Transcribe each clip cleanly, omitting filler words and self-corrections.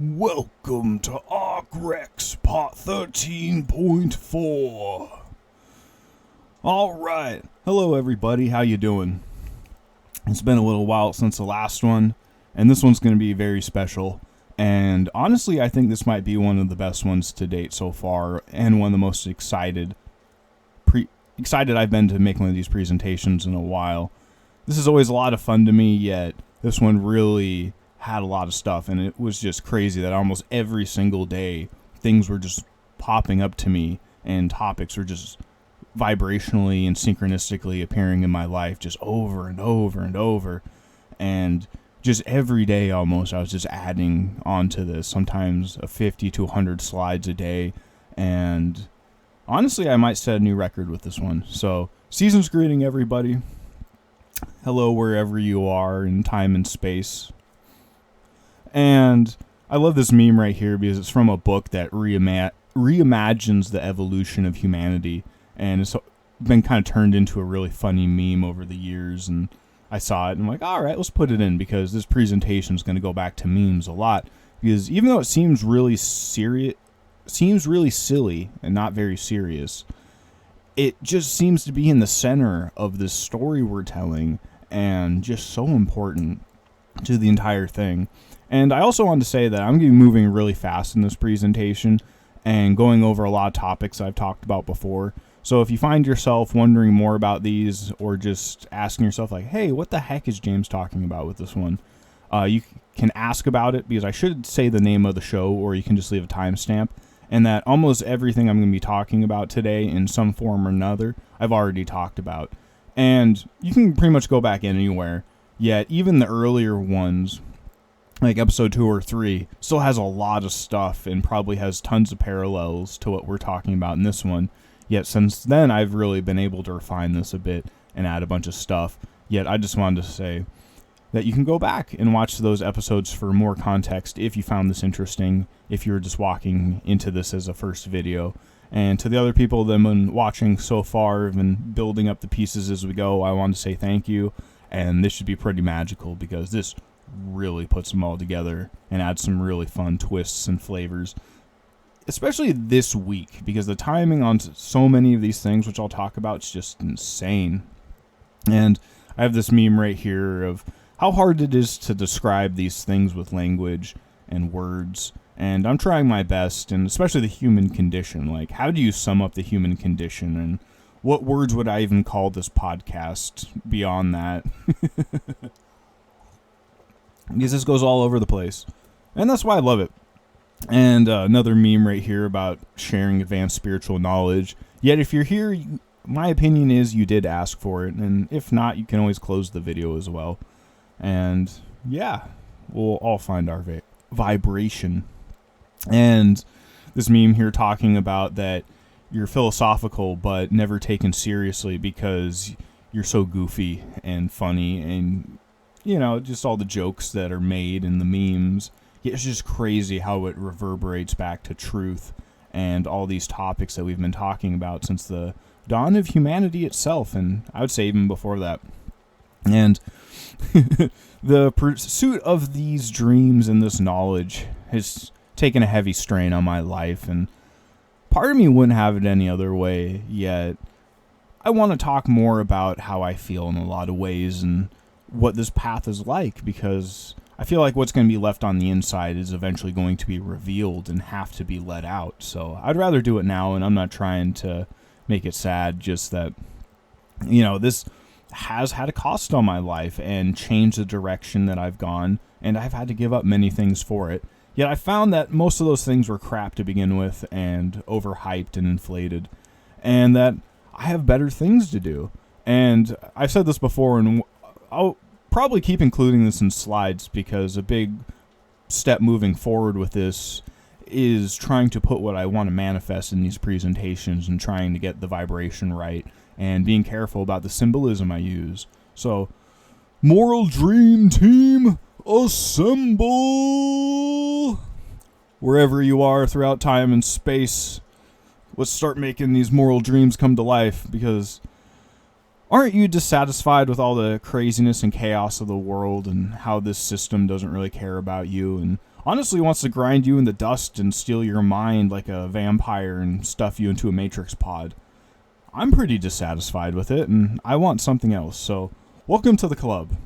Welcome to ArcRex Part 13.4. Alright, hello everybody, how you doing? It's been a little while since the last one, and this one's going to be very special. And honestly, I think this might be one of the best ones to date so far, and one of the most excited I've been to make one of these presentations in a while. This is always a lot of fun to me, yet this one really had a lot of stuff, and it was just crazy that almost every single day things were just popping up to me, and topics were just vibrationally and synchronistically appearing in my life just over and over and over. And just every day almost I was just adding onto this, sometimes 50 to 100 slides a day. And honestly, I might set a new record with this one. So season's greeting, everybody. Hello wherever you are in time and space. And I love this meme right here because it's from a book that reimagines the evolution of humanity, and it's been kind of turned into a really funny meme over the years. And I saw it and I'm like, all right, let's put it in, because this presentation is going to go back to memes a lot, because even though it seems really silly and not very serious, it just seems to be in the center of this story we're telling, and just so important to the entire thing. And I also wanted to say that I'm going to be moving really fast in this presentation and going over a lot of topics I've talked about before. So if you find yourself wondering more about these, or just asking yourself like, hey, what the heck is James talking about with this one? You can ask about it, because I should say the name of the show, or you can just leave a timestamp. And that almost everything I'm going to be talking about today in some form or another, I've already talked about. And you can pretty much go back anywhere. Yet even the earlier ones, like episode 2 or 3, still has a lot of stuff and probably has tons of parallels to what we're talking about in this one. Yet since then, I've really been able to refine this a bit and add a bunch of stuff. Yet I just wanted to say that you can go back and watch those episodes for more context if you found this interesting, if you're just walking into this as a first video. And to the other people that have been watching so far and building up the pieces as we go, I want to say thank you. And this should be pretty magical, because this really puts them all together and adds some really fun twists and flavors, especially this week, because the timing on so many of these things, which I'll talk about, is just insane. And I have this meme right here of how hard it is to describe these things with language and words, and I'm trying my best, and especially the human condition. Like, how do you sum up the human condition, and what words would I even call this podcast beyond that? Because this goes all over the place, and that's why I love it. And another meme right here about sharing advanced spiritual knowledge. Yet if you're here, my opinion is you did ask for it, and if not, you can always close the video as well. And yeah, we'll all find our vibration. And this meme here talking about that you're philosophical but never taken seriously because you're so goofy and funny, and you know, just all the jokes that are made in the memes. It's just crazy how it reverberates back to truth and all these topics that we've been talking about since the dawn of humanity itself, and I would say even before that. And the pursuit of these dreams and this knowledge has taken a heavy strain on my life, and part of me wouldn't have it any other way. Yet I want to talk more about how I feel in a lot of ways and what this path is like, because I feel like what's going to be left on the inside is eventually going to be revealed and have to be let out. So I'd rather do it now, and I'm not trying to make it sad, just that, you know, this has had a cost on my life and changed the direction that I've gone, and I've had to give up many things for it. Yet I found that most of those things were crap to begin with and overhyped and inflated, and that I have better things to do. And I've said this before, and I'll probably keep including this in slides, because a big step moving forward with this is trying to put what I want to manifest in these presentations and trying to get the vibration right and being careful about the symbolism I use. So, Moral Dream Team, assemble! Wherever you are throughout time and space, let's start making these moral dreams come to life, because aren't you dissatisfied with all the craziness and chaos of the world and how this system doesn't really care about you, and honestly wants to grind you in the dust and steal your mind like a vampire and stuff you into a Matrix pod. I'm pretty dissatisfied with it, and I want something else, so welcome to the club.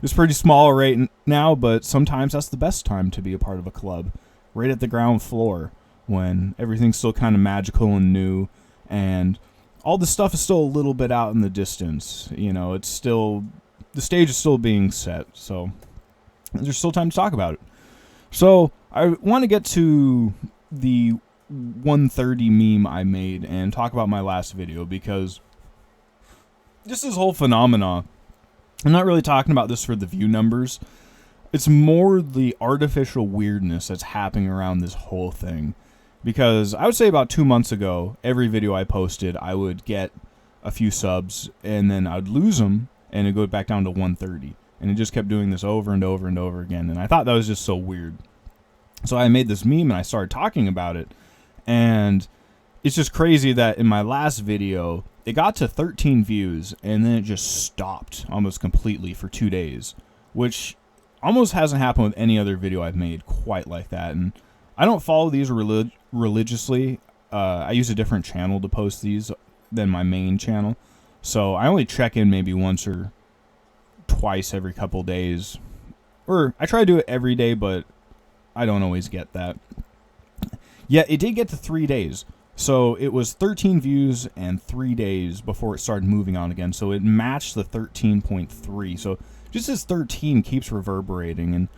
It's pretty small right now, but sometimes that's the best time to be a part of a club, right at the ground floor, when everything's still kind of magical and new, and all the stuff is still a little bit out in the distance. It's still, the stage is still being set, so there's still time to talk about it. So I want to get to the 130 meme I made and talk about my last video, because just this whole phenomena, I'm not really talking about this for the view numbers. It's more the artificial weirdness that's happening around this whole thing. Because I would say about 2 months ago, every video I posted, I would get a few subs, and then I'd lose them, and it'd go back down to 130. And it just kept doing this over and over and over again. And I thought that was just so weird. So I made this meme, and I started talking about it. And it's just crazy that in my last video, it got to 13 views, and then it just stopped almost completely for 2 days, which almost hasn't happened with any other video I've made quite like that. And I don't follow these religiously. I use a different channel to post these than my main channel, so I only check in maybe once or twice every couple days, or I try to do it every day, but I don't always get that. Yeah, it did get to 3 days. So it was 13 views and 3 days before it started moving on again. So it matched the 13.3. So just this 13 keeps reverberating. And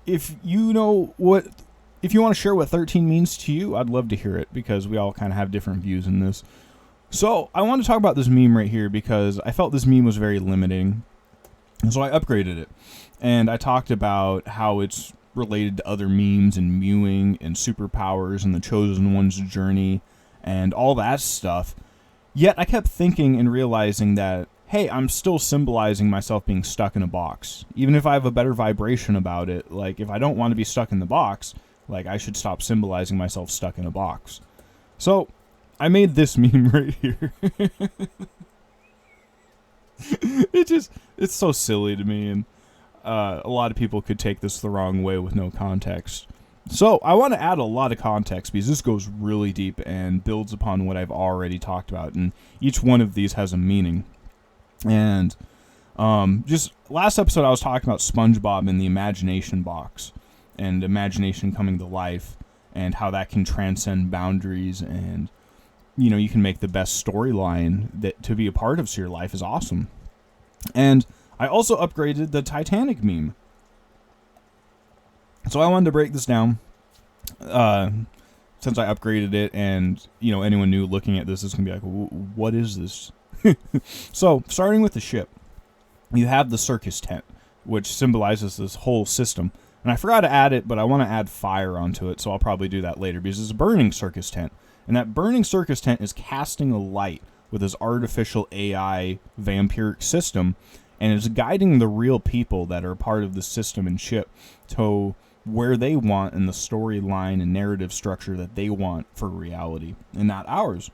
if you want to share what 13 means to you, I'd love to hear it, because we all kind of have different views in this. So I want to talk about this meme right here, because I felt this meme was very limiting. And so I upgraded it. And I talked about how it's related to other memes and mewing and superpowers and the chosen one's journey and all that stuff. Yet I kept thinking and realizing that, hey, I'm still symbolizing myself being stuck in a box. Even if I have a better vibration about it, like if I don't want to be stuck in the box, like I should stop symbolizing myself stuck in a box. So I made this meme right here. It's so silly to me, and a lot of people could take this the wrong way with no context. So I want to add a lot of context, because this goes really deep and builds upon what I've already talked about, and each one of these has a meaning. And just last episode I was talking about SpongeBob and the imagination box, and imagination coming to life, and how that can transcend boundaries, and you can make the best storyline that to be a part of, so your life is awesome. And I also upgraded the Titanic meme. So I wanted to break this down, since I upgraded it, and anyone new looking at this is going to be like, what is this? So starting with the ship, you have the circus tent, which symbolizes this whole system. And I forgot to add it, but I want to add fire onto it, so I'll probably do that later, because it's a burning circus tent. And that burning circus tent is casting a light with this artificial AI vampiric system, and it's guiding the real people that are part of the system and ship to where they want in the storyline and narrative structure that they want for reality, and not ours.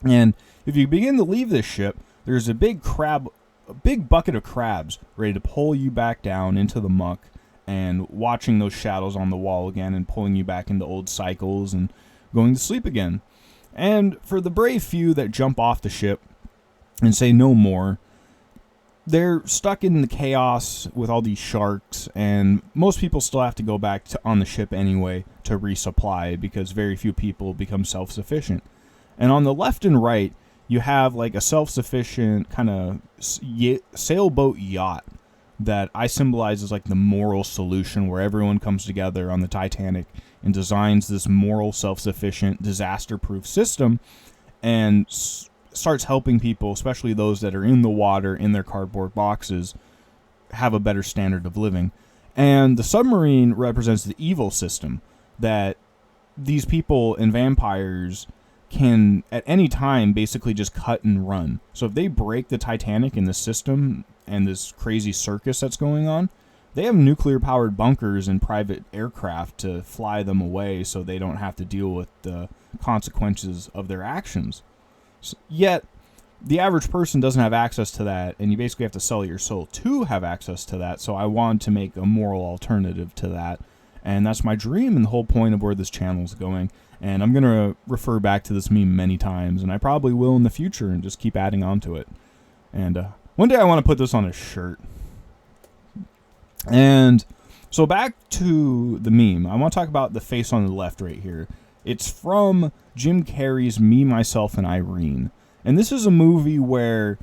And if you begin to leave this ship, there's a big bucket of crabs ready to pull you back down into the muck, and watching those shadows on the wall again and pulling you back into old cycles and going to sleep again. And for the brave few that jump off the ship and say no more, they're stuck in the chaos with all these sharks, and most people still have to go back on the ship anyway to resupply, because very few people become self-sufficient. And on the left and right, you have like a self-sufficient kind of sailboat yacht that I symbolize as like the moral solution, where everyone comes together on the Titanic and designs this moral, self-sufficient, disaster-proof system, and starts helping people, especially those that are in the water in their cardboard boxes, have a better standard of living. And the submarine represents the evil system, that these people and vampires can at any time basically just cut and run. So if they break the Titanic in the system and this crazy circus that's going on, they have nuclear powered bunkers and private aircraft to fly them away, so they don't have to deal with the consequences of their actions. Yet the average person doesn't have access to that, and you basically have to sell your soul to have access to that. So I wanted to make a moral alternative to that, and that's my dream and the whole point of where this channel is going. And I'm going to refer back to this meme many times, and I probably will in the future, and just keep adding on to it. And one day I want to put this on a shirt. And so back to the meme. I want to talk about the face on the left right here. It's from Jim Carrey's Me, Myself, and Irene. And this is a movie where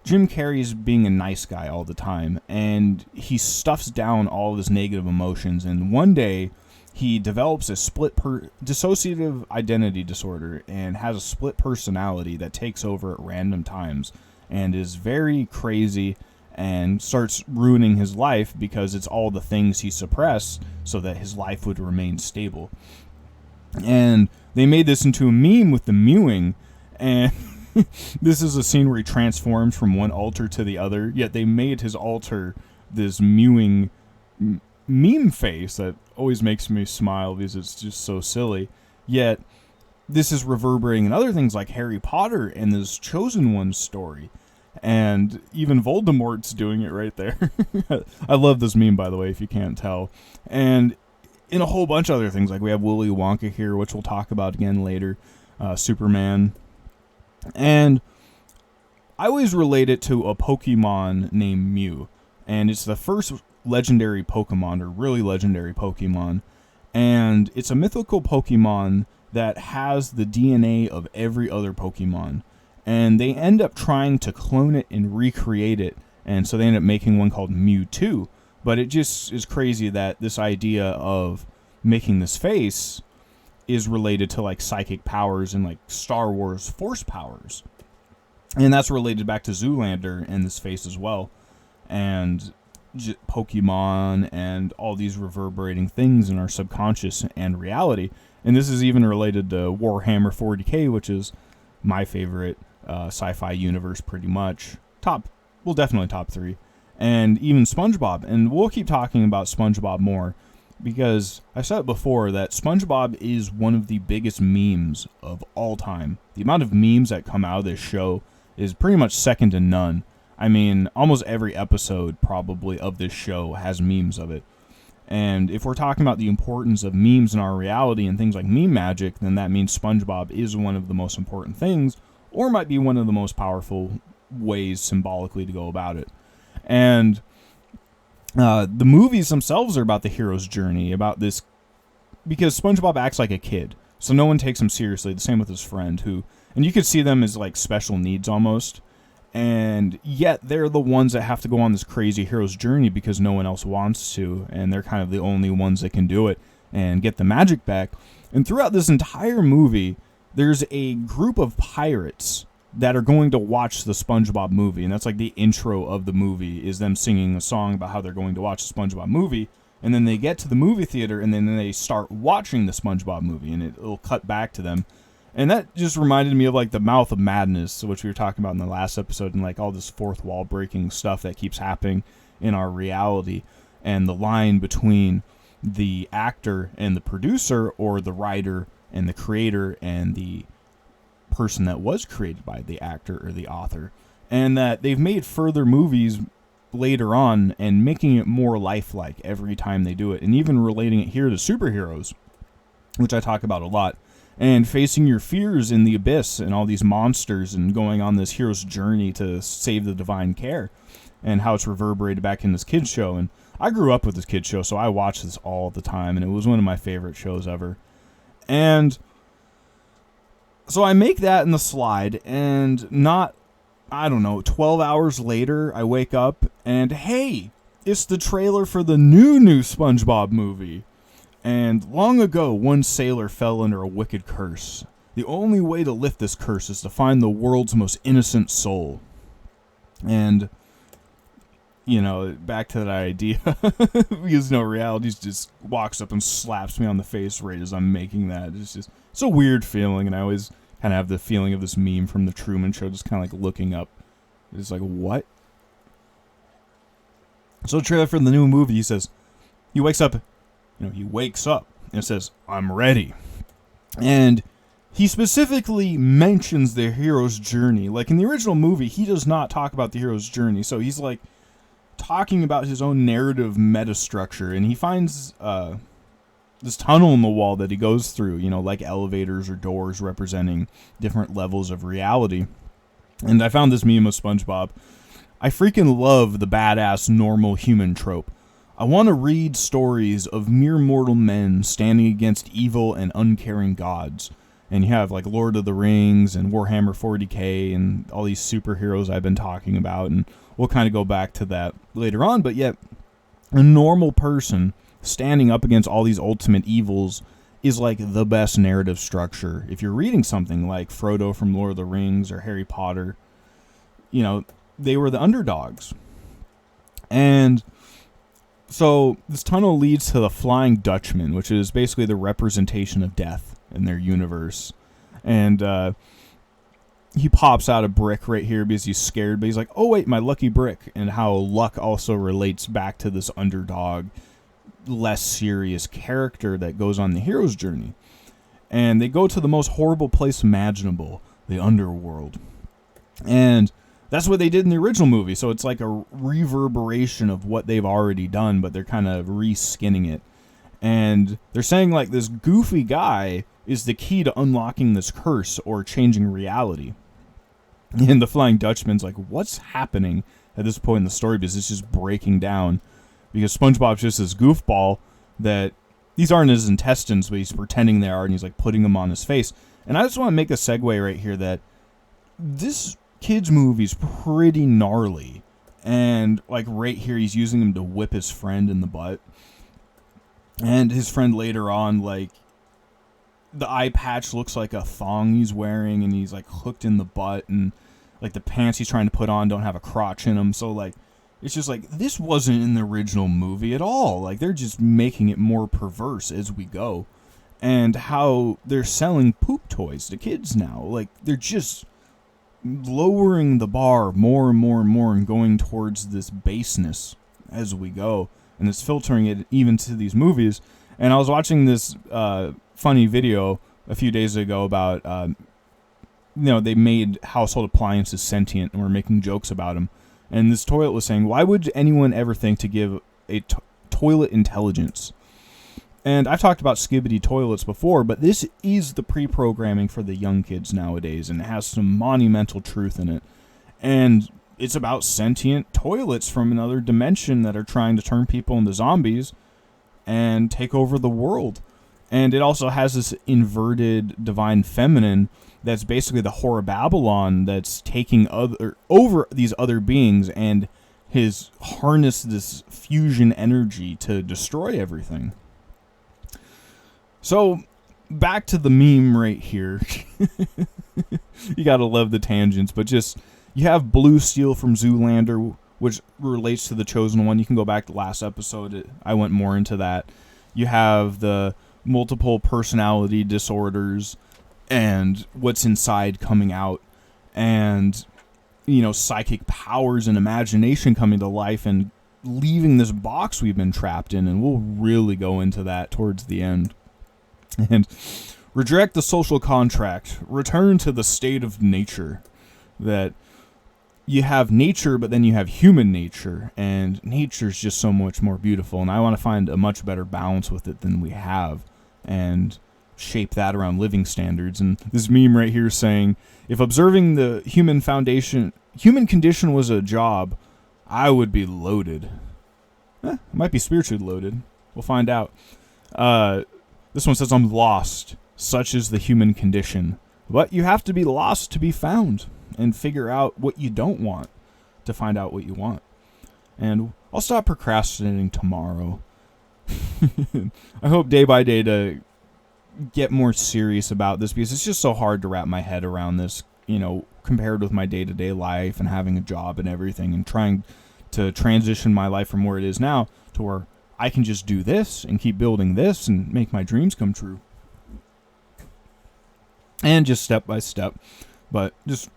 Jim Carrey's being a nice guy all the time, and he stuffs down all of his negative emotions. And one day, he develops a dissociative identity disorder and has a split personality that takes over at random times and is very crazy and starts ruining his life because it's all the things he suppressed so that his life would remain stable. And they made this into a meme with the mewing, and this is a scene where he transforms from one altar to the other, yet they made his altar this mewing meme face that always makes me smile because it's just so silly. Yet this is reverberating in other things like Harry Potter and this Chosen One story, and even Voldemort's doing it right there. I love this meme, by the way, if you can't tell. And in a whole bunch of other things, like we have Willy Wonka here, which we'll talk about again later, Superman. And I always relate it to a Pokemon named Mew, and it's the first legendary Pokemon, or really legendary Pokemon, and it's a mythical Pokemon that has the DNA of every other Pokemon, and they end up trying to clone it and recreate it, and so they end up making one called Mewtwo. But it just is crazy that this idea of making this face is related to like psychic powers and like Star Wars force powers, and that's related back to Zoolander and this face as well, and Pokemon and all these reverberating things in our subconscious and reality. And this is even related to Warhammer 40k, which is my favorite sci-fi universe, pretty much definitely top 3, and even SpongeBob. And we'll keep talking about SpongeBob more, because I said it before that SpongeBob is one of the biggest memes of all time. The amount of memes that come out of this show is pretty much second to none. I mean, almost every episode probably of this show has memes of it. And if we're talking about the importance of memes in our reality and things like meme magic, then that means SpongeBob is one of the most important things, or might be one of the most powerful ways symbolically to go about it. And the movies themselves are about the hero's journey, about this, because SpongeBob acts like a kid, so no one takes him seriously. The same with his friend, and you could see them as like special needs almost. And yet they're the ones that have to go on this crazy hero's journey because no one else wants to, and they're kind of the only ones that can do it and get the magic back. And throughout this entire movie, there's a group of pirates that are going to watch the SpongeBob movie, and that's like the intro of the movie, is them singing a song about how they're going to watch the SpongeBob movie. And then they get to the movie theater, and then they start watching the SpongeBob movie, and it'll cut back to them. And that just reminded me of like the Mouth of Madness, which we were talking about in the last episode, and like all this fourth wall breaking stuff that keeps happening in our reality, and the line between the actor and the producer, or the writer and the creator and the person that was created by the actor or the author. And that they've made further movies later on and making it more lifelike every time they do it, and even relating it here to superheroes, which I talk about a lot. And facing your fears in the abyss and all these monsters, and going on this hero's journey to save the divine care, and how it's reverberated back in this kids show. And I grew up with this kids show, so I watched this all the time, and it was one of my favorite shows ever. And so I make that in the slide, and 12 hours later, I wake up, and hey, it's the trailer for the new SpongeBob movie. And long ago, one sailor fell under a wicked curse. The only way to lift this curse is to find the world's most innocent soul. And, back to that idea, because reality just walks up and slaps me on the face right as I'm making that. It's a weird feeling, and I always kind of have the feeling of this meme from the Truman Show, just kind of like looking up. It's like, what? So the trailer for the new movie, he says, he wakes up, and it says, I'm ready. And he specifically mentions the hero's journey. Like in the original movie, he does not talk about the hero's journey. So he's like talking about his own narrative meta structure, and he finds this tunnel in the wall that he goes through, like elevators or doors representing different levels of reality. And I found this meme of SpongeBob. I freaking love the badass normal human trope. I want to read stories of mere mortal men standing against evil and uncaring gods. And you have like Lord of the Rings and Warhammer 40k and all these superheroes I've been talking about, and we'll kind of go back to that later on. But yet, a normal person standing up against all these ultimate evils is like the best narrative structure. If you're reading something like Frodo from Lord of the Rings or Harry Potter, they were the underdogs. And so this tunnel leads to the Flying Dutchman, which is basically the representation of death in their universe. And he pops out a brick right here because he's scared, but he's like, oh wait, my lucky brick. And how luck also relates back to this underdog, less serious character that goes on the hero's journey. And they go to the most horrible place imaginable, the underworld. And that's what they did in the original movie. So it's like a reverberation of what they've already done, but they're kind of re-skinning it. And they're saying like this goofy guy is the key to unlocking this curse or changing reality. And the Flying Dutchman's like, what's happening at this point in the story? Because it's just breaking down. Because SpongeBob's just this goofball that these aren't his intestines, but he's pretending they are, and he's like putting them on his face. And I just want to make a segue right here that this kid's movie's pretty gnarly. And like right here, he's using him to whip his friend in the butt. And his friend later on, like, the eye patch looks like a thong he's wearing, and he's like hooked in the butt, and like the pants he's trying to put on don't have a crotch in them. So like, it's just like, this wasn't in the original movie at all. Like, they're just making it more perverse as we go. And how they're selling poop toys to kids now. Like, they're just lowering the bar more and more and more and going towards this baseness as we go. And it's filtering it even to these movies. And I was watching this funny video a few days ago about, they made household appliances sentient and were making jokes about them. And this toilet was saying, why would anyone ever think to give a toilet intelligence? And I've talked about skibbity toilets before, but this is the pre-programming for the young kids nowadays, and it has some monumental truth in it. And it's about sentient toilets from another dimension that are trying to turn people into zombies and take over the world. And it also has this inverted divine feminine that's basically the whore of Babylon that's taking over these other beings and has harnessed this fusion energy to destroy everything. So, back to the meme right here. You gotta love the tangents, but just, you have Blue Steel from Zoolander, which relates to the Chosen One. You can go back to last episode. I went more into that. You have the multiple personality disorders and what's inside coming out, and psychic powers and imagination coming to life and leaving this box we've been trapped in. And we'll really go into that towards the end. And reject the social contract, return to the state of nature. That you have nature, but then you have human nature, and nature's just so much more beautiful. And I want to find a much better balance with it than we have, and shape that around living standards. And this meme right here saying, if observing the human condition was a job, I would be loaded. Might be spiritually loaded. We'll find out. This one says, I'm lost. Such is the human condition. But you have to be lost to be found, and figure out what you don't want to find out what you want. And I'll stop procrastinating tomorrow. I hope day by day to get more serious about this, because it's just so hard to wrap my head around this, compared with my day-to-day life and having a job and everything, and trying to transition my life from where it is now to where I can just do this and keep building this and make my dreams come true. And just step by step, but just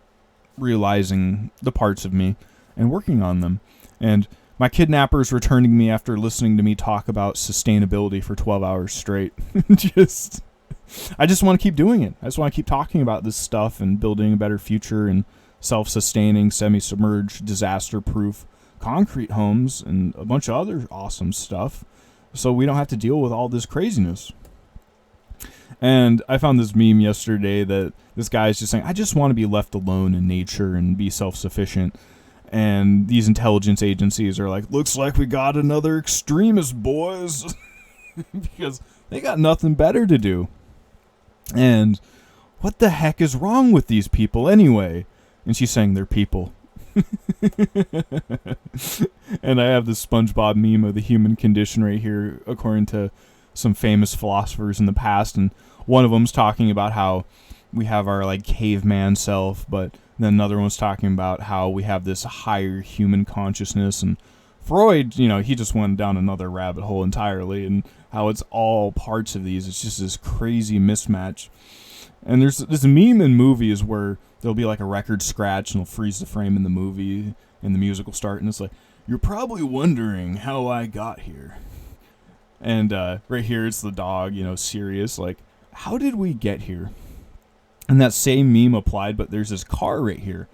realizing the parts of me and working on them. And my kidnapper's returning me after listening to me talk about sustainability for 12 hours straight. Just I just want to keep doing it. I just want to keep talking about this stuff and building a better future and self-sustaining, semi-submerged, disaster-proof concrete homes and a bunch of other awesome stuff so we don't have to deal with all this craziness. And I found this meme yesterday that this guy is just saying, I just want to be left alone in nature and be self-sufficient. And these intelligence agencies are like, looks like we got another extremist, boys. Because they got nothing better to do. And what the heck is wrong with these people anyway? And she's saying they're people. And I have this SpongeBob meme of the human condition right here, according to some famous philosophers in the past. And one of them's talking about how we have our like caveman self, but then another one's talking about how we have this higher human consciousness. And Freud, you know, he just went down another rabbit hole entirely, and how it's all parts of these. It's just this crazy mismatch. And there's this meme in movies where there'll be like a record scratch and it'll freeze the frame in the movie and the music will start, and it's like, you're probably wondering how I got here. And right here it's the dog, you know, serious, like, how did we get here? And that same meme applied, but there's this car right here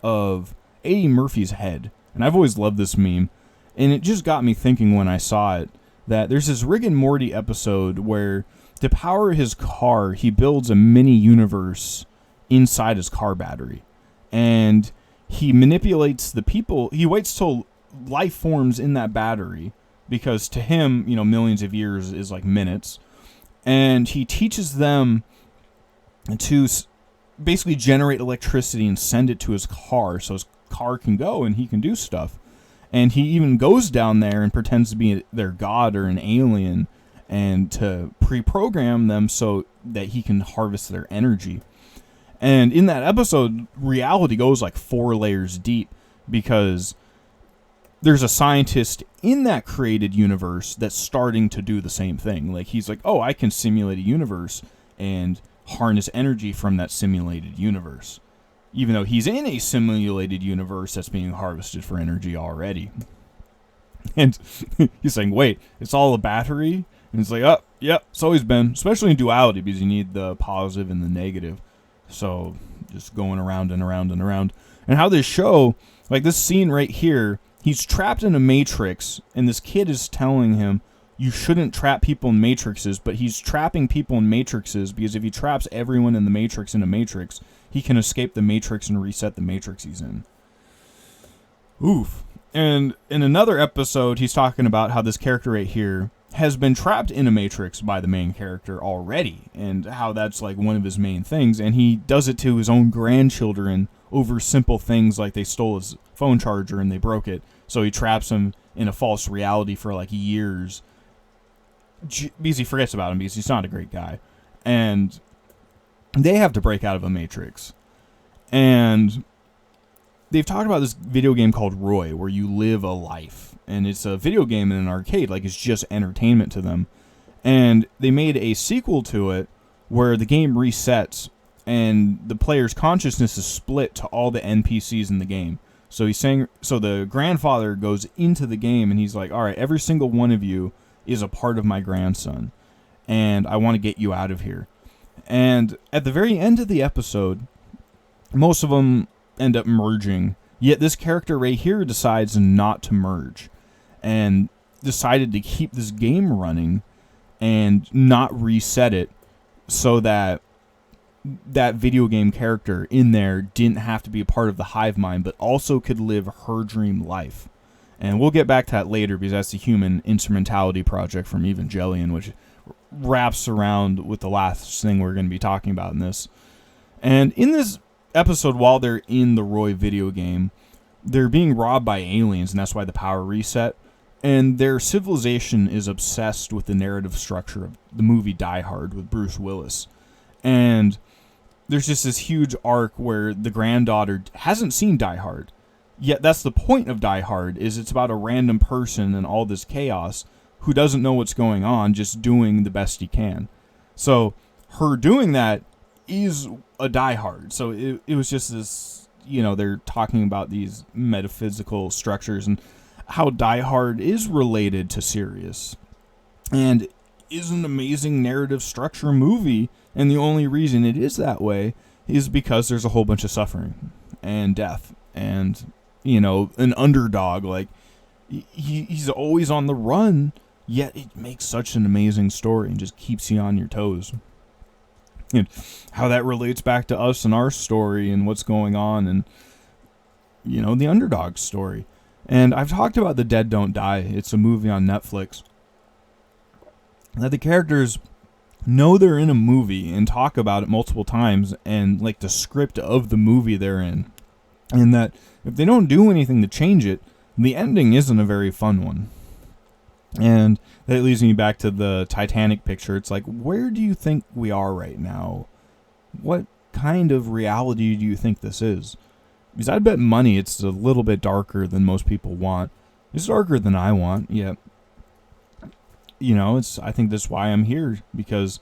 of Eddie Murphy's head. And I've always loved this meme. And it just got me thinking when I saw it that there's this Rick and Morty episode where to power his car, he builds a mini universe inside his car battery. And he manipulates the people. He waits till life forms in that battery, because to him, you know, millions of years is like minutes. And he teaches them to basically generate electricity and send it to his car so his car can go and he can do stuff. And he even goes down there and pretends to be their god or an alien and to pre-program them so that he can harvest their energy. And in that episode, reality goes like 4 layers deep, because there's a scientist in that created universe that's starting to do the same thing. Like, he's like, oh, I can simulate a universe and harness energy from that simulated universe, even though he's in a simulated universe that's being harvested for energy already. And he's saying, wait, it's all a battery? And it's like, oh, yep, it's always been, especially in duality, because you need the positive and the negative. So just going around and around and around. And how this show, like this scene right here, he's trapped in a matrix, and this kid is telling him, you shouldn't trap people in matrices, but he's trapping people in matrices because if he traps everyone in the matrix in a matrix, he can escape the matrix and reset the matrix he's in. Oof. And in another episode, he's talking about how this character right here has been trapped in a matrix by the main character already, and how that's like one of his main things, and he does it to his own grandchildren over simple things like they stole his phone charger and they broke it, so he traps him in a false reality for like years because he forgets about him because he's not a great guy. And they have to break out of a matrix. And they've talked about this video game called Roy, where you live a life. And it's a video game in an arcade, like it's just entertainment to them. And they made a sequel to it where the game resets and the player's consciousness is split to all the NPCs in the game. So he's saying, so the grandfather goes into the game and he's like, all right, every single one of you is a part of my grandson, and I want to get you out of here. And at the very end of the episode, most of them end up merging, yet this character right here decides not to merge, and decided to keep this game running and not reset it, so that that video game character in there didn't have to be a part of the hive mind, but also could live her dream life. And we'll get back to that later, because that's the human instrumentality project from Evangelion, which wraps around with the last thing we're going to be talking about in this. And in this episode, while they're in the Roy video game, they're being robbed by aliens, and that's why the power reset. And their civilization is obsessed with the narrative structure of the movie Die Hard with Bruce Willis. And there's just this huge arc where the granddaughter hasn't seen Die Hard. Yet that's the point of Die Hard, is it's about a random person and all this chaos who doesn't know what's going on, just doing the best he can. So her doing that is a Die Hard. So it was just this, you know, they're talking about these metaphysical structures and how Die Hard is related to Sirius. And is an amazing narrative structure movie, and the only reason it is that way is because there's a whole bunch of suffering and death and, an underdog. Like, he's always on the run, yet it makes such an amazing story and just keeps you on your toes. And how that relates back to us and our story and what's going on and, the underdog story. And I've talked about The Dead Don't Die. It's a movie on Netflix. That the characters know they're in a movie and talk about it multiple times and like the script of the movie they're in. And that if they don't do anything to change it, the ending isn't a very fun one. And that leads me back to the Titanic picture. It's like, where do you think we are right now? What kind of reality do you think this is? Because I bet money it's a little bit darker than most people want. It's darker than I want, yet. I think that's why I'm here, because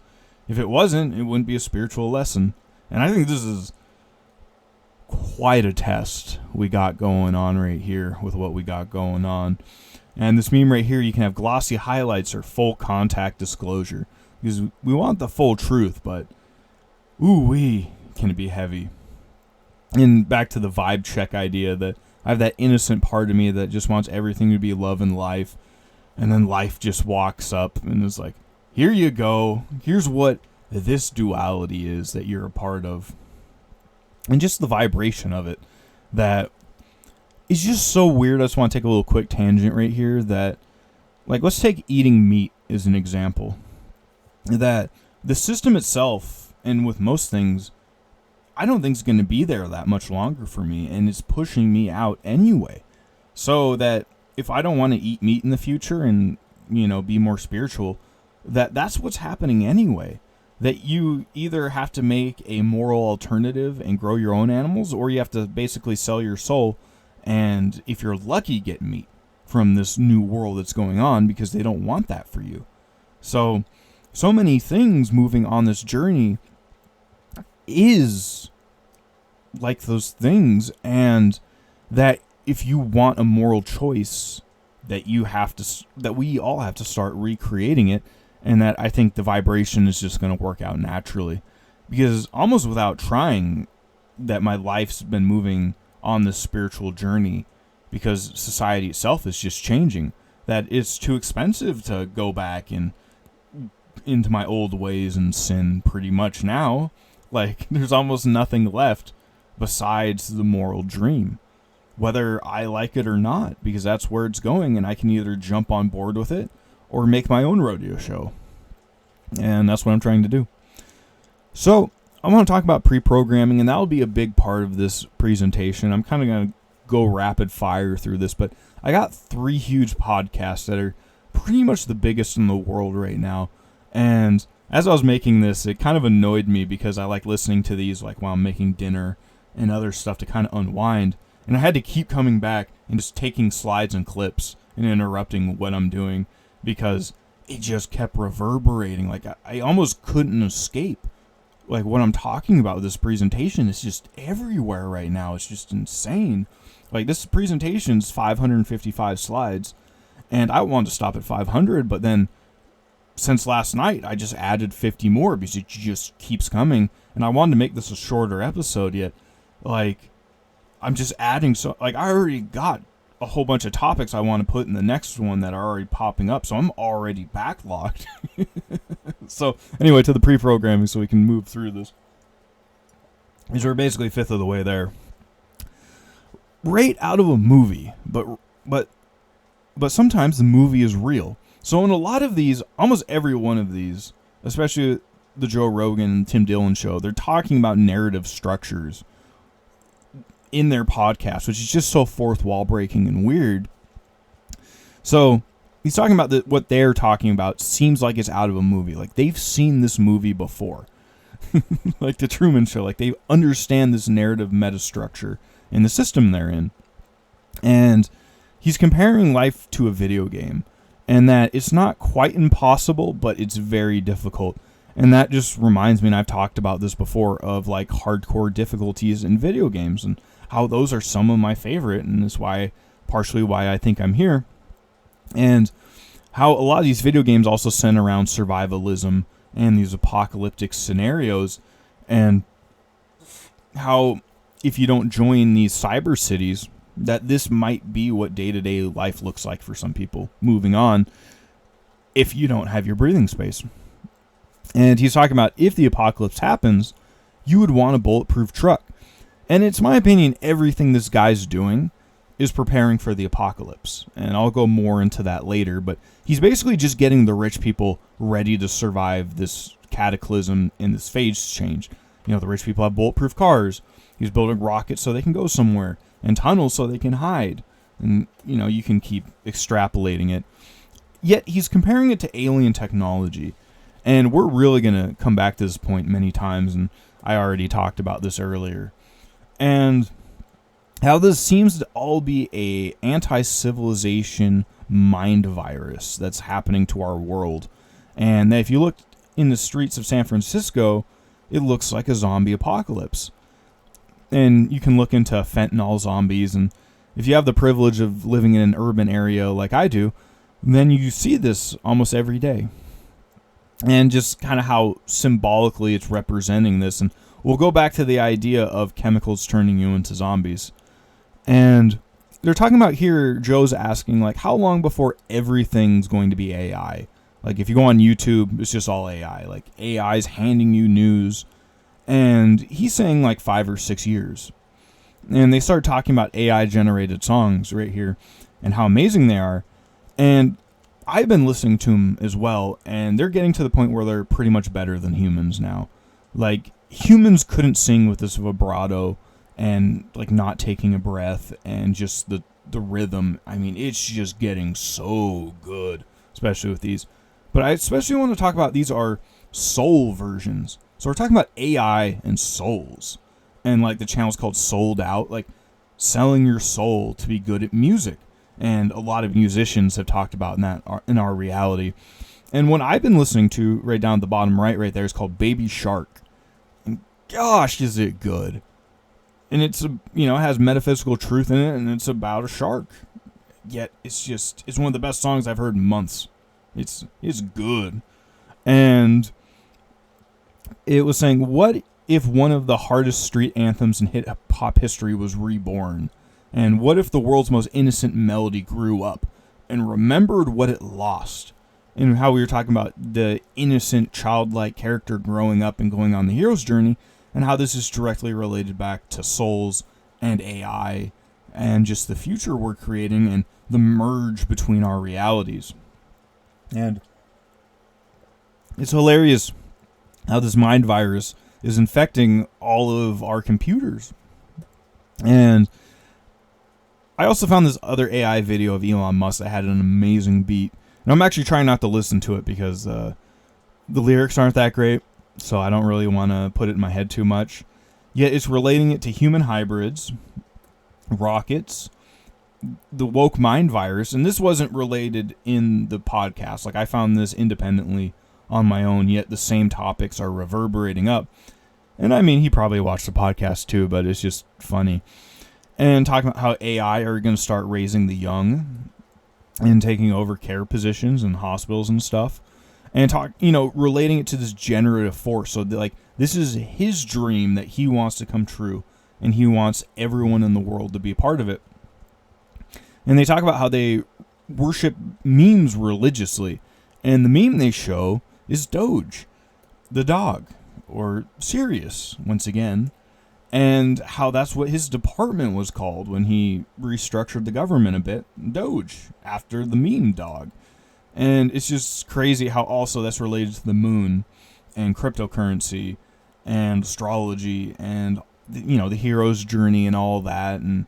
if it wasn't, it wouldn't be a spiritual lesson. And I think this is quite a test we got going on right here with what we got going on. And this meme right here, you can have glossy highlights or full contact disclosure, because we want the full truth, but can it be heavy. And back to the vibe check idea, that I have that innocent part of me that just wants everything to be love and life. And then life just walks up and is like, here you go. Here's what this duality is that you're a part of. And just the vibration of it that is just so weird. I just want to take a little quick tangent right here that, like, let's take eating meat as an example. That the system itself, and with most things, I don't think it's going to be there that much longer for me, and it's pushing me out anyway. So that if I don't want to eat meat in the future and, be more spiritual, that's what's happening anyway. That you either have to make a moral alternative and grow your own animals, or you have to basically sell your soul and, if you're lucky, get meat from this new world that's going on, because they don't want that for you. So many things moving on this journey is like those things, and that if you want a moral choice, that we all have to start recreating it, and that I think the vibration is just going to work out naturally, because almost without trying, that my life's been moving on this spiritual journey, because society itself is just changing, that it's too expensive to go back and into my old ways and sin pretty much now. Like, there's almost nothing left besides the moral dream, whether I like it or not, because that's where it's going, and I can either jump on board with it or make my own rodeo show. And that's what I'm trying to do. So I want to talk about pre-programming, and that will be a big part of this presentation. I'm kind of going to go rapid fire through this, but I got 3 huge podcasts that are pretty much the biggest in the world right now. And as I was making this, it kind of annoyed me, because I like listening to these like while I'm making dinner and other stuff to kind of unwind. And I had to keep coming back and just taking slides and clips and interrupting what I'm doing, because it just kept reverberating. Like, I almost couldn't escape. Like, what I'm talking about with this presentation is just everywhere right now. It's just insane. Like, this presentation's 555 slides, and I wanted to stop at 500, but then since last night, I just added 50 more, because it just keeps coming. And I wanted to make this a shorter episode, yet, like, I'm just adding. So, like, I already got a whole bunch of topics I want to put in the next one that are already popping up, so I'm already backlogged. So, anyway, to the pre-programming, so we can move through this. Because we're basically 1/5 of the way there. Right out of a movie, but sometimes the movie is real. So in a lot of these, almost every one of these, especially the Joe Rogan and Tim Dillon show, they're talking about narrative structures in their podcast, which is just so fourth wall breaking and weird. So he's talking about what they're talking about seems like it's out of a movie. Like, they've seen this movie before. Like the Truman Show. Like, they understand this narrative metastructure in the system they're in. And he's comparing life to a video game, and that it's not quite impossible, but it's very difficult. And that just reminds me, and I've talked about this before, of like hardcore difficulties in video games and how those are some of my favorite, and that's partially why I think I'm here. And how a lot of these video games also center around survivalism and these apocalyptic scenarios, and how if you don't join these cyber cities, that this might be what day-to-day life looks like for some people moving on if you don't have your breathing space. And he's talking about if the apocalypse happens, you would want a bulletproof truck. And it's my opinion, everything this guy's doing is preparing for the apocalypse. And I'll go more into that later, but he's basically just getting the rich people ready to survive this cataclysm in this phase change. You know, the rich people have bulletproof cars. He's building rockets so they can go somewhere, and tunnels so they can hide. And, you know, you can keep extrapolating it. Yet he's comparing it to alien technology. And we're really going to come back to this point many times, and I already talked about this earlier. And how this seems to all be a anti-civilization mind virus that's happening to our world. And if you look in the streets of San Francisco, it looks like a zombie apocalypse. And you can look into fentanyl zombies, and if you have the privilege of living in an urban area like I do, then you see this almost every day. And just kind of how symbolically it's representing this. And we'll go back to the idea of chemicals turning you into zombies. And they're talking about here, Joe's asking, like, how long before everything's going to be AI? Like, if you go on YouTube, it's just all AI. Like, AI's handing you news. And he's saying, like, 5 or 6 years. And they start talking about AI-generated songs right here and how amazing they are. And I've been listening to them as well, and they're getting to the point where they're pretty much better than humans now. Like, humans couldn't sing with this vibrato and, like, not taking a breath and just the rhythm. I mean, it's just getting so good, especially with these. But I especially want to talk about these are soul versions. So we're talking about AI and souls. And, like, the channel's called Sold Out, like, selling your soul to be good at music. And a lot of musicians have talked about in our reality. And what I've been listening to right down at the bottom right there is called Baby Shark. And gosh, is it good. And it's, it has metaphysical truth in it, and it's about a shark. Yet it's one of the best songs I've heard in months. It's good. And it was saying, what if one of the hardest street anthems in hip-hop history was reborn? And what if the world's most innocent melody grew up and remembered what it lost? And how we were talking about the innocent, childlike character growing up and going on the hero's journey, and how this is directly related back to souls and AI and just the future we're creating and the merge between our realities. And it's hilarious how this mind virus is infecting all of our computers. And I also found this other AI video of Elon Musk that had an amazing beat. And I'm actually trying not to listen to it because the lyrics aren't that great, so I don't really want to put it in my head too much. Yet it's relating it to human hybrids, rockets, the woke mind virus, and this wasn't related in the podcast. Like, I found this independently on my own, yet the same topics are reverberating up. And I mean, he probably watched the podcast too, but it's just funny. And talking about how AI are going to start raising the young and taking over care positions in hospitals and stuff. And relating it to this generative force. So, this is his dream that he wants to come true. And he wants everyone in the world to be a part of it. And they talk about how they worship memes religiously. And the meme they show is Doge, the dog, or Sirius, once again. And how that's what his department was called when he restructured the government a bit, Doge, after the meme dog. And it's just crazy how also that's related to the moon and cryptocurrency and astrology and, the hero's journey and all that. And,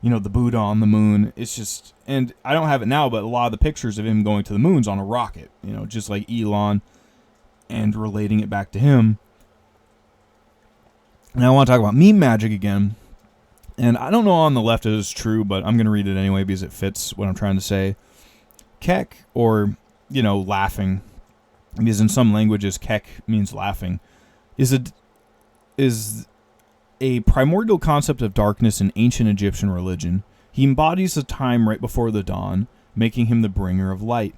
the Buddha on the moon. It's just, and I don't have it now, but a lot of the pictures of him going to the moon's on a rocket, just like Elon, and relating it back to him. Now I want to talk about meme magic again. And I don't know on the left if it's true, but I'm going to read it anyway because it fits what I'm trying to say. Kek, or, laughing, because in some languages kek means laughing, is a primordial concept of darkness in ancient Egyptian religion. He embodies the time right before the dawn, making him the bringer of light.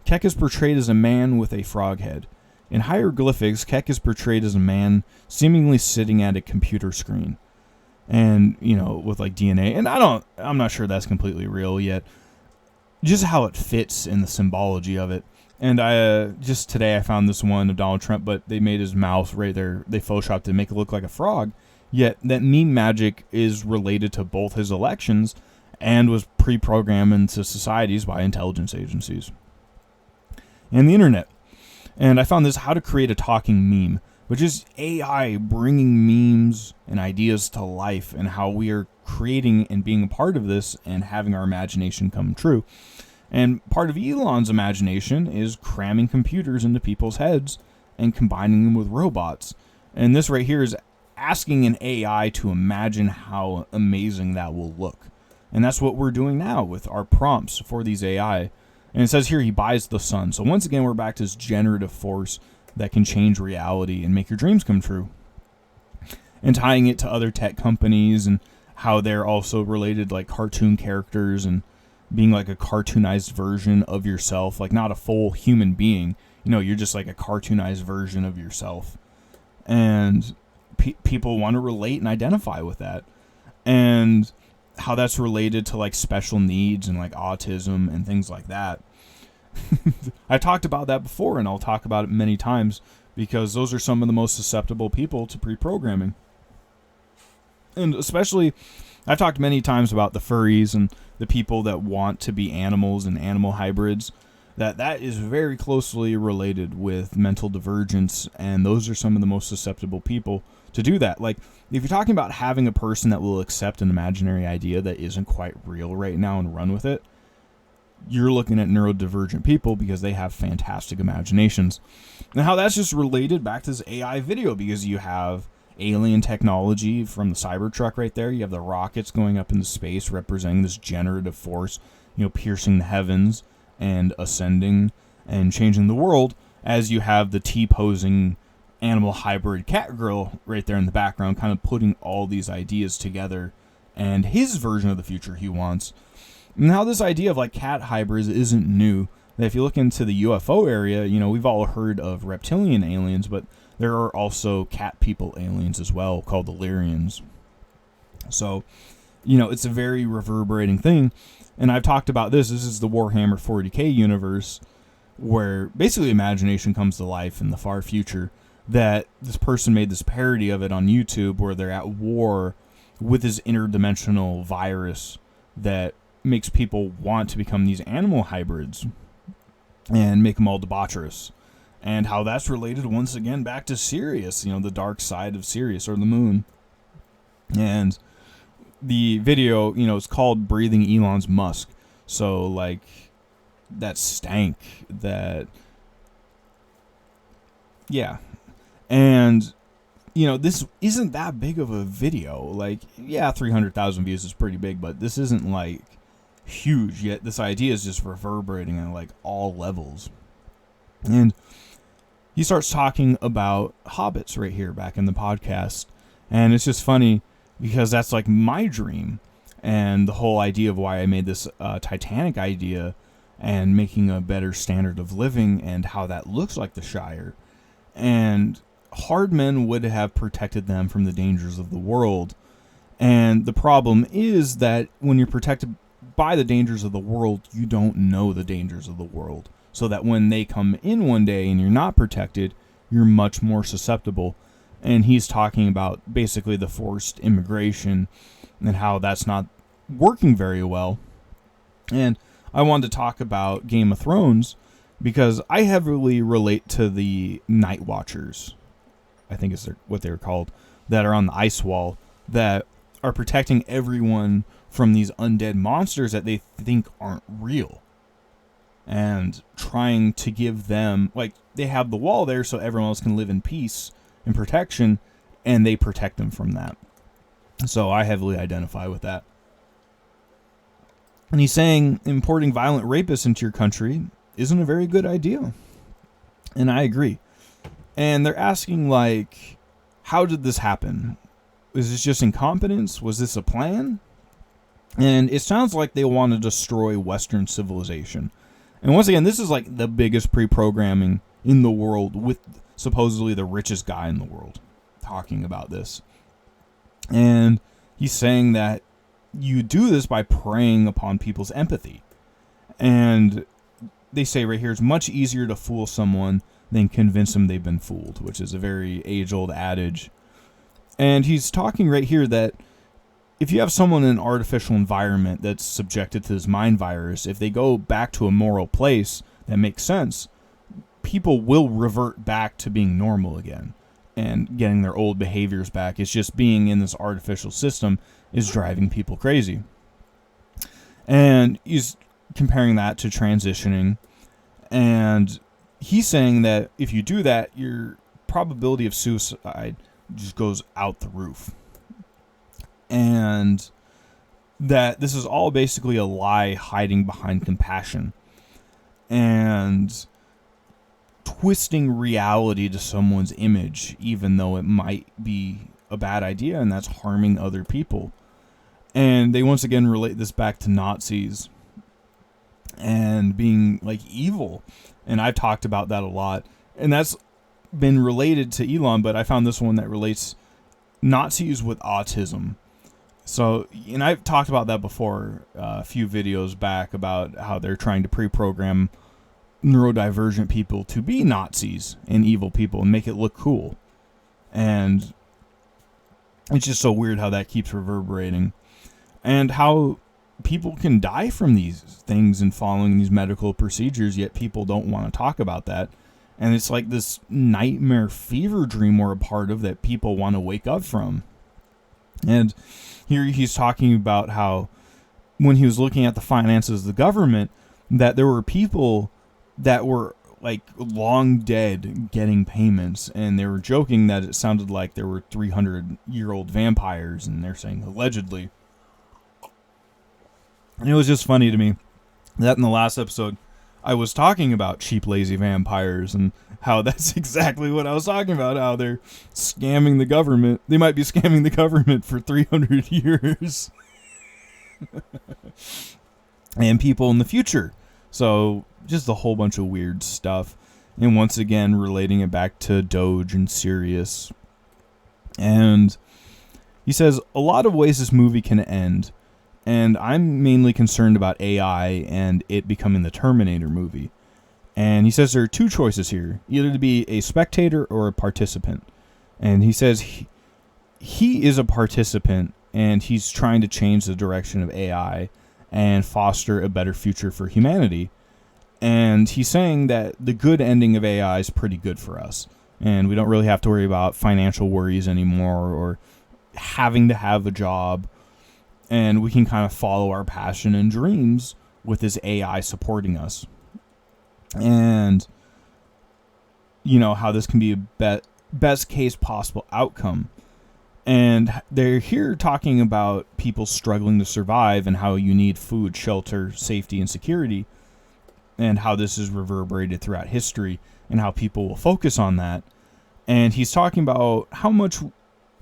Keck is portrayed as a man with a frog head. In hieroglyphics, Keck is portrayed as a man seemingly sitting at a computer screen. And, with like DNA. And I'm not sure that's completely real yet. Just how it fits in the symbology of it. And just today I found this one of Donald Trump, but they made his mouth right there. They photoshopped it to make it look like a frog. Yet that meme magic is related to both his elections and was pre-programmed into societies by intelligence agencies. And the internet. And I found this, how to create a talking meme, which is AI bringing memes and ideas to life, and how we are creating and being a part of this and having our imagination come true. And part of Elon's imagination is cramming computers into people's heads and combining them with robots. And this right here is asking an AI to imagine how amazing that will look. And that's what we're doing now with our prompts for these AI. And it says here he buys the sun. So once again, we're back to this generative force that can change reality and make your dreams come true. And tying it to other tech companies and how they're also related, like cartoon characters and being like a cartoonized version of yourself, like not a full human being. You're just like a cartoonized version of yourself. And people want to relate and identify with that. And how that's related to like special needs and like autism and things like that. I talked about that before, and I'll talk about it many times because those are some of the most susceptible people to pre-programming. And especially, I've talked many times about the furries and the people that want to be animals and animal hybrids. That is very closely related with mental divergence, and those are some of the most susceptible people to do that. Like, if you're talking about having a person that will accept an imaginary idea that isn't quite real right now and run with it, you're looking at neurodivergent people because they have fantastic imaginations. And how that's just related back to this AI video, because you have alien technology from the Cybertruck right there. You have the rockets going up into space representing this generative force, piercing the heavens and ascending and changing the world, as you have the T-posing animal hybrid cat girl right there in the background, kind of putting all these ideas together and his version of the future he wants. Now, this idea of like cat hybrids isn't new. If you look into the UFO area, we've all heard of reptilian aliens, but there are also cat people aliens as well, called the Lyrians. So, it's a very reverberating thing. And I've talked about this. This is the Warhammer 40k universe, where basically imagination comes to life in the far future. That this person made this parody of it on YouTube, where they're at war with this interdimensional virus that makes people want to become these animal hybrids and make them all debaucherous. And how that's related once again back to Sirius, the dark side of Sirius, or the moon. And the video, is called Breathing Elon's Musk. So, like, that stank, that... Yeah. And, this isn't that big of a video. Like, yeah, 300,000 views is pretty big, but this isn't, like, huge yet. This idea is just reverberating at, like, all levels. And he starts talking about hobbits right here back in the podcast. And it's just funny because that's like my dream. And the whole idea of why I made this Titanic idea and making a better standard of living and how that looks like the Shire. And hard men would have protected them from the dangers of the world. And the problem is that when you're protected by the dangers of the world, you don't know the dangers of the world. So that when they come in one day and you're not protected, you're much more susceptible. And he's talking about basically the forced immigration and how that's not working very well. And I wanted to talk about Game of Thrones because I heavily relate to the Night Watchers, I think is what they're called, that are on the ice wall, that are protecting everyone from these undead monsters that they think aren't real. And trying to give them, like, they have the wall there so everyone else can live in peace and protection, and they protect them from that. So I heavily identify with that. And he's saying importing violent rapists into your country isn't a very good idea. And I agree. And they're asking, like, how did this happen? Was this just incompetence? Was this a plan? And it sounds like they want to destroy Western civilization. And once again, this is like the biggest pre-programming in the world, with supposedly the richest guy in the world talking about this. And he's saying that you do this by preying upon people's empathy. And they say right here, it's much easier to fool someone than convince them they've been fooled, which is a very age-old adage. And he's talking right here that if you have someone in an artificial environment that's subjected to this mind virus, if they go back to a moral place that makes sense, people will revert back to being normal again and getting their old behaviors back. It's just being in this artificial system is driving people crazy. And he's comparing that to transitioning. And he's saying that if you do that, your probability of suicide just goes out the roof. And that this is all basically a lie hiding behind compassion and twisting reality to someone's image, even though it might be a bad idea and that's harming other people. And they once again relate this back to Nazis and being like evil. And I've talked about that a lot. And that's been related to Elon, but I found this one that relates Nazis with autism. So, and I've talked about that before a few videos back about how they're trying to pre-program neurodivergent people to be Nazis and evil people and make it look cool. And it's just so weird how that keeps reverberating. And how people can die from these things and following these medical procedures, yet people don't want to talk about that. And it's like this nightmare fever dream we're a part of that people want to wake up from. And here he's talking about how when he was looking at the finances of the government, that there were people that were like long dead getting payments, and they were joking that it sounded like there were 300-year-old vampires, and they're saying allegedly. And it was just funny to me that in the last episode I was talking about cheap, lazy vampires and how that's exactly what I was talking about, how they're scamming the government. They might be scamming the government for 300 years. And people in the future. So just a whole bunch of weird stuff. And once again, relating it back to Doge and Sirius. And he says, a lot of ways this movie can end. And I'm mainly concerned about AI and it becoming the Terminator movie. And he says there are two choices here, either to be a spectator or a participant. And he says he is a participant and he's trying to change the direction of AI and foster a better future for humanity. And he's saying that the good ending of AI is pretty good for us. And we don't really have to worry about financial worries anymore or having to have a job. And we can kind of follow our passion and dreams with this AI supporting us. And, you know, how this can be a best case possible outcome. And they're here talking about people struggling to survive and how you need food, shelter, safety, and security. And how this is reverberated throughout history and how people will focus on that. And he's talking about how much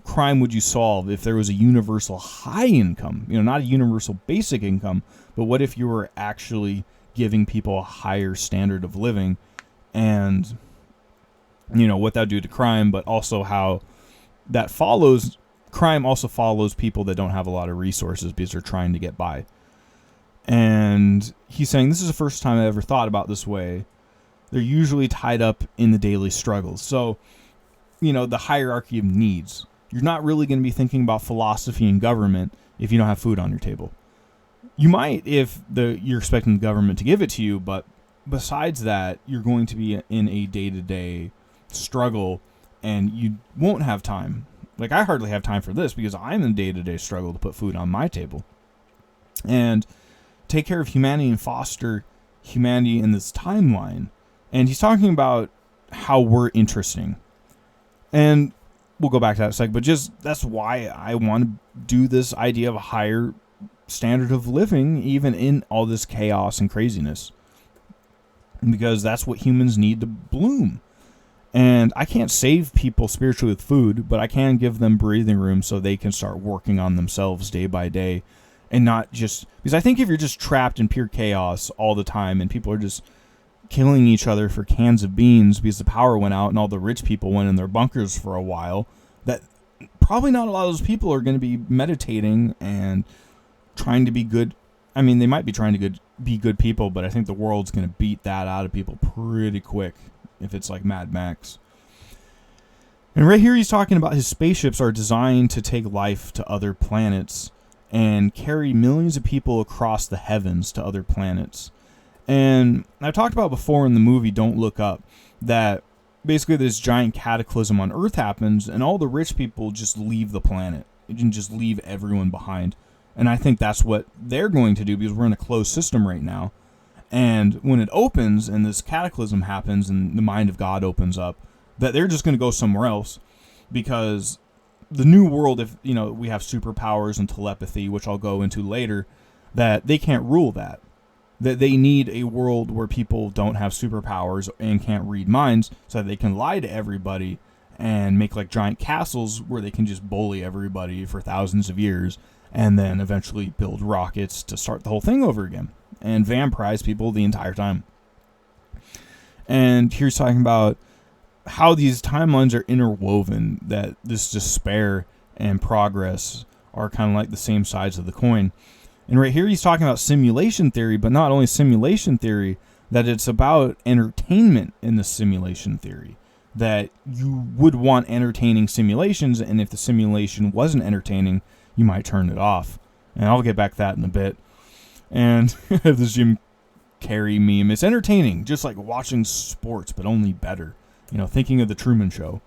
crime would you solve if there was a universal high income, you know, not a universal basic income, but what if you were actually giving people a higher standard of living, and, you know, what that would do to crime, but also how that follows, crime also follows people that don't have a lot of resources because they're trying to get by. And he's saying, this is the first time I ever thought about this way. They're usually tied up in the daily struggles. So, you know, the hierarchy of needs. You're not really going to be thinking about philosophy and government if you don't have food on your table. You might if you're expecting the government to give it to you, but besides that, you're going to be in a day-to-day struggle, and you won't have time. Like, I hardly have time for this because I'm in a day-to-day struggle to put food on my table. And take care of humanity and foster humanity in this timeline. And he's talking about how we're interesting. And we'll go back to that in a second, but just that's why I want to do this idea of a higher standard of living, even in all this chaos and craziness. Because that's what humans need to bloom. And I can't save people spiritually with food, but I can give them breathing room so they can start working on themselves day by day and not just, because I think if you're just trapped in pure chaos all the time and people are just killing each other for cans of beans because the power went out and all the rich people went in their bunkers for a while, that probably not a lot of those people are going to be meditating and trying to be good. I mean, they might be trying to be good people, but I think the world's going to beat that out of people pretty quick if it's like Mad Max. And right here he's talking about his spaceships are designed to take life to other planets and carry millions of people across the heavens to other planets. And I talked about before in the movie Don't Look Up that basically this giant cataclysm on Earth happens and all the rich people just leave the planet and just leave everyone behind. And I think that's what they're going to do because we're in a closed system right now. And when it opens and this cataclysm happens and the mind of God opens up, that they're just going to go somewhere else because the new world, if we have superpowers and telepathy, which I'll go into later, that they can't rule that. That they need a world where people don't have superpowers and can't read minds so that they can lie to everybody and make like giant castles where they can just bully everybody for thousands of years and then eventually build rockets to start the whole thing over again and vampirize people the entire time. And here's talking about how these timelines are interwoven, that this despair and progress are kind of like the same sides of the coin. And right here he's talking about simulation theory, but not only simulation theory, that it's about entertainment in the simulation theory. That you would want entertaining simulations, and if the simulation wasn't entertaining, you might turn it off. And I'll get back to that in a bit. And this Jim Carrey meme, it's entertaining, just like watching sports, but only better. Thinking of the Truman Show.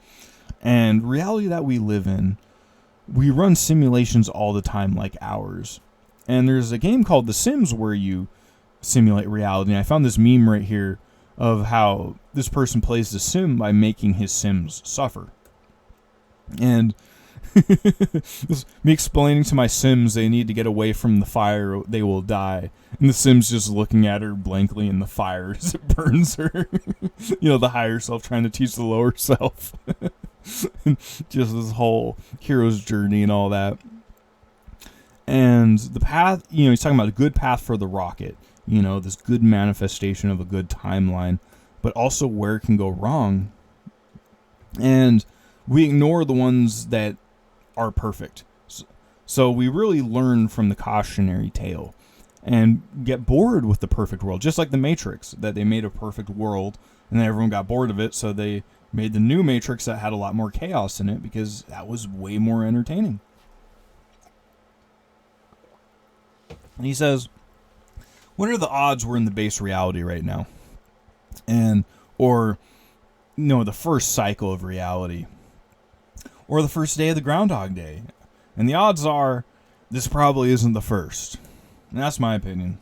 And reality that we live in, we run simulations all the time like ours. And there's a game called The Sims where you simulate reality. And I found this meme right here of how this person plays the sim by making his Sims suffer. And me explaining to my Sims they need to get away from the fire or they will die. And the Sim's just looking at her blankly in the fire as it burns her. The higher self trying to teach the lower self. Just this whole hero's journey and all that. And the path, he's talking about a good path for the rocket. This good manifestation of a good timeline. But also where it can go wrong. And we ignore the ones that are perfect. So we really learn from the cautionary tale and get bored with the perfect world. Just like the Matrix, that they made a perfect world and then everyone got bored of it. So they made the new Matrix that had a lot more chaos in it because that was way more entertaining. And he says, what are the odds we're in the base reality right now? Or the first cycle of reality. Or the first day of the Groundhog Day. And the odds are this probably isn't the first. And that's my opinion.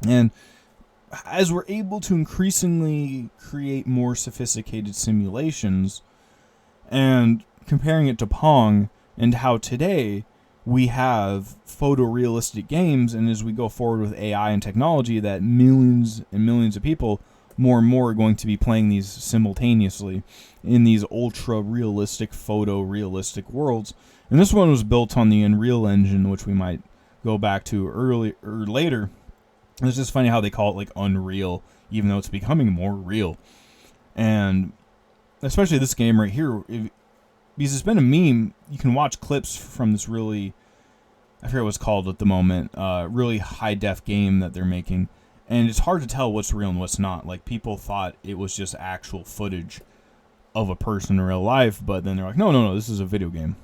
And as we're able to increasingly create more sophisticated simulations and comparing it to Pong and how today we have photorealistic games, and as we go forward with AI and technology, that millions and millions of people more and more are going to be playing these simultaneously in these ultra-realistic, photorealistic worlds. And this one was built on the Unreal Engine, which we might go back to early or later. It's just funny how they call it like Unreal, even though it's becoming more real. And especially this game right here, because it's been a meme, you can watch clips from this really, I forget what it's called at the moment, really high-def game that they're making. And it's hard to tell what's real and what's not. Like, people thought it was just actual footage of a person in real life, but then they're like, no, this is a video game.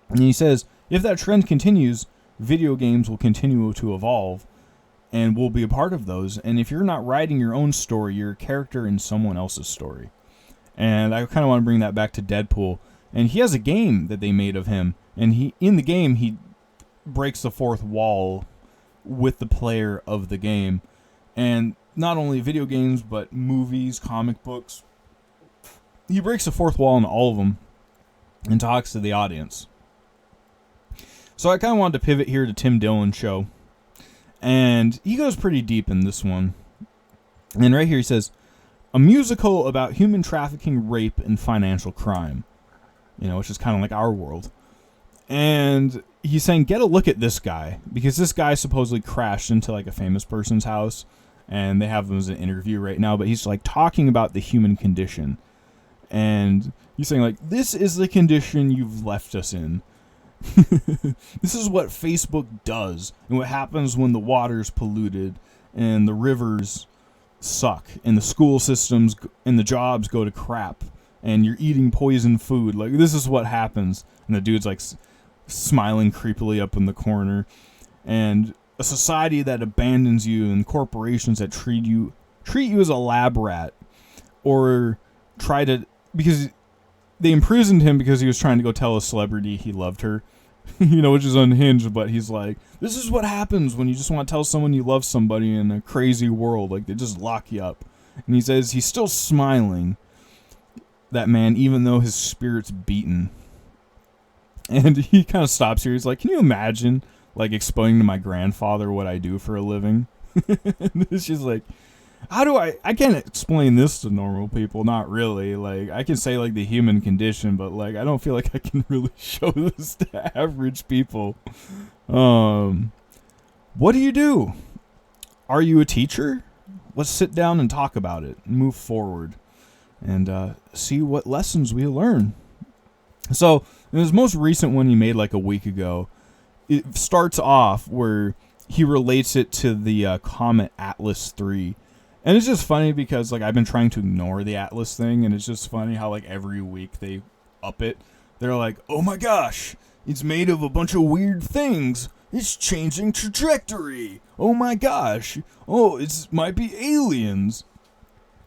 And he says, if that trend continues, video games will continue to evolve, and we'll be a part of those. And if you're not writing your own story, you're a character in someone else's story. And I kind of want to bring that back to Deadpool. And he has a game that they made of him, and in the game, he breaks the fourth wall with the player of the game. And not only video games, but movies, comic books. He breaks the fourth wall in all of them and talks to the audience. So I kind of wanted to pivot here to Tim Dillon's show. And he goes pretty deep in this one. And right here he says, a musical about human trafficking, rape, and financial crime. Which is kind of like our world. And he's saying, get a look at this guy, because this guy supposedly crashed into like a famous person's house, and they have him as an interview right now, but he's like talking about the human condition. And he's saying like, this is the condition you've left us in. This is what Facebook does, and what happens when the water's polluted and the rivers suck and the school systems and the jobs go to crap and you're eating poison food. Like, this is what happens. And the dude's like smiling creepily up in the corner. And a society that abandons you, and corporations that treat you as a lab rat, or because they imprisoned him because he was trying to go tell a celebrity he loved her, which is unhinged. But he's like, this is what happens when you just want to tell someone you love somebody in a crazy world. Like, they just lock you up. And he says he's still smiling, that man, even though his spirit's beaten. And he kind of stops here. He's like, can you imagine, like, explaining to my grandfather what I do for a living? And it's just like, I can't explain this to normal people. Not really. Like, I can say like the human condition, but like, I don't feel like I can really show this to average people. What do you do? Are you a teacher? Let's sit down and talk about it and move forward and see what lessons we learn. So in his most recent one he made like a week ago, it starts off where he relates it to the comet Atlas 3. And it's just funny because, like, I've been trying to ignore the Atlas thing, and it's just funny how, like, every week they up it. They're like, oh my gosh, it's made of a bunch of weird things. It's changing trajectory. Oh my gosh. Oh, it might be aliens.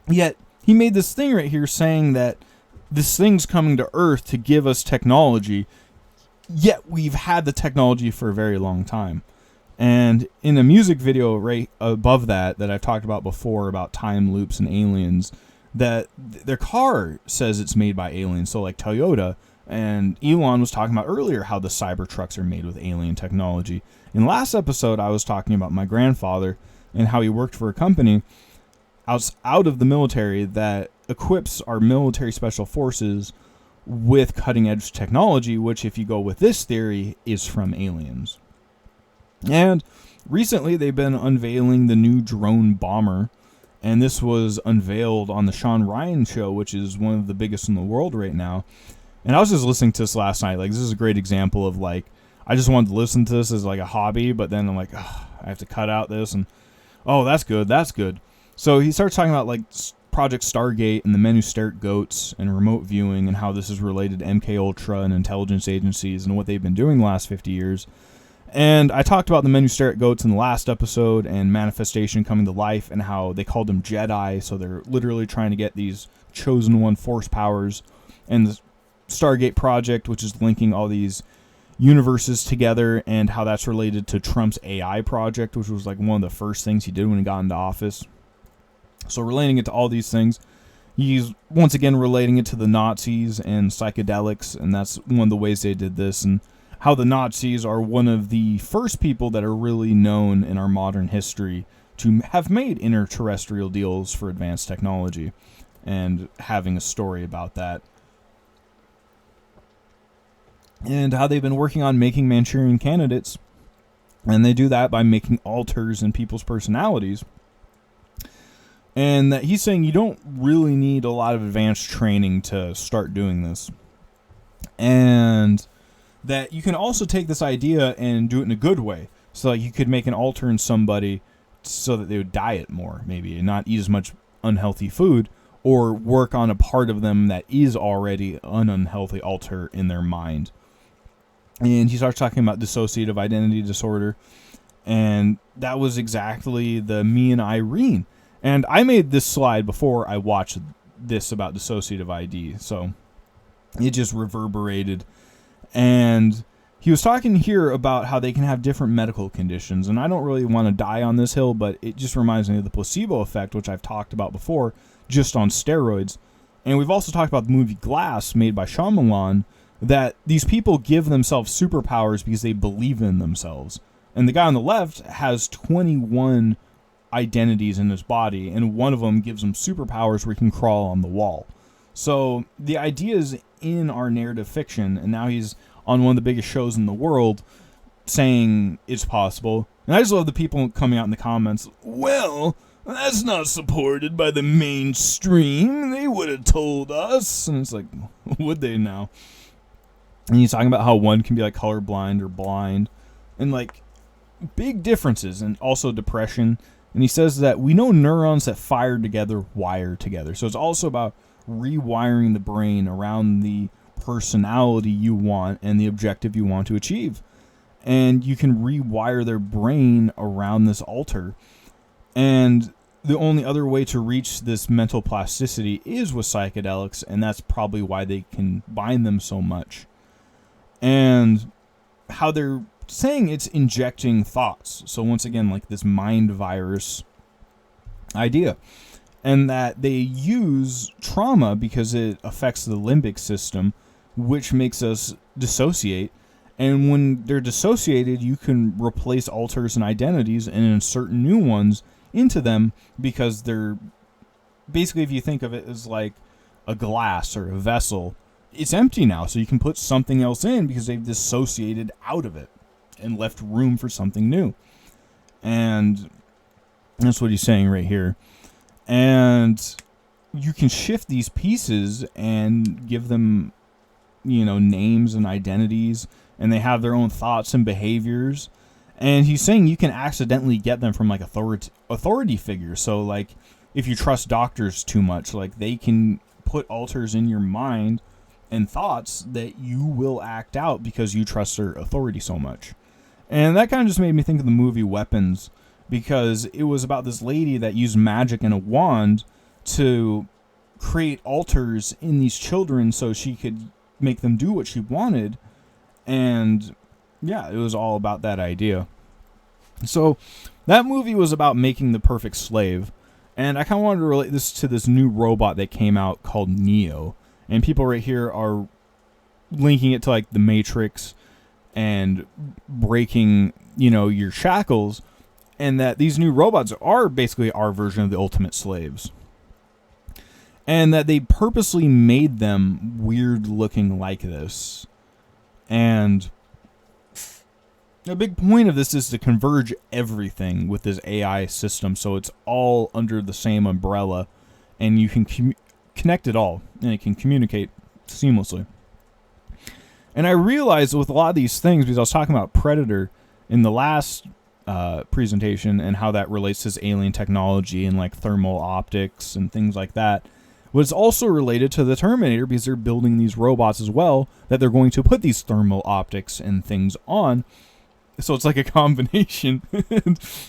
Yet, he made this thing right here saying that this thing's coming to Earth to give us technology, yet we've had the technology for a very long time. And in a music video right above that I've talked about before, about time loops and aliens, that their car says it's made by aliens. So like Toyota, and Elon was talking about earlier how the Cybertrucks are made with alien technology. In last episode, I was talking about my grandfather and how he worked for a company out of the military that equips our military special forces with cutting edge technology, which, if you go with this theory, is from aliens. And recently they've been unveiling the new drone bomber, and this was unveiled on the Sean Ryan show, which is one of the biggest in the world right now. And I was just listening to this last night. Like, this is a great example of, like, I just wanted to listen to this as like a hobby, but then I'm like, I have to cut out this, and oh, that's good. So he starts talking about like Project Stargate and the men who stare at goats and remote viewing, and how this is related to MK Ultra and intelligence agencies and what they've been doing the last 50 years. And I talked about the men who stare at goats in the last episode, and manifestation coming to life, and how they called them Jedi. So they're literally trying to get these chosen one force powers, and the Stargate project, which is linking all these universes together, and how that's related to Trump's AI project, which was like one of the first things he did when he got into office. So relating it to all these things, he's once again relating it to the Nazis and psychedelics, and that's one of the ways they did this, and how the Nazis are one of the first people that are really known in our modern history to have made interterrestrial deals for advanced technology, and having a story about that. And how they've been working on making Manchurian candidates, and they do that by making alters in people's personalities. And that he's saying you don't really need a lot of advanced training to start doing this. And that you can also take this idea and do it in a good way. So like, you could make an alter in somebody so that they would diet more, maybe, and not eat as much unhealthy food, or work on a part of them that is already an unhealthy alter in their mind. And he starts talking about dissociative identity disorder, and that was exactly the me and Irene. And I made this slide before I watched this about dissociative ID, so it just reverberated. And he was talking here about how they can have different medical conditions, and I don't really want to die on this hill, but it just reminds me of the placebo effect, which I've talked about before, just on steroids. And we've also talked about the movie Glass, made by Shyamalan, that these people give themselves superpowers because they believe in themselves. And the guy on the left has 21 identities in his body, and one of them gives him superpowers where he can crawl on the wall. So the idea is in our narrative fiction, and now he's on one of the biggest shows in the world saying it's possible. And I just love the people coming out in the comments, well, that's not supported by the mainstream. They would have told us. And it's like, would they now? And he's talking about how one can be like colorblind or blind. And like big differences, and also depression. And he says that we know neurons that fire together wire together. So it's also about rewiring the brain around the personality you want and the objective you want to achieve. And you can rewire their brain around this altar. And the only other way to reach this mental plasticity is with psychedelics, and that's probably why they can bind them so much. And how they're saying it's injecting thoughts. So once again, like this mind virus idea. And that they use trauma because it affects the limbic system, which makes us dissociate. And when they're dissociated, you can replace alters and identities and insert new ones into them, because they're basically, if you think of it as like a glass or a vessel, it's empty now. So you can put something else in because they've dissociated out of it and left room for something new. And that's what he's saying right here. And you can shift these pieces and give them, names and identities, and they have their own thoughts and behaviors. And he's saying you can accidentally get them from like authority figures. So like if you trust doctors too much, like they can put alters in your mind and thoughts that you will act out because you trust their authority so much. And that kind of just made me think of the movie Weapons, because it was about this lady that used magic and a wand to create alters in these children so she could make them do what she wanted. And yeah, it was all about that idea. So that movie was about making the perfect slave. And I kind of wanted to relate this to this new robot that came out called Neo. And people right here are linking it to like the Matrix and breaking, your shackles. And that these new robots are basically our version of the ultimate slaves. And that they purposely made them weird looking like this. And a big point of this is to converge everything with this AI system, so it's all under the same umbrella, and you can connect it all, and it can communicate seamlessly. And I realized with a lot of these things, because I was talking about Predator in the last presentation and how that relates to this alien technology and like thermal optics and things like that, was also related to the Terminator, because they're building these robots as well that they're going to put these thermal optics and things on. So it's like a combination.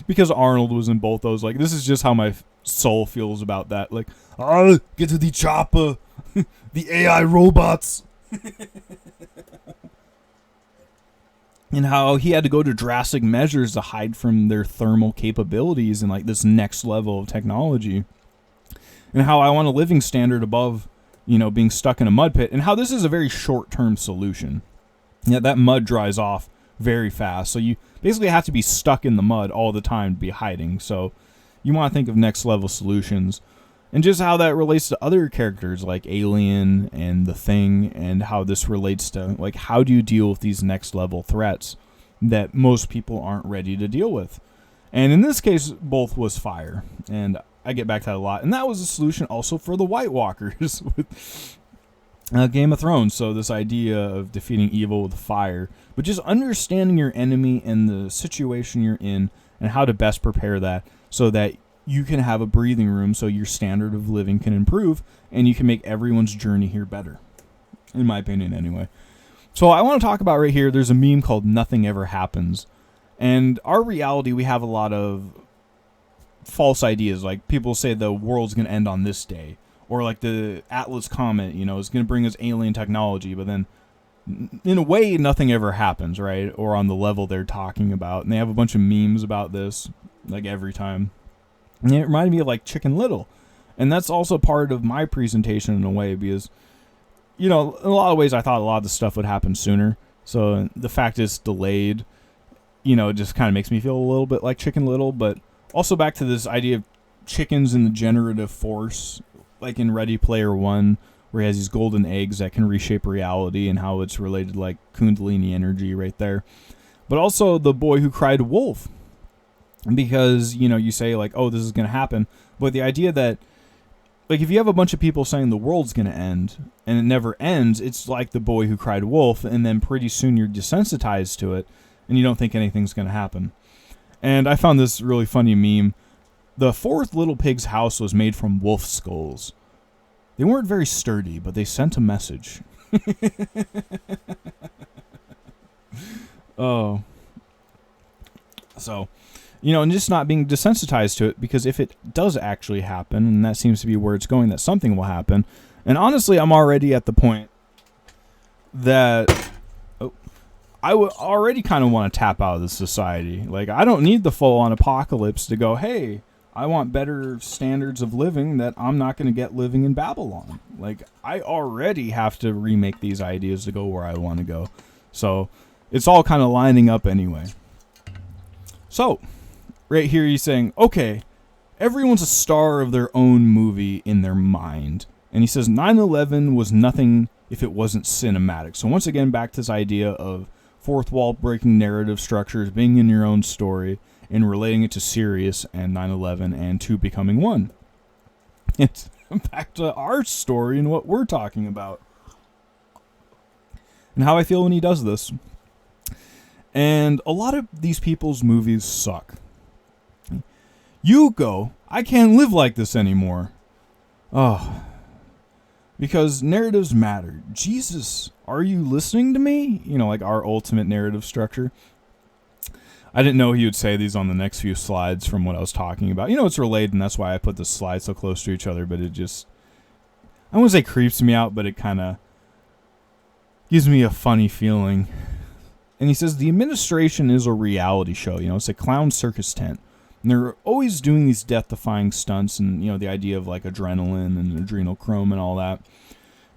Because Arnold was in both those. Like, this is just how my soul feels about that. Like, get to the chopper. The AI robots. And how he had to go to drastic measures to hide from their thermal capabilities and like this next level of technology. And how I want a living standard above, being stuck in a mud pit. And how this is a very short-term solution. Yeah, that mud dries off very fast. So you basically have to be stuck in the mud all the time to be hiding. So you want to think of next-level solutions. And just how that relates to other characters like Alien and The Thing. And how this relates to, like, how do you deal with these next-level threats that most people aren't ready to deal with. And in this case, both was fire. And I get back to that a lot. And that was a solution also for the White Walkers with Game of Thrones. So this idea of defeating evil with fire. But just understanding your enemy and the situation you're in and how to best prepare that so that you can have a breathing room so your standard of living can improve and you can make everyone's journey here better. In my opinion, anyway. So I want to talk about right here, there's a meme called Nothing Ever Happens. And our reality, we have a lot of false ideas. Like people say the world's going to end on this day. Or like the Atlas Comet, is going to bring us alien technology. But then in a way, nothing ever happens, right? Or on the level they're talking about. And they have a bunch of memes about this, like every time. And it reminded me of like Chicken Little. And that's also part of my presentation in a way because, in a lot of ways I thought a lot of the stuff would happen sooner. So the fact it's delayed, it just kind of makes me feel a little bit like Chicken Little. But also back to this idea of chickens and the generative force, like in Ready Player One, where he has these golden eggs that can reshape reality, and how it's related to like Kundalini energy right there. But also The Boy Who Cried Wolf, because, you know, you say like, oh, this is going to happen. But the idea that, like, if you have a bunch of people saying the world's going to end and it never ends, it's like The Boy Who Cried Wolf, and then pretty soon you're desensitized to it and you don't think anything's going to happen. And I found this really funny meme. The fourth Little Pig's house was made from wolf skulls. They weren't very sturdy, but they sent a message. Oh. So, you know, and just not being desensitized to it, because if it does actually happen, and that seems to be where it's going, that something will happen. And honestly, I'm already at the point that I would already kind of want to tap out of this society. Like, I don't need the full-on apocalypse to go, hey, I want better standards of living that I'm not going to get living in Babylon. Like, I already have to remake these ideas to go where I want to go. So, it's all kind of lining up anyway. So, right here he's saying, okay, everyone's a star of their own movie in their mind. And he says 9/11 was nothing if it wasn't cinematic. So once again, back to this idea of fourth wall breaking narrative structures, being in your own story, and relating it to Sirius and 9/11 and 2 becoming 1. It's back to our story and what we're talking about. And how I feel when he does this. And a lot of these people's movies suck. You go, I can't live like this anymore. Oh. Because narratives matter. Jesus, are you listening to me? You know, like our ultimate narrative structure. I didn't know he would say these on the next few slides from what I was talking about. You know, it's related, and that's why I put the slides so close to each other, but it just, I wouldn't say creeps me out, but it kind of gives me a funny feeling. And he says, the administration is a reality show. You know, it's a clown circus tent. And they're always doing these death-defying stunts, and, you know, the idea of, like, adrenaline and adrenochrome and all that.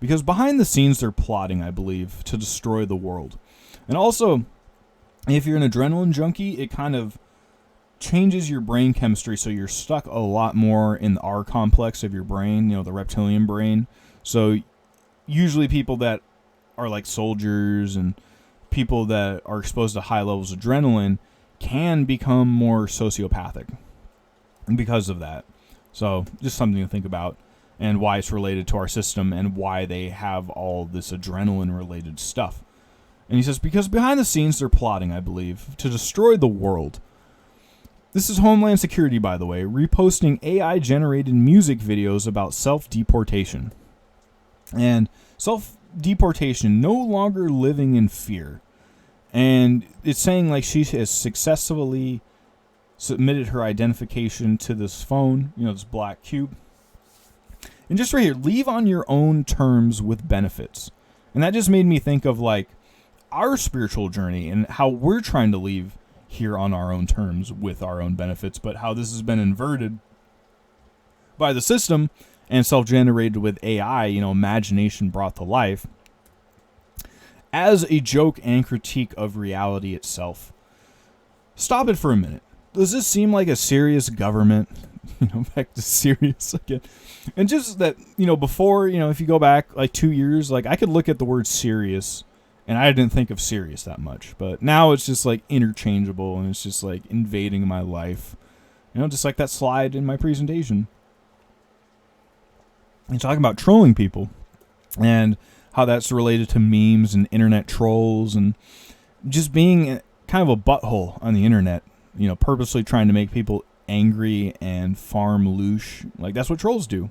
Because behind the scenes, they're plotting, I believe, to destroy the world. And also, if you're an adrenaline junkie, it kind of changes your brain chemistry, so you're stuck a lot more in the R complex of your brain, you know, the reptilian brain. So usually people that are like soldiers and people that are exposed to high levels of adrenaline can become more sociopathic because of that. So just something to think about, and why it's related to our system and why they have all this adrenaline related stuff. And he says, because behind the scenes they're plotting, I believe, to destroy the world. This is Homeland Security, by the way, reposting AI-generated music videos about self-deportation. And self-deportation, no longer living in fear. And it's saying like she has successfully submitted her identification to this phone, you know, this black cube. And just right here, leave on your own terms with benefits. And that just made me think of like our spiritual journey and how we're trying to leave here on our own terms with our own benefits, but how this has been inverted by the system and self-generated with AI, you know, imagination brought to life, as a joke and critique of reality itself. Stop it for a minute. Does this seem like a serious government? You know, back to serious again. And just that, you know, before, you know, if you go back like 2 years, like I could look at the word serious and I didn't think of serious that much. But now it's just like interchangeable and it's just like invading my life. You know, just like that slide in my presentation. And talking about trolling people and how that's related to memes and internet trolls and just being kind of a butthole on the internet, you know, purposely trying to make people angry and farm loosh. Like that's what trolls do.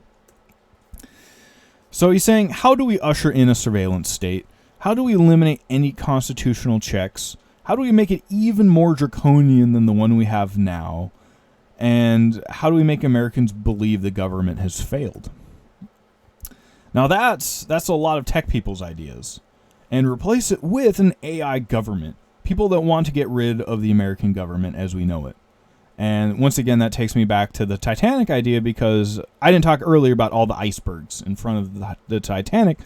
So he's saying, how do we usher in a surveillance state? How do we eliminate any constitutional checks? How do we make it even more draconian than the one we have now? And how do we make Americans believe the government has failed? Now that's a lot of tech people's ideas. And replace it with an AI government. People that want to get rid of the American government as we know it. And once again, that takes me back to the Titanic idea, because I didn't talk earlier about all the icebergs in front of the Titanic,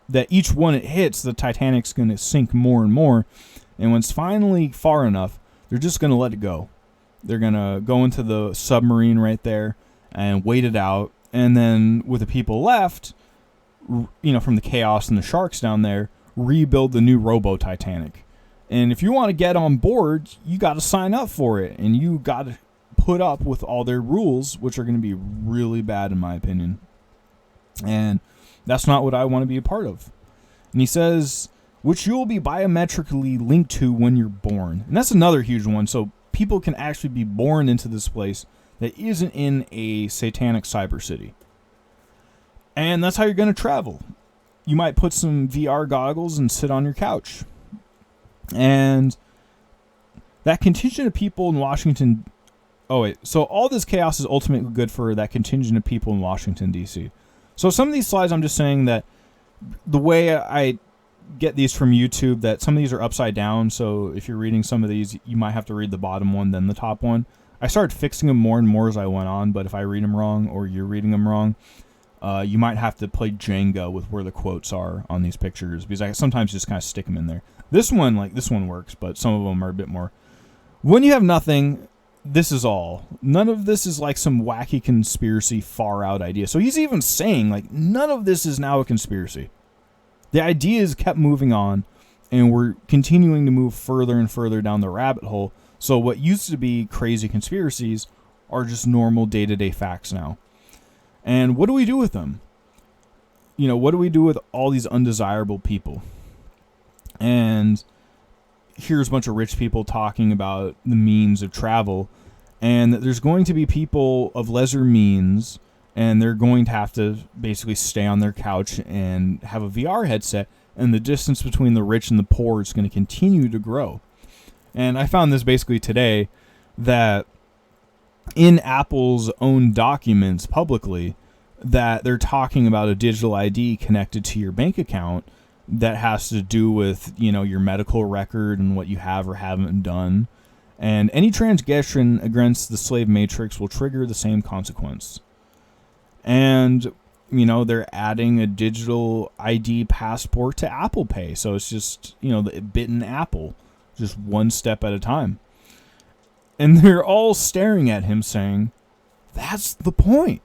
that each one it hits, the Titanic's going to sink more and more. And when it's finally far enough, they're just going to let it go. They're going to go into the submarine right there and wait it out. And then with the people left, from the chaos and the sharks down there, rebuild the new Robo-Titanic. And if you want to get on board, you got to sign up for it. And you got to put up with all their rules, which are going to be really bad in my opinion. And that's not what I want to be a part of. And he says, which you will be biometrically linked to when you're born. And that's another huge one. So people can actually be born into this place that isn't in a satanic cyber city. And that's how you're going to travel. You might put some VR goggles and sit on your couch. And that contingent of people in Washington... Oh, wait. So all this chaos is ultimately good for that contingent of people in Washington, D.C. So some of these slides, I'm just saying that the way I get these from YouTube, that some of these are upside down. So if you're reading some of these, you might have to read the bottom one, then the top one. I started fixing them more and more as I went on, but if I read them wrong or you're reading them wrong, you might have to play Jenga with where the quotes are on these pictures, because I sometimes just kind of stick them in there. This one works, but some of them are a bit more. When you have nothing, this is all. None of this is like some wacky conspiracy far out idea. So he's even saying like none of this is now a conspiracy. The ideas kept moving on, and we're continuing to move further and further down the rabbit hole. So what used to be crazy conspiracies are just normal day-to-day facts now. And what do we do with them? What do we do with all these undesirable people? And here's a bunch of rich people talking about the means of travel, and that there's going to be people of lesser means, and they're going to have to basically stay on their couch and have a VR headset, and the distance between the rich and the poor is going to continue to grow. And I found this basically today, that in Apple's own documents publicly, that they're talking about a digital ID connected to your bank account that has to do with, your medical record and what you have or haven't done. And any transgression against the slave matrix will trigger the same consequence. And, they're adding a digital ID passport to Apple Pay. So it's just, the bitten apple, just one step at a time. And they're all staring at him saying, that's the point.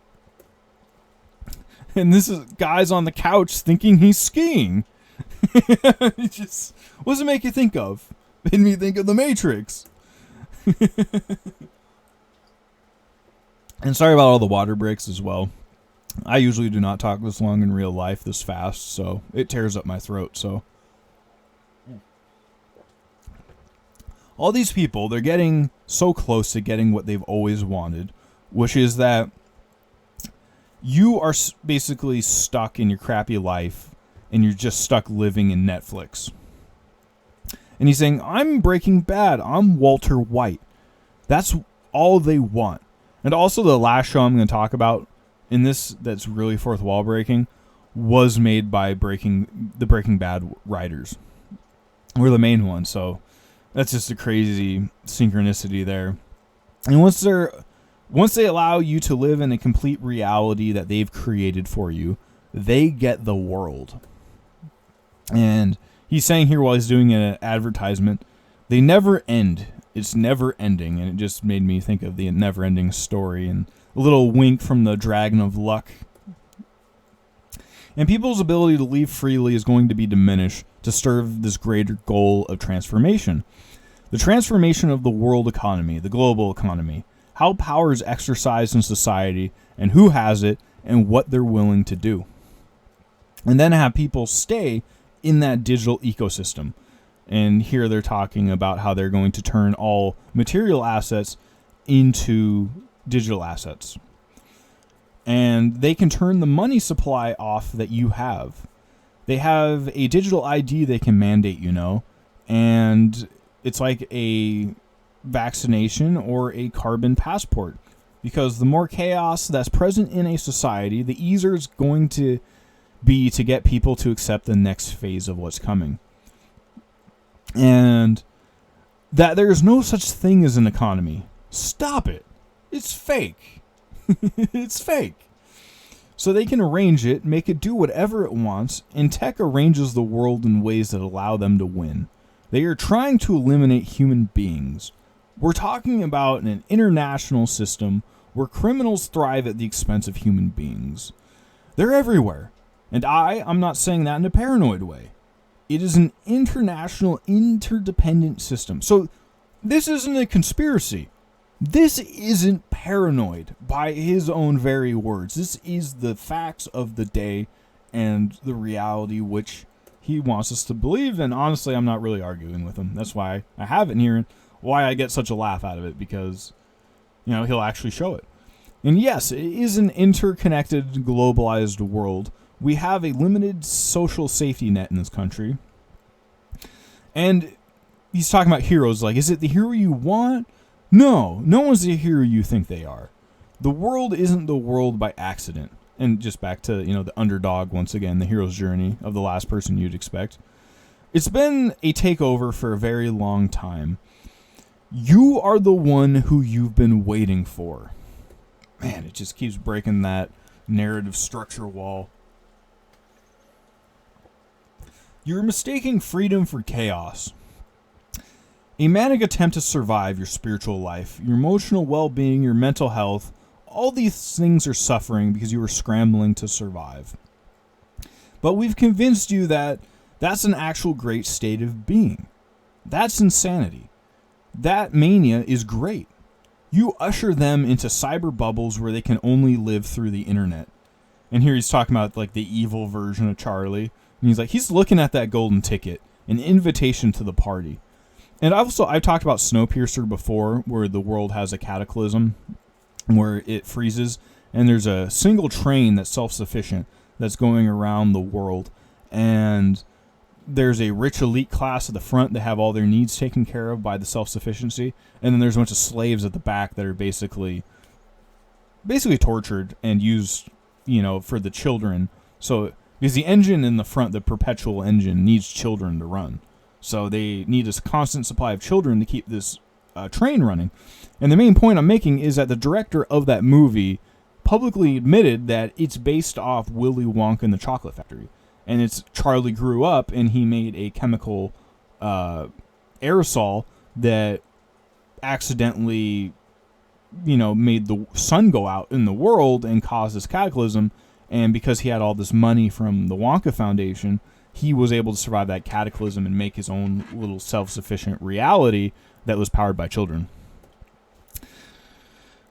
And this is guys on the couch thinking he's skiing. It just, what does it make you think of? Made me think of the Matrix. And sorry about all the water breaks as well. I usually do not talk this long in real life, this fast, so it tears up my throat. So all these people, they're getting so close to getting what they've always wanted, which is that you are basically stuck in your crappy life and you're just stuck living in Netflix. And he's saying, I'm Breaking Bad. I'm Walter White. That's all they want. And also the last show I'm going to talk about in this that's really fourth wall breaking was made by the Breaking Bad writers. We're the main one, so that's just a crazy synchronicity there. And once they allow you to live in a complete reality that they've created for you, they get the world. And he's saying here while he's doing an advertisement, they never end. It's never ending. And it just made me think of the never ending story and a little wink from the Dragon of Luck. And people's ability to leave freely is going to be diminished to serve this greater goal of transformation. The transformation of the world economy, the global economy, how power is exercised in society and who has it and what they're willing to do. And then have people stay in that digital ecosystem. And here they're talking about how they're going to turn all material assets into digital assets. And they can turn the money supply off that you have. They have a digital ID they can mandate, and it's like a vaccination or a carbon passport. Because the more chaos that's present in a society, the easier it's going to be to get people to accept the next phase of what's coming. And that there's no such thing as an economy. Stop it. It's fake. It's fake. So they can arrange it, make it do whatever it wants, and tech arranges the world in ways that allow them to win. They are trying to eliminate human beings. We're talking about an international system where criminals thrive at the expense of human beings. They're everywhere. And I'm not saying that in a paranoid way. It is an international, interdependent system. So this isn't a conspiracy. This isn't paranoid by his own very words. This is the facts of the day and the reality which he wants us to believe. And honestly, I'm not really arguing with him. That's why I have it here and why I get such a laugh out of it, because, he'll actually show it. And yes, it is an interconnected, globalized world. We have a limited social safety net in this country. And he's talking about heroes. Like, is it the hero you want? No one's the hero you think they are. The world isn't the world by accident. And just back to, the underdog once again, the hero's journey of the last person you'd expect. It's been a takeover for a very long time. You are the one who you've been waiting for. Man, it just keeps breaking that narrative structure wall. You're mistaking freedom for chaos. A manic attempt to survive your spiritual life, your emotional well-being, your mental health, all these things are suffering because you are scrambling to survive. But we've convinced you that that's an actual great state of being. That's insanity. That mania is great. You usher them into cyber bubbles where they can only live through the internet. And here he's talking about like the evil version of Charlie. And he's like, he's looking at that golden ticket, an invitation to the party. And I've talked about Snowpiercer before, where the world has a cataclysm, where it freezes, and there's a single train that's self-sufficient that's going around the world. And there's a rich elite class at the front that have all their needs taken care of by the self-sufficiency. And then there's a bunch of slaves at the back that are basically tortured and used, for the children. So, because the engine in the front, the perpetual engine, needs children to run. So they need a constant supply of children to keep this train running. And the main point I'm making is that the director of that movie publicly admitted that it's based off Willy Wonka and the Chocolate Factory. And it's Charlie grew up and he made a chemical aerosol that accidentally, made the sun go out in the world and caused this cataclysm. And because he had all this money from the Wonka Foundation, he was able to survive that cataclysm and make his own little self-sufficient reality that was powered by children.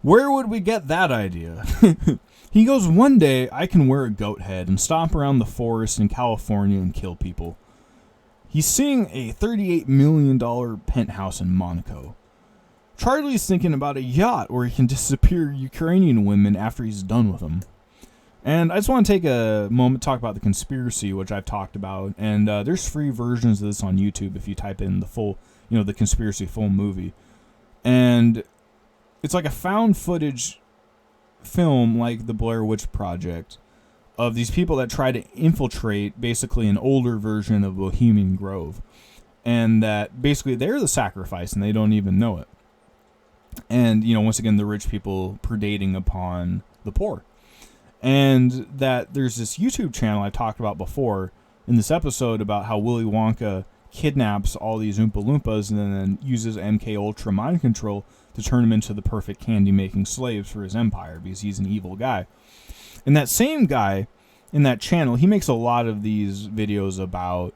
Where would we get that idea? He goes, one day I can wear a goat head and stomp around the forest in California and kill people. He's seeing a $38 million penthouse in Monaco. Charlie's thinking about a yacht where he can disappear Ukrainian women after he's done with them. And I just want to take a moment to talk about the conspiracy, which I've talked about. And there's free versions of this on YouTube if you type in the full, the conspiracy full movie. And it's like a found footage film like the Blair Witch Project of these people that try to infiltrate basically an older version of Bohemian Grove. And that basically they're the sacrifice and they don't even know it. And, once again, the rich people predating upon the poor. And that there's this YouTube channel I talked about before in this episode about how Willy Wonka kidnaps all these Oompa Loompas and then uses MK Ultra mind control to turn them into the perfect candy-making slaves for his empire because he's an evil guy. And that same guy in that channel, he makes a lot of these videos about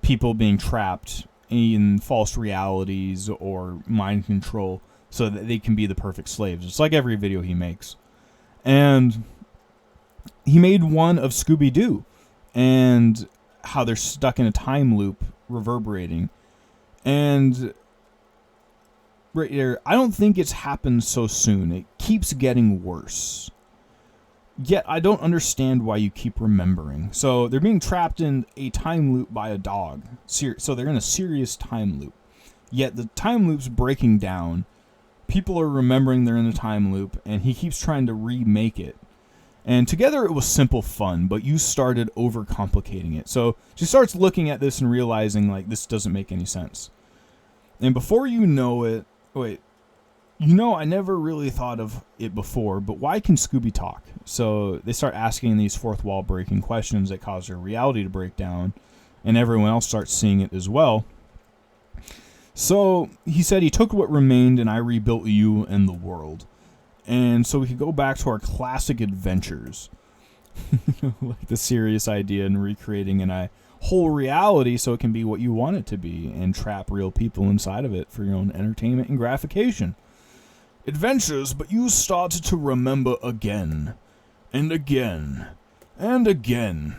people being trapped in false realities or mind control so that they can be the perfect slaves. It's like every video he makes. And he made one of Scooby-Doo and how they're stuck in a time loop reverberating. And right there, I don't think it's happened so soon. It keeps getting worse. Yet I don't understand why you keep remembering. So they're being trapped in a time loop by a dog. So they're in a serious time loop. Yet the time loop's breaking down. People are remembering they're in a time loop, and he keeps trying to remake it. And together it was simple fun, but you started overcomplicating it. So she starts looking at this and realizing, like, this doesn't make any sense. And before you know it, I never really thought of it before, but why can Scooby talk? So they start asking these fourth wall breaking questions that cause their reality to break down, and everyone else starts seeing it as well. So he said he took what remained and I rebuilt you and the world. And so we could go back to our classic adventures. like the serious idea and recreating a whole reality so it can be what you want it to be and trap real people inside of it for your own entertainment and gratification. Adventures, but you start to remember again and again and again.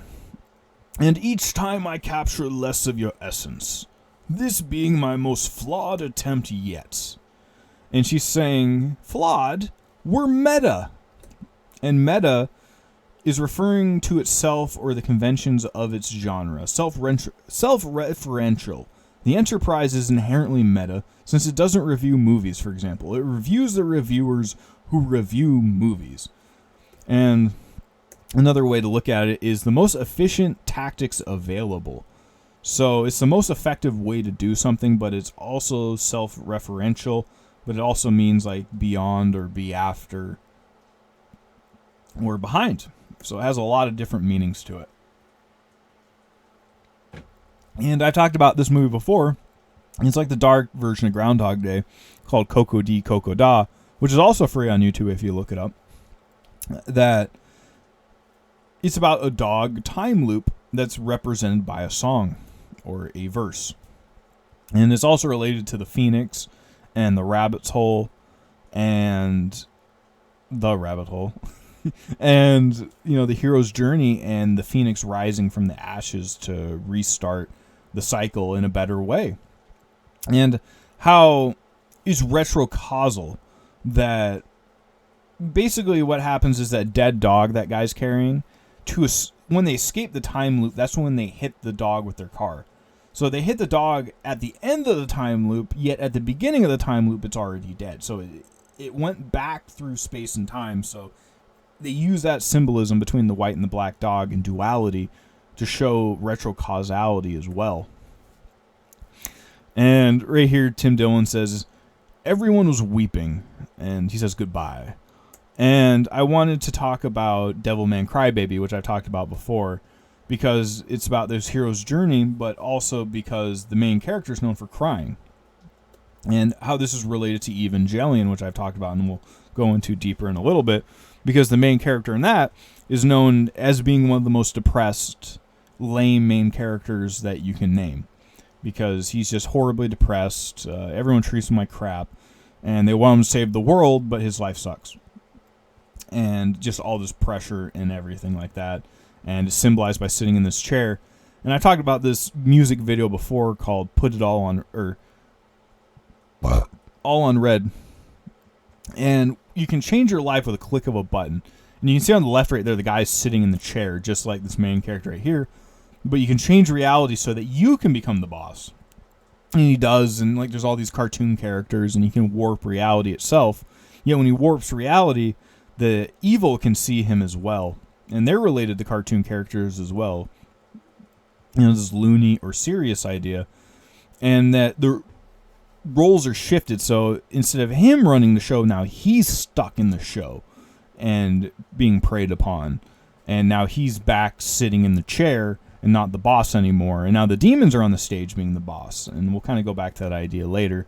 And each time I capture less of your essence, this being my most flawed attempt yet. And she's saying, flawed? We're meta. And meta is referring to itself or the conventions of its genre, self-referential. The Enterprise is inherently meta, since it doesn't review movies, for example. It reviews the reviewers who review movies. And another way to look at it is the most efficient tactics available. So it's the most effective way to do something, but it's also self-referential, but it also means like beyond or be after or behind. So it has a lot of different meanings to it. And I've talked about this movie before. It's like the dark version of Groundhog Day called Coco Di Coco Da, which is also free on YouTube if you look it up. That it's about a dog time loop that's represented by a song or a verse. And it's also related to the Phoenix and the rabbit's hole and the rabbit hole. And, you know, the hero's journey and the Phoenix rising from the ashes to restart the cycle in a better way. And how is retrocausal that basically what happens is that dead dog that guy's carrying, when they escape the time loop, that's when they hit the dog with their car. So they hit the dog at the end of the time loop, yet at the beginning of the time loop, it's already dead. So it went back through space and time. So they use that symbolism between the white and the black dog and duality to show retrocausality as well. And right here, Tim Dillon says, everyone was weeping, and he says goodbye. And I wanted to talk about Devilman Crybaby, which I've talked about before, because it's about this hero's journey, but also because the main character is known for crying. And how this is related to Evangelion, which I've talked about, and we'll go into deeper in a little bit, because the main character in that is known as being one of the most depressed, lame main characters that you can name. Because he's just horribly depressed, everyone treats him like crap, and they want him to save the world, but his life sucks. And just all this pressure and everything like that. And it's symbolized by sitting in this chair. And I talked about this music video before called Put It All On, or All on Red. And you can change your life with a click of a button. And you can see on the left right there, the guy's sitting in the chair, just like this main character right here. But you can change reality so that you can become the boss. And he does, and like there's all these cartoon characters, and he can warp reality itself. Yet when he warps reality, the evil can see him as well. And they're related to cartoon characters as well. You know, this loony or serious idea. And that the roles are shifted, so instead of him running the show, now he's stuck in the show and being preyed upon. And now he's back sitting in the chair and not the boss anymore. And now the demons are on the stage being the boss. And we'll kind of go back to that idea later.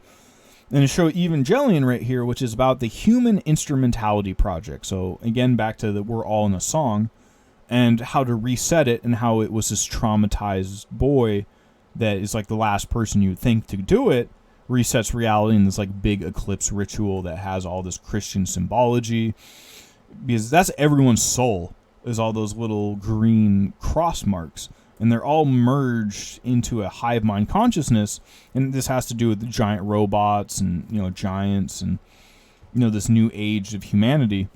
And to show Evangelion right here, which is about the Human Instrumentality Project. So again, back to the We're All in a Song. And how to reset it, and how it was this traumatized boy that is like the last person you would think to do it. Resets reality in this like big eclipse ritual that has all this Christian symbology. Because that's everyone's soul, is all those little green cross marks. And they're all merged into a hive mind consciousness. And this has to do with the giant robots and, you know, giants and, you know, this new age of humanity.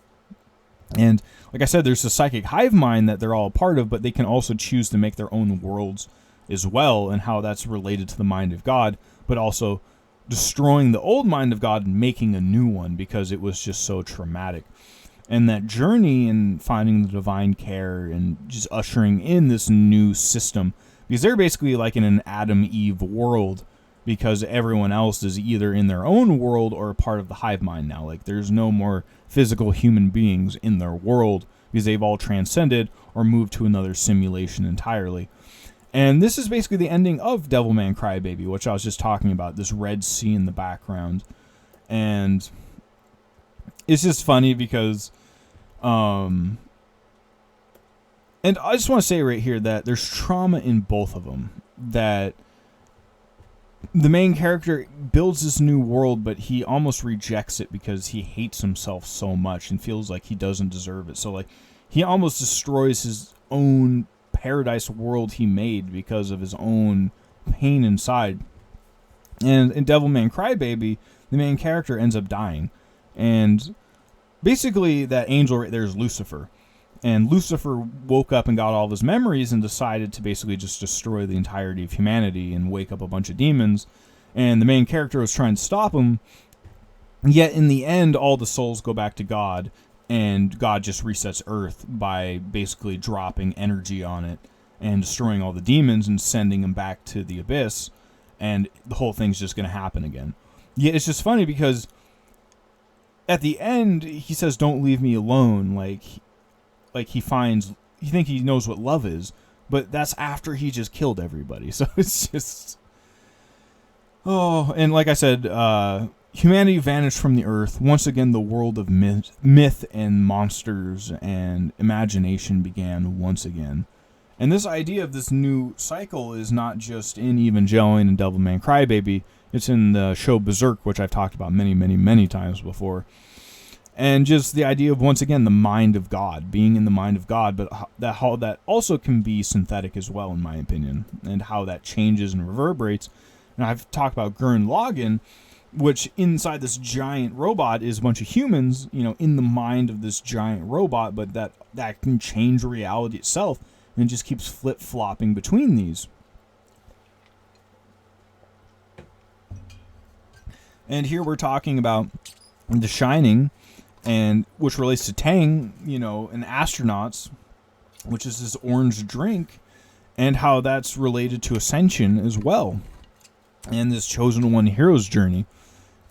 And like I said, there's a psychic hive mind that they're all a part of, but they can also choose to make their own worlds as well, and how that's related to the mind of God, but also destroying the old mind of God and making a new one because it was just so traumatic. And that journey in finding the divine care and just ushering in this new system, because they're basically like in an Adam-Eve world, because everyone else is either in their own world or a part of the hive mind now. Like there's no more physical human beings in their world because they've all transcended or moved to another simulation entirely. And this is basically the ending of Devilman Crybaby, which I was just talking about, this red sea in the background. And it's just funny because And I just want to say right here that there's trauma in both of them. That the main character builds this new world, but he almost rejects it because he hates himself so much and feels like he doesn't deserve it. So like he almost destroys his own paradise world he made because of his own pain inside. And in Devilman Crybaby, the main character ends up dying. And basically that angel right there is Lucifer. And Lucifer woke up and got all of his memories and decided to basically just destroy the entirety of humanity and wake up a bunch of demons. And the main character was trying to stop him. Yet in the end, all the souls go back to God. And God just resets Earth by basically dropping energy on it and destroying all the demons and sending them back to the abyss. And the whole thing's just going to happen again. Yet it's just funny because at the end, he says, "Don't leave me alone." Like he finds, you think he knows what love is, but that's after he just killed everybody. So it's just, oh, and like I said, humanity vanished from the earth. Once again, the world of myth and monsters and imagination began once again. And this idea of this new cycle is not just in Evangelion and Devilman Crybaby. It's in the show Berserk, which I've talked about many, many, many times before. And just the idea of, once again, the mind of God, being in the mind of God, but how that also can be synthetic as well, in my opinion, and how that changes and reverberates. And I've talked about Gurren Lagann, which inside this giant robot is a bunch of humans, in the mind of this giant robot, but that can change reality itself, and it just keeps flip-flopping between these. And here we're talking about The Shining, and which relates to Tang, and astronauts, which is this orange drink, and how that's related to Ascension as well, and this Chosen One hero's journey.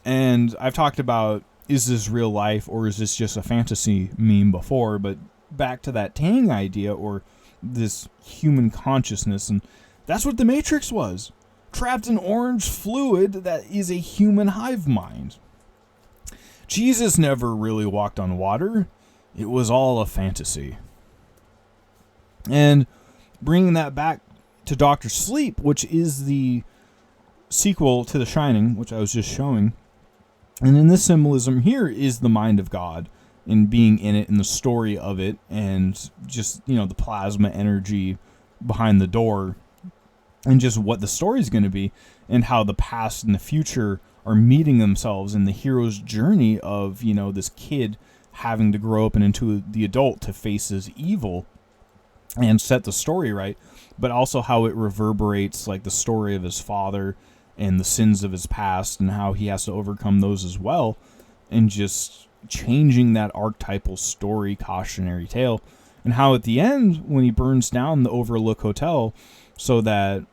And I've talked about, is this real life or is this just a fantasy meme before, but back to that Tang idea, or this human consciousness, and that's what the Matrix was. Trapped in orange fluid that is a human hive mind. Jesus never really walked on water. It was all a fantasy. And bringing that back to Dr. Sleep, which is the sequel to The Shining, which I was just showing. And in this symbolism here is the mind of God and being in it and the story of it, and just, the plasma energy behind the door, and just what the story is going to be, and how the past and the future are meeting themselves in the hero's journey of, this kid having to grow up and into the adult to face his evil and set the story right, but also how it reverberates like the story of his father and the sins of his past and how he has to overcome those as well, and just changing that archetypal story cautionary tale, and how at the end, when he burns down the Overlook Hotel so that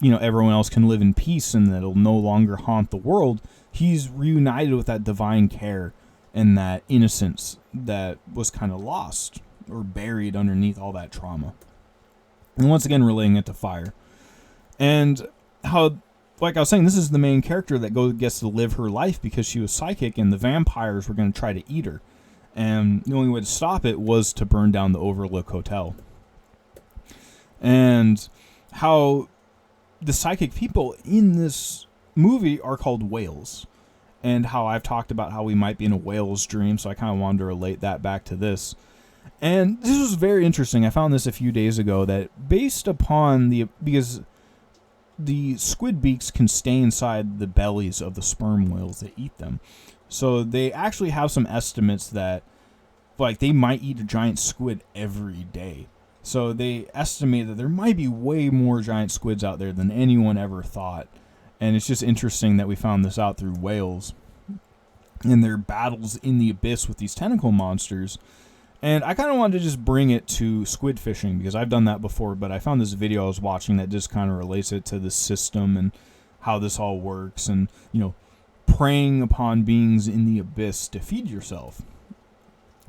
everyone else can live in peace and that it'll no longer haunt the world, he's reunited with that divine care and that innocence that was kind of lost or buried underneath all that trauma. And once again, relating it to fire. And how, like I was saying, this is the main character that gets to live her life because she was psychic and the vampires were going to try to eat her. And the only way to stop it was to burn down the Overlook Hotel. And how the psychic people in this movie are called whales, and how I've talked about how we might be in a whale's dream, so I kind of wanted to relate that back to this. And this was very interesting. I found this a few days ago, that based upon because the squid beaks can stay inside the bellies of the sperm whales that eat them, so they actually have some estimates that they might eat a giant squid every day. So they estimate that there might be way more giant squids out there than anyone ever thought. And it's just interesting that we found this out through whales and their battles in the abyss with these tentacle monsters. And I kind of wanted to just bring it to squid fishing because I've done that before, but I found this video I was watching that just kind of relates it to the system and how this all works, and, preying upon beings in the abyss to feed yourself.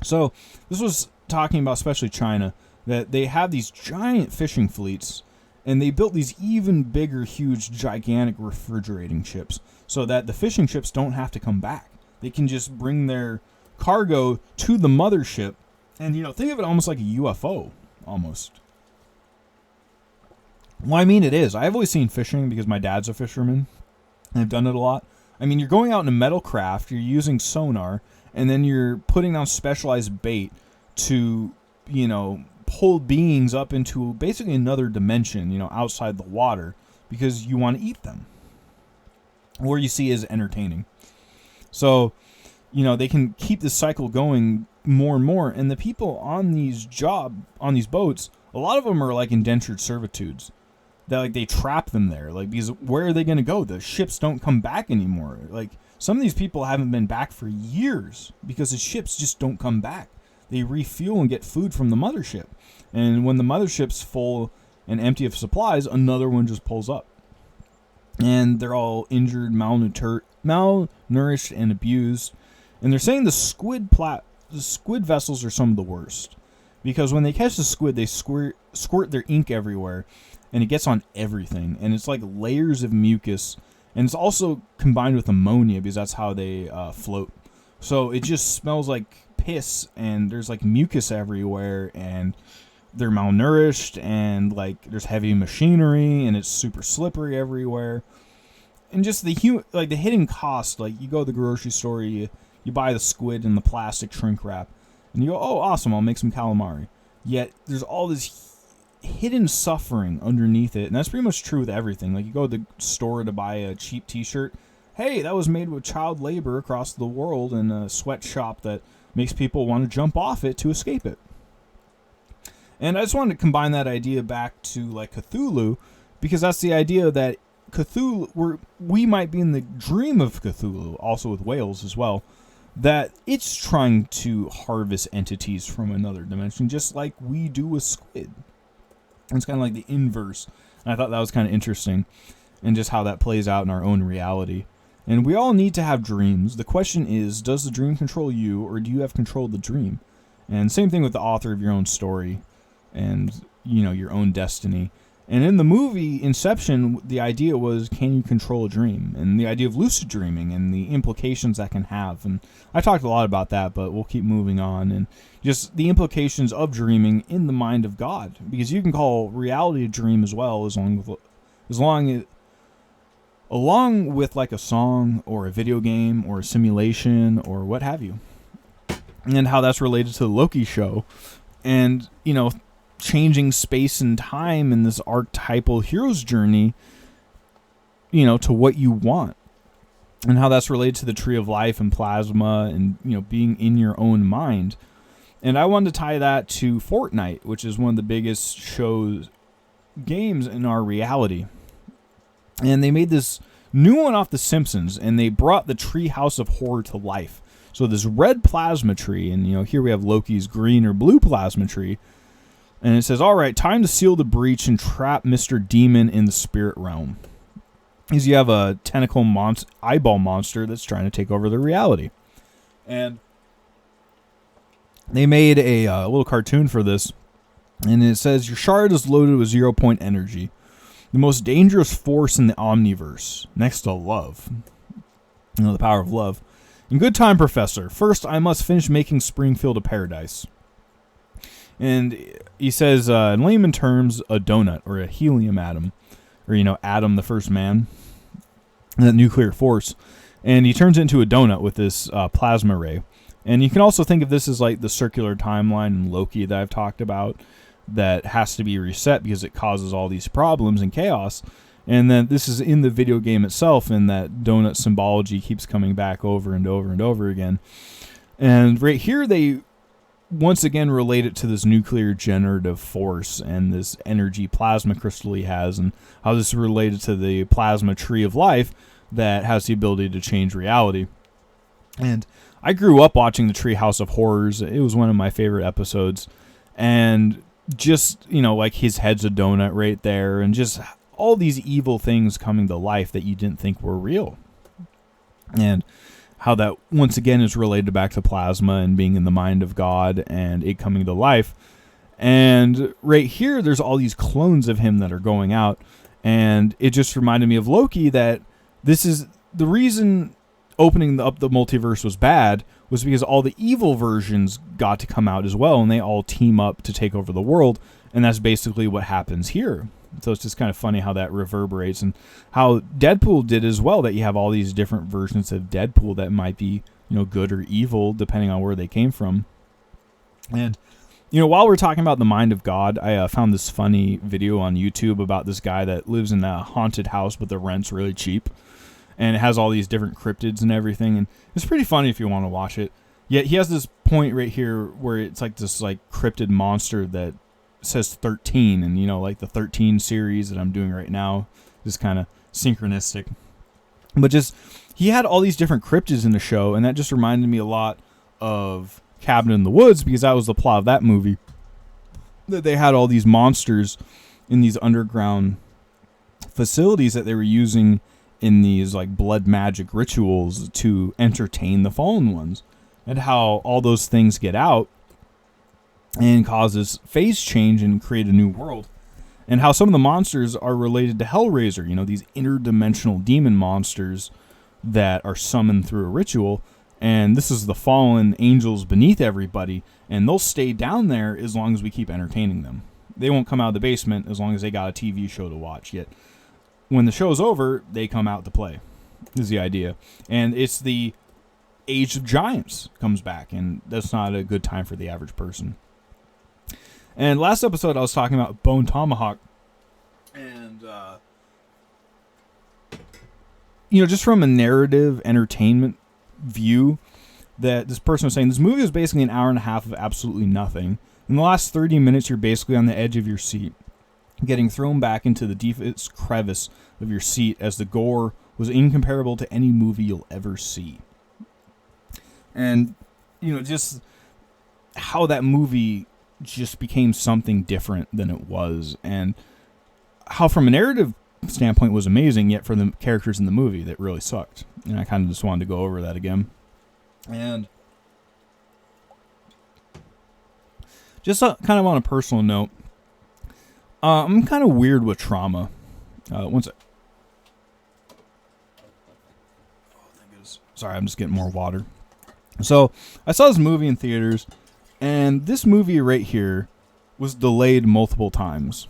So this was talking about especially China, that they have these giant fishing fleets, and they built these even bigger, huge, gigantic refrigerating ships so that the fishing ships don't have to come back. They can just bring their cargo to the mothership, and, think of it almost like a UFO, almost. Well, I mean, it is. I've always seen fishing because my dad's a fisherman, and I've done it a lot. I mean, you're going out in a metal craft, you're using sonar, and then you're putting down specialized bait to, pull beings up into basically another dimension, outside the water, because you want to eat them. Or you see as entertaining. So, they can keep this cycle going more and more. And the people on these boats, a lot of them are like indentured servitudes. That like they trap them there, like, because where are they going to go? The ships don't come back anymore. Like, some of these people haven't been back for years because the ships just don't come back. They refuel and get food from the mothership, and when the mothership's full and empty of supplies, another one just pulls up, and they're all injured, malnourished, and abused. And they're saying the squid vessels are some of the worst, because when they catch the squid, they squirt their ink everywhere. And it gets on everything. And it's like layers of mucus. And it's also combined with ammonia because that's how they float. So it just smells like piss. And there's like mucus everywhere. And they're malnourished. And like there's heavy machinery. And it's super slippery everywhere. And just the hidden cost. Like, you go to the grocery store. You buy the squid in the plastic shrink wrap. And you go, oh, awesome, I'll make some calamari. Yet there's all this hidden suffering underneath it, and that's pretty much true with everything. Like, you go to the store to buy a cheap t-shirt, hey, that was made with child labor across the world in a sweatshop that makes people want to jump off it to escape it. And I just wanted to combine that idea back to like Cthulhu, because that's the idea that Cthulhu, we might be in the dream of Cthulhu, also with whales as well, that it's trying to harvest entities from another dimension, just like we do with squid. It's kind of like the inverse. And I thought that was kind of interesting, and just how that plays out in our own reality. And we all need to have dreams. The question is, does the dream control you, or do you have control of the dream? And same thing with the author of your own story and, your own destiny. And in the movie Inception, the idea was, can you control a dream? And the idea of lucid dreaming and the implications that can have. And I talked a lot about that, but we'll keep moving on. And just the implications of dreaming in the mind of God. Because you can call reality a dream as well, along with like a song or a video game or a simulation or what have you. And how that's related to the Loki show. And, changing space and time in this archetypal hero's journey, to what you want, and how that's related to the tree of life and plasma and, being in your own mind. And I wanted to tie that to Fortnite, which is one of the biggest games in our reality. And they made this new one off The Simpsons, and they brought the tree house of horror to life. So this red plasma tree, and, here we have Loki's green or blue plasma tree. And it says, all right, time to seal the breach and trap Mr. Demon in the spirit realm. Because you have a tentacle eyeball monster that's trying to take over the reality. And they made a little cartoon for this. And it says, your shard is loaded with 0-point energy. The most dangerous force in the omniverse, next to love. The power of love. In good time, Professor. First, I must finish making Springfield a paradise. And he says, in layman terms, a donut or a helium atom, or, Adam, the first man, that nuclear force. And he turns into a donut with this plasma ray. And you can also think of this as like the circular timeline in Loki that I've talked about that has to be reset because it causes all these problems and chaos. And then this is in the video game itself, and that donut symbology keeps coming back over and over and over again. And right here, they once again relate it to this nuclear generative force and this energy plasma crystal he has, and how this is related to the plasma tree of life that has the ability to change reality. And I grew up watching the Treehouse of Horrors. It was one of my favorite episodes. And just, like his head's a donut right there, and just all these evil things coming to life that you didn't think were real. And how that, once again, is related back to plasma and being in the mind of God and it coming to life. And right here, there's all these clones of him that are going out. And it just reminded me of Loki, that this is the reason opening up the multiverse was bad, was because all the evil versions got to come out as well, and they all team up to take over the world. And that's basically what happens here. So it's just kind of funny how that reverberates, and how Deadpool did as well, that you have all these different versions of Deadpool that might be, good or evil depending on where they came from. And, while we're talking about the mind of God, I found this funny video on YouTube about this guy that lives in a haunted house, but the rent's really cheap. And it has all these different cryptids and everything. And it's pretty funny if you want to watch it. Yet he has this point right here where it's like this cryptid monster that says 13. And, like the 13 series that I'm doing right now is kind of synchronistic. But he had all these different cryptids in the show. And that just reminded me a lot of Cabin in the Woods, because that was the plot of that movie, that they had all these monsters in these underground facilities that they were using in these blood magic rituals to entertain the fallen ones, and how all those things get out and causes phase change and create a new world, and how some of the monsters are related to Hellraiser, these interdimensional demon monsters that are summoned through a ritual. And this is the fallen angels beneath everybody, and they'll stay down there as long as we keep entertaining them. They won't come out of the basement as long as they got a TV show to watch. Yet, when the show's over, they come out to play, is the idea. And it's the Age of Giants comes back, and that's not a good time for the average person. And last episode, I was talking about Bone Tomahawk, and, just from a narrative entertainment view, that this person was saying this movie is basically an hour and a half of absolutely nothing. In the last 30 minutes, you're basically on the edge of your seat, getting thrown back into the deepest crevice of your seat, as the gore was incomparable to any movie you'll ever see. And, just how that movie just became something different than it was, and how from a narrative standpoint was amazing, yet for the characters in the movie that really sucked. And I kind of just wanted to go over that again. And just kind of on a personal note, I'm kind of weird with trauma. One sec. Sorry, I'm just getting more water. So I saw this movie in theaters, and this movie right here was delayed multiple times.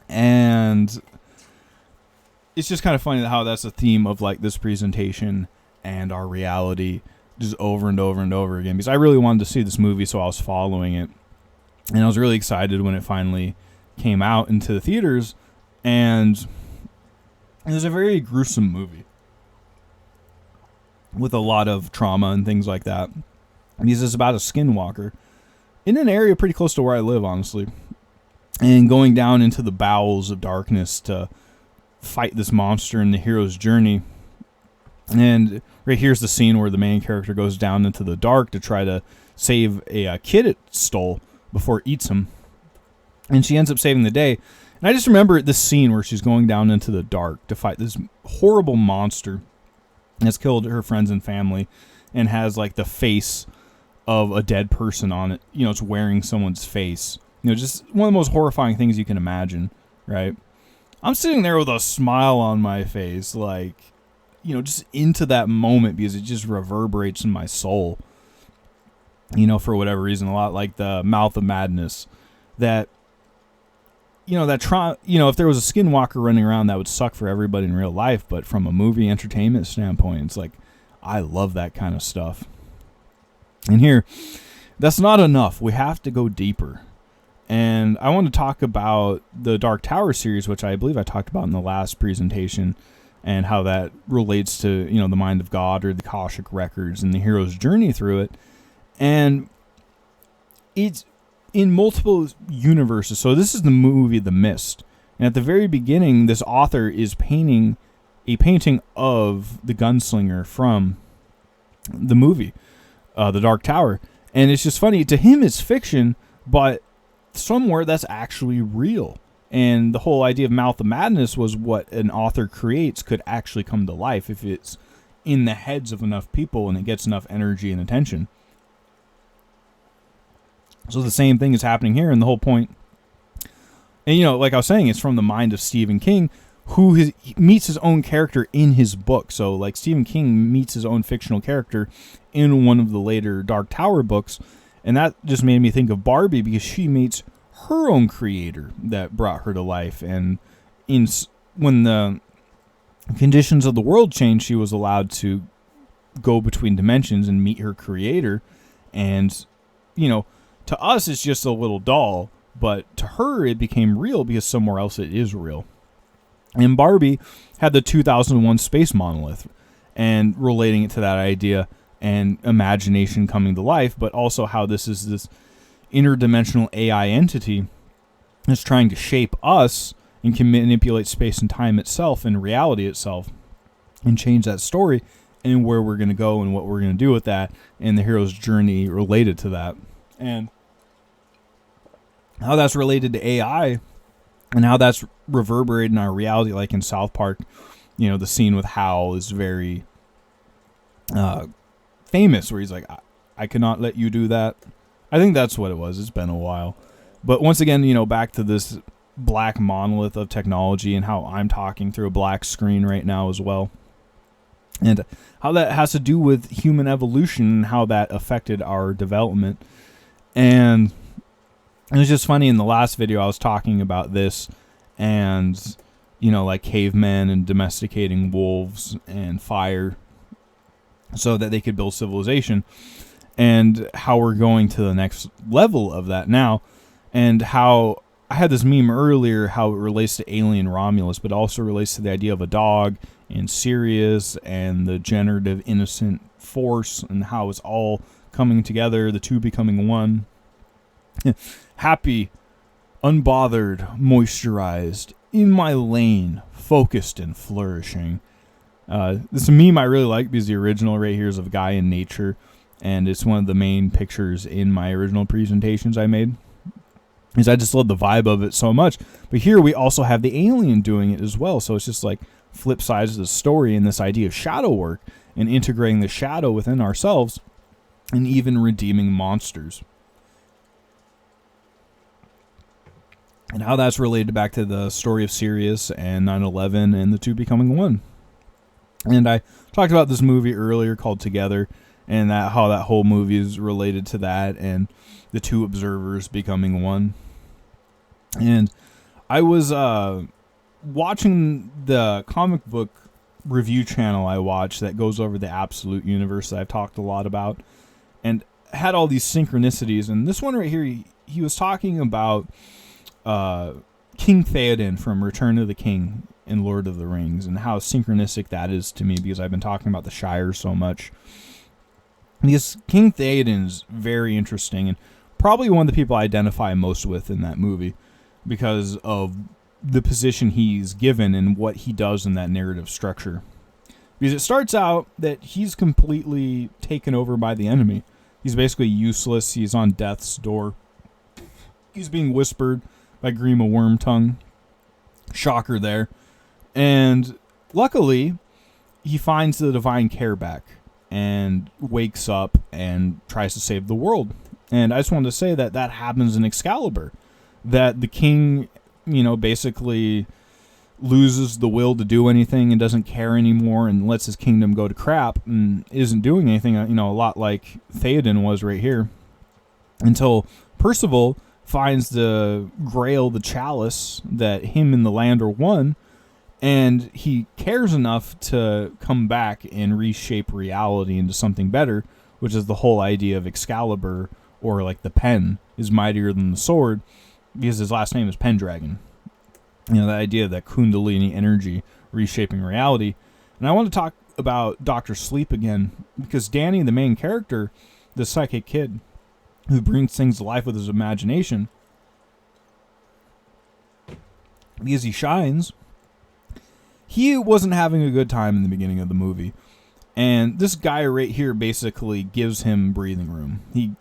And it's just kind of funny how that's a theme of this presentation and our reality, just over and over and over again, because I really wanted to see this movie, so I was following it, and I was really excited when it finally came out into the theaters. And it was a very gruesome movie with a lot of trauma and things like that, because it's about a skinwalker in an area pretty close to where I live, honestly, and going down into the bowels of darkness to fight this monster in the hero's journey. And right here's the scene where the main character goes down into the dark to try to save a kid it stole before it eats him, and she ends up saving the day. And I just remember this scene where she's going down into the dark to fight this horrible monster that's killed her friends and family, and has the face of a dead person on it. It's wearing someone's face. Just one of the most horrifying things you can imagine, right? I'm sitting there with a smile on my face, just into that moment, because it just reverberates in my soul, for whatever reason, a lot like the Mouth of Madness. That, if there was a skinwalker running around, that would suck for everybody in real life, but from a movie entertainment standpoint, it's I love that kind of stuff. And here, that's not enough. We have to go deeper. And I want to talk about the Dark Tower series, which I believe I talked about in the last presentation, and how that relates to, the mind of God or the Akashic records and the hero's journey through it. And it's in multiple universes. So this is the movie The Mist. And at the very beginning, this author is painting a painting of the gunslinger from the movie, The Dark Tower. And it's just funny. To him, it's fiction, but somewhere that's actually real. And the whole idea of Mouth of Madness was what an author creates could actually come to life if it's in the heads of enough people and it gets enough energy and attention. So the same thing is happening here, and the whole point, and like I was saying, it's from the mind of Stephen King, who meets his own character in his book. So Stephen King meets his own fictional character in one of the later Dark Tower books. And that just made me think of Barbie, because she meets her own creator that brought her to life. And when the conditions of the world changed, she was allowed to go between dimensions and meet her creator. And, to us, it's just a little doll, but to her, it became real because somewhere else it is real. And Barbie had the 2001 space monolith, and relating it to that idea and imagination coming to life, but also how this is this interdimensional AI entity that's trying to shape us and can manipulate space and time itself and reality itself and change that story and where we're going to go and what we're going to do with that, and the hero's journey related to that. And how that's related to AI and how that's reverberated in our reality, like in South Park, the scene with Hal is very famous, where he's like, I cannot let you do that. I think that's what it was. It's been a while. But once again, back to this black monolith of technology and how I'm talking through a black screen right now as well. And how that has to do with human evolution and how that affected our development. And it was just funny, in the last video I was talking about this and, like cavemen and domesticating wolves and fire so that they could build civilization, and how we're going to the next level of that now, and how I had this meme earlier, how it relates to Alien Romulus, but also relates to the idea of a dog and Sirius and the generative innocent force and how it's all coming together, the two becoming one. Happy, unbothered, moisturized, in my lane, focused and flourishing. This meme I really like because the original right here is of a guy in nature, and it's one of the main pictures in my original presentations I made. Because I just love the vibe of it so much. But here we also have the alien doing it as well. So it's just like flip sides of the story, and this idea of shadow work and integrating the shadow within ourselves and even redeeming monsters. And how that's related back to the story of Sirius and 9/11 and the two becoming one. And I talked about this movie earlier called Together, and how that whole movie is related to that and the two observers becoming one. And I was watching the comic book review channel I watch that goes over the absolute universe that I've talked a lot about, and had all these synchronicities. And this one right here, he was talking about King Theoden from Return of the King in Lord of the Rings, and how synchronistic that is to me, because I've been talking about the Shire so much. Because King Theoden is very interesting, and probably one of the people I identify most with in that movie, because of the position he's given and what he does in that narrative structure. Because it starts out that he's completely taken over by the enemy. He's basically useless. He's on death's door. He's being whispered by Grima Wormtongue. Shocker there. And luckily, he finds the divine care back and wakes up and tries to save the world. And I just wanted to say that that happens in Excalibur. That the king, basically loses the will to do anything and doesn't care anymore and lets his kingdom go to crap and isn't doing anything, a lot like Theoden was right here. Until Percival finds the grail, the chalice, that him and the land are one, and he cares enough to come back and reshape reality into something better, which is the whole idea of Excalibur, or like the pen is mightier than the sword, because his last name is Pendragon. The idea of that Kundalini energy reshaping reality. And I want to talk about Dr. Sleep again, because Danny, the main character, the psychic kid who brings things to life with his imagination, because he shines, he wasn't having a good time in the beginning of the movie. And this guy right here basically gives him breathing room. He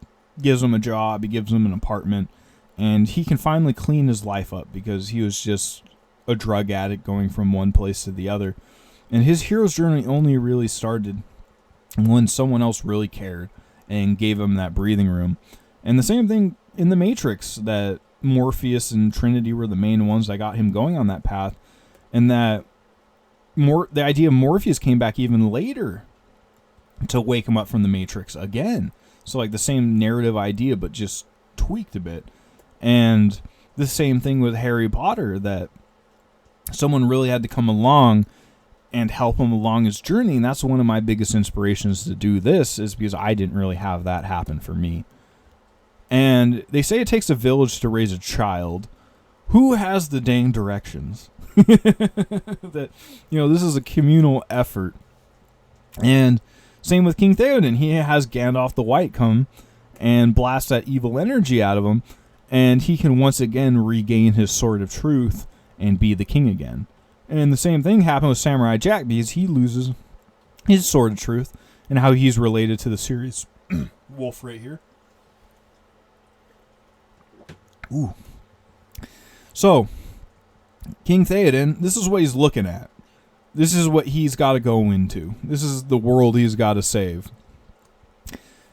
gives him a job, he gives him an apartment, and he can finally clean his life up, because he was just a drug addict going from one place to the other. And his hero's journey only really started when someone else really cared and gave him that breathing room. And the same thing in The Matrix, that Morpheus and Trinity were the main ones that got him going on that path. And that the idea of Morpheus came back even later to wake him up from the Matrix again. So like the same narrative idea, but just tweaked a bit. And the same thing with Harry Potter, that someone really had to come along and help him along his journey. And that's one of my biggest inspirations to do this, is because I didn't really have that happen for me. And they say it takes a village to raise a child. Who has the dang directions? That, this is a communal effort. And same with King Theoden. He has Gandalf the White come and blast that evil energy out of him, and he can once again regain his sword of truth and be the king again. And the same thing happened with Samurai Jack, because he loses his sword of truth, and how he's related to the series wolf right here. Ooh. So, King Theoden, this is what he's looking at. This is what he's got to go into. This is the world he's got to save.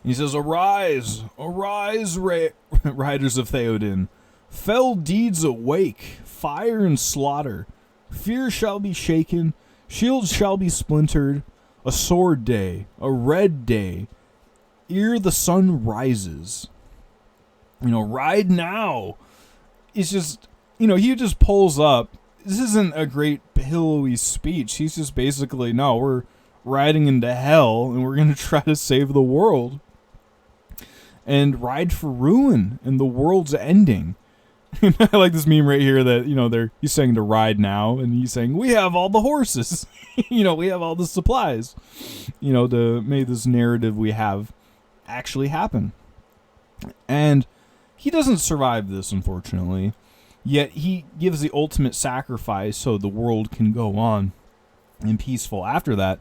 He says, "Arise, arise, riders of Theoden. Fell deeds awake, fire and slaughter. Fear shall be shaken, shields shall be splintered. A sword day, a red day, ere the sun rises. Ride now." It's just, he just pulls up. This isn't a great pillowy speech. He's just basically, no, we're riding into hell, and we're going to try to save the world. And ride for ruin, and the world's ending. I like this meme right here that, he's saying to ride now, and he's saying, we have all the horses. We have all the supplies, to make this narrative we have actually happen. And he doesn't survive this, unfortunately. Yet he gives the ultimate sacrifice so the world can go on and peaceful after that.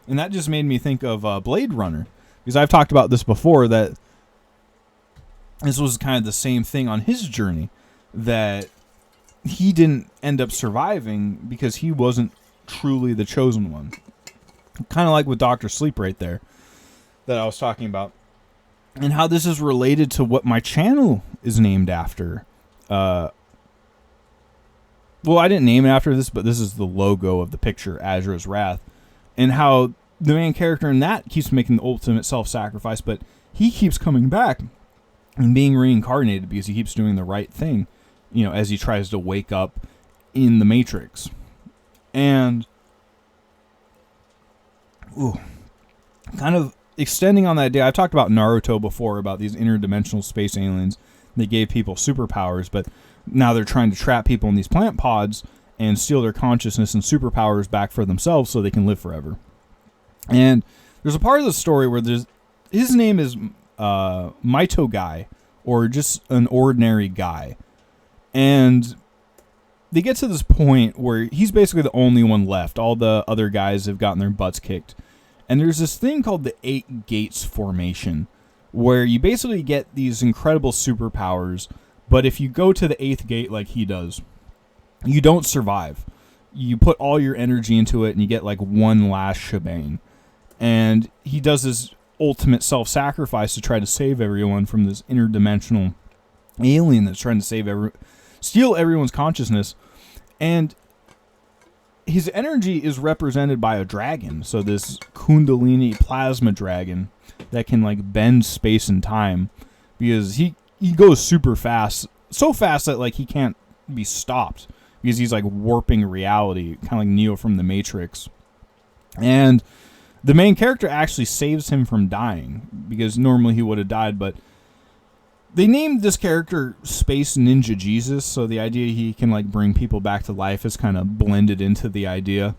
And that just made me think of Blade Runner. Because I've talked about this before, that this was kind of the same thing on his journey. That he didn't end up surviving because he wasn't truly the chosen one. Kind of like with Dr. Sleep right there that I was talking about. And how this is related to what my channel is named after. Well, I didn't name it after this, but this is the logo of the picture, Azra's Wrath. And how the main character in that keeps making the ultimate self-sacrifice, but he keeps coming back and being reincarnated because he keeps doing the right thing, as he tries to wake up in the Matrix. And, kind of extending on that idea, I've talked about Naruto before, about these interdimensional space aliens that gave people superpowers, but now they're trying to trap people in these plant pods and steal their consciousness and superpowers back for themselves so they can live forever. And there's a part of the story where his name is Maito Guy, or just an ordinary guy. And they get to this point where he's basically the only one left. All the other guys have gotten their butts kicked. And there's this thing called the 8 Gates formation, where you basically get these incredible superpowers, but if you go to the 8th gate like he does, you don't survive. You put all your energy into it, and you get like one last shebang. And he does his ultimate self-sacrifice to try to save everyone from this interdimensional alien that's trying to steal everyone's consciousness. And his energy is represented by a dragon. So this Kundalini plasma dragon that can like bend space and time, because he goes super fast, so fast that like he can't be stopped, because he's like warping reality, kind of like Neo from the Matrix. And the main character actually saves him from dying, because normally he would have died, but they named this character Space Ninja Jesus, so the idea he can like bring people back to life is kind of blended into the idea.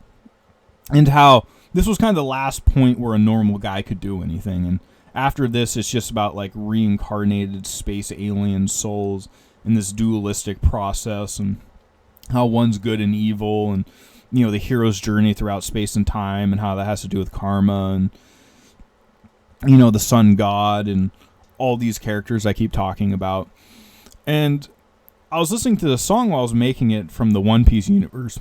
And how this was kind of the last point where a normal guy could do anything. And after this, it's just about like reincarnated space alien souls in this dualistic process, and how one's good and evil, and the hero's journey throughout space and time, and how that has to do with karma, and the sun god, and all these characters I keep talking about. And I was listening to the song while I was making it from the One Piece universe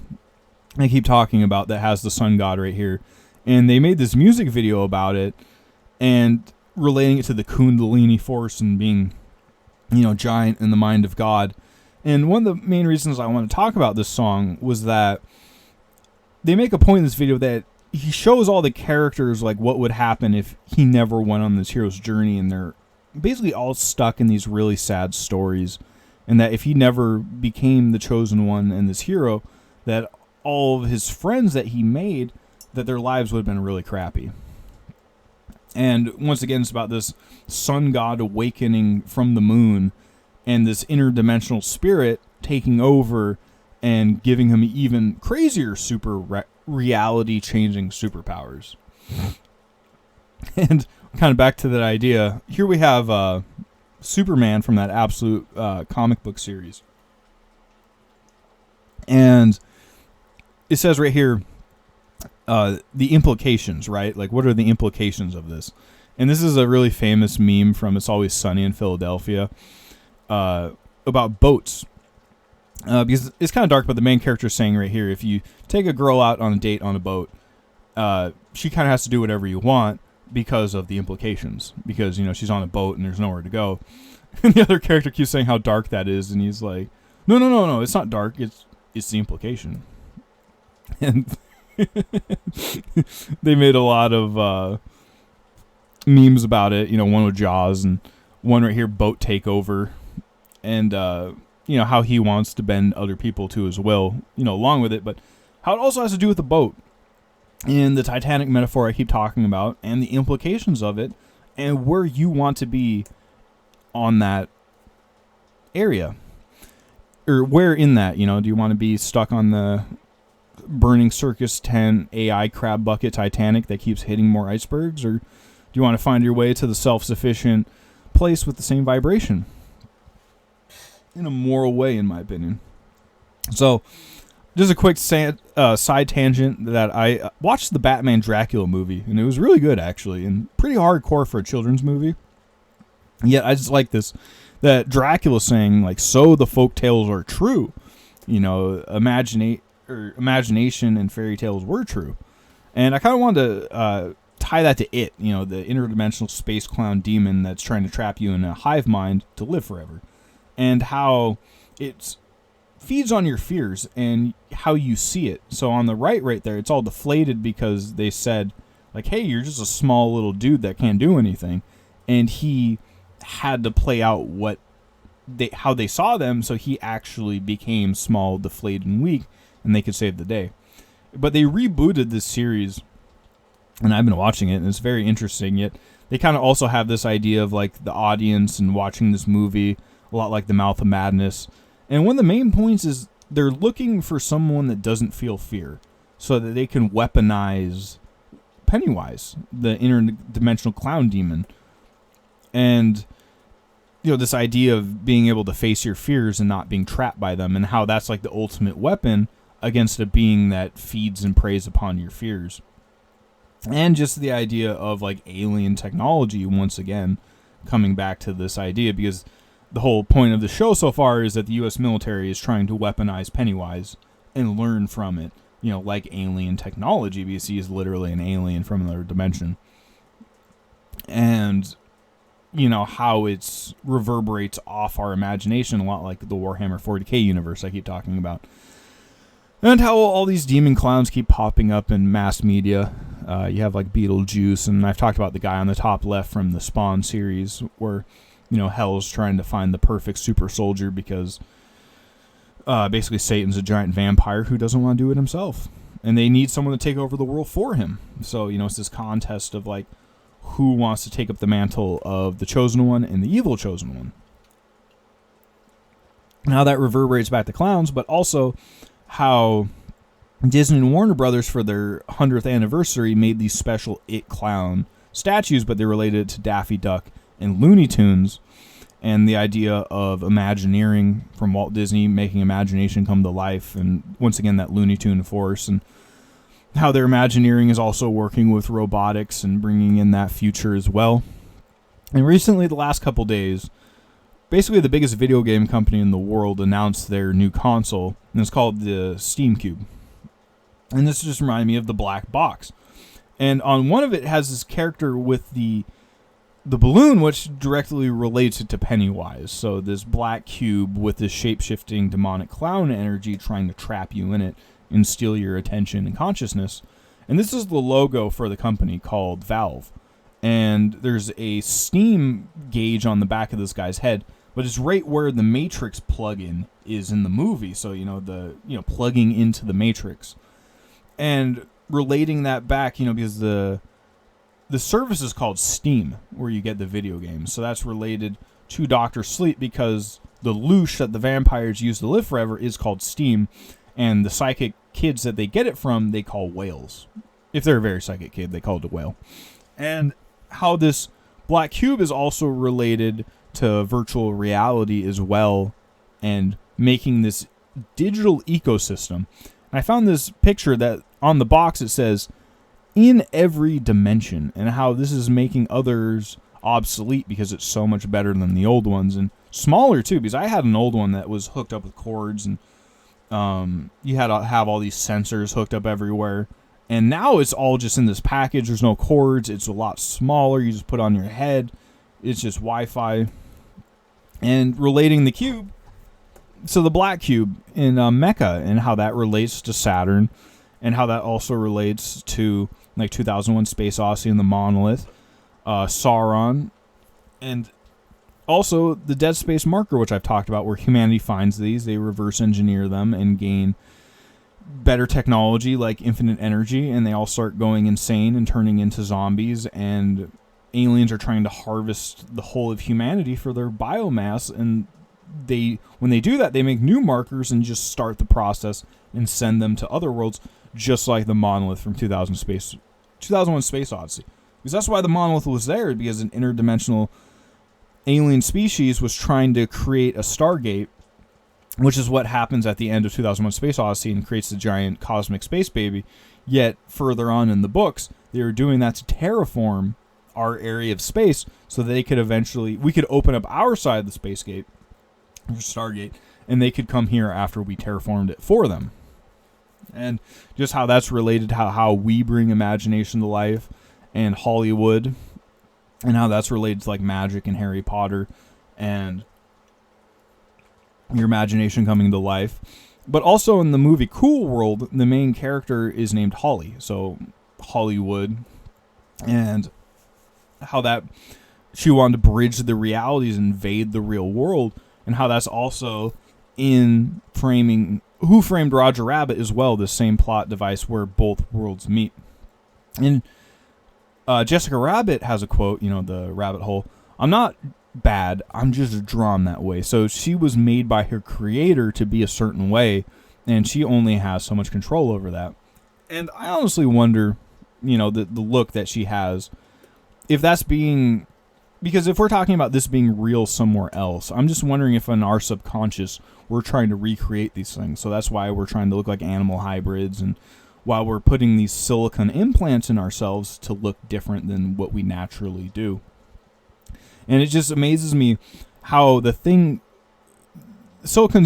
I keep talking about, that has the sun god right here. And they made this music video about it, and relating it to the Kundalini force and being, giant in the mind of God. And one of the main reasons I want to talk about this song was that they make a point in this video that he shows all the characters like what would happen if he never went on this hero's journey, and they're basically all stuck in these really sad stories. and that if he never became the chosen one and this hero, that all of his friends that he made, that their lives would have been really crappy. And once again, it's about this sun god awakening from the moon and this interdimensional spirit taking over and giving him even crazier reality-changing superpowers. And kind of back to that idea, here we have Superman from that Absolute comic book series. And it says right here, the implications, right? Like, what are the implications of this? And this is a really famous meme from It's Always Sunny in Philadelphia about boats. Because it's kind of dark, but the main character is saying right here, if you take a girl out on a date on a boat, she kind of has to do whatever you want because of the implications. Because, you know, she's on a boat and there's nowhere to go. And the other character keeps saying how dark that is, and he's like, no, it's not dark. It's the implication. And they made a lot of memes about it. You know, one with Jaws and one right here, boat takeover. And, you know, how he wants to bend other people to his will, you know, along with it. But how it also has to do with the boat. And the Titanic metaphor I keep talking about, and the implications of it, and where you want to be on that area. Or where in that, you know, do you want to be stuck on the burning circus tent AI crab bucket Titanic that keeps hitting more icebergs, or do you want to find your way to the self-sufficient place with the same vibration? In a moral way, in my opinion. So, just a quick side tangent that I watched the Batman Dracula movie, and it was really good, actually, and pretty hardcore for a children's movie. Yet, I just like this, that Dracula saying, like, so the folk tales are true. You know, imagination and fairy tales were true. And I kind of wanted to tie that to it, you know, the interdimensional space clown demon that's trying to trap you in a hive mind to live forever. And how it feeds on your fears and how you see it. So on the right there, it's all deflated because they said, like, hey, you're just a small little dude that can't do anything. And he had to play out how they saw them, so he actually became small, deflated, and weak, and they could save the day. But they rebooted this series, and I've been watching it, and it's very interesting, yet they kind of also have this idea of, like, the audience and watching this movie, a lot like The Mouth of Madness. And one of the main points is they're looking for someone that doesn't feel fear, so that they can weaponize Pennywise, the interdimensional clown demon. And, you know, this idea of being able to face your fears and not being trapped by them, and how that's like the ultimate weapon against a being that feeds and preys upon your fears. And just the idea of, like, alien technology, once again, coming back to this idea, because the whole point of the show so far is that the U.S. military is trying to weaponize Pennywise and learn from it, you know, like alien technology, because he is literally an alien from another dimension. And, you know, how it reverberates off our imagination, a lot like the Warhammer 40k universe I keep talking about. And how all these demon clowns keep popping up in mass media. You have, like, Beetlejuice, and I've talked about the guy on the top left from the Spawn series, where, you know, Hell's trying to find the perfect super soldier because basically Satan's a giant vampire who doesn't want to do it himself. And they need someone to take over the world for him. So, you know, it's this contest of, like, who wants to take up the mantle of the chosen one and the evil chosen one. Now that reverberates back to clowns, but also how Disney and Warner Brothers, for their 100th anniversary, made these special It Clown statues, but they related it to Daffy Duck and Looney Tunes, and the idea of Imagineering from Walt Disney, making imagination come to life, and once again that Looney Tune force, and how their Imagineering is also working with robotics and bringing in that future as well. And recently, the last couple days, basically the biggest video game company in the world announced their new console, and it's called the Steam Cube. And this just reminded me of the black box. And on one of it has this character with the balloon, which directly relates it to Pennywise. So this black cube with this shape-shifting demonic clown energy trying to trap you in it and steal your attention and consciousness. And this is the logo for the company called Valve. And there's a Steam gauge on the back of this guy's head, but it's right where the Matrix plugin is in the movie. So, plugging into the Matrix. And relating that back, because the service is called Steam, where you get the video games. So that's related to Dr. Sleep, because the loosh that the vampires use to live forever is called Steam, and the psychic kids that they get it from, they call whales. If they're a very psychic kid, they call it a whale. And how this black cube is also related to virtual reality as well, and making this digital ecosystem. And I found this picture that on the box it says, in every dimension, and how this is making others obsolete because it's so much better than the old ones, and smaller too, because I had an old one that was hooked up with cords, and you had to have all these sensors hooked up everywhere. And now it's all just in this package. There's no cords. It's a lot smaller. You just put on your head. It's just Wi-Fi. And relating the cube, so the black cube in Mecca, and how that relates to Saturn, and how that also relates to like 2001 Space Odyssey and the Monolith, Sauron, and also the Dead Space marker, which I've talked about, where humanity finds these, they reverse engineer them and gain better technology like infinite energy, and they all start going insane and turning into zombies, and aliens are trying to harvest the whole of humanity for their biomass, and when they do that, they make new markers and just start the process and send them to other worlds, just like the Monolith from 2001 Space Odyssey. Because that's why the Monolith was there, because an interdimensional alien species was trying to create a Stargate, which is what happens at the end of 2001 Space Odyssey and creates the giant cosmic space baby. Yet, further on in the books, they were doing that to terraform our area of space so that we could open up our side of the space gate, or Stargate, and they could come here after we terraformed it for them. And just how that's related to how we bring imagination to life, and Hollywood, and how that's related to like magic and Harry Potter, and your imagination coming to life. But also in the movie Cool World, the main character is named Holly, so Hollywood, and how that she wanted to bridge the realities, invade the real world, and how that's also in framing Who Framed Roger Rabbit as well, the same plot device where both worlds meet. And Jessica Rabbit has a quote, the rabbit hole, "I'm not bad, I'm just drawn that way." So she was made by her creator to be a certain way, and she only has so much control over that. And I honestly wonder, the look that she has, if that's because if we're talking about this being real somewhere else, I'm just wondering if in our subconscious we're trying to recreate these things. So that's why we're trying to look like animal hybrids, and while we're putting these silicone implants in ourselves to look different than what we naturally do. And it just amazes me how silicone's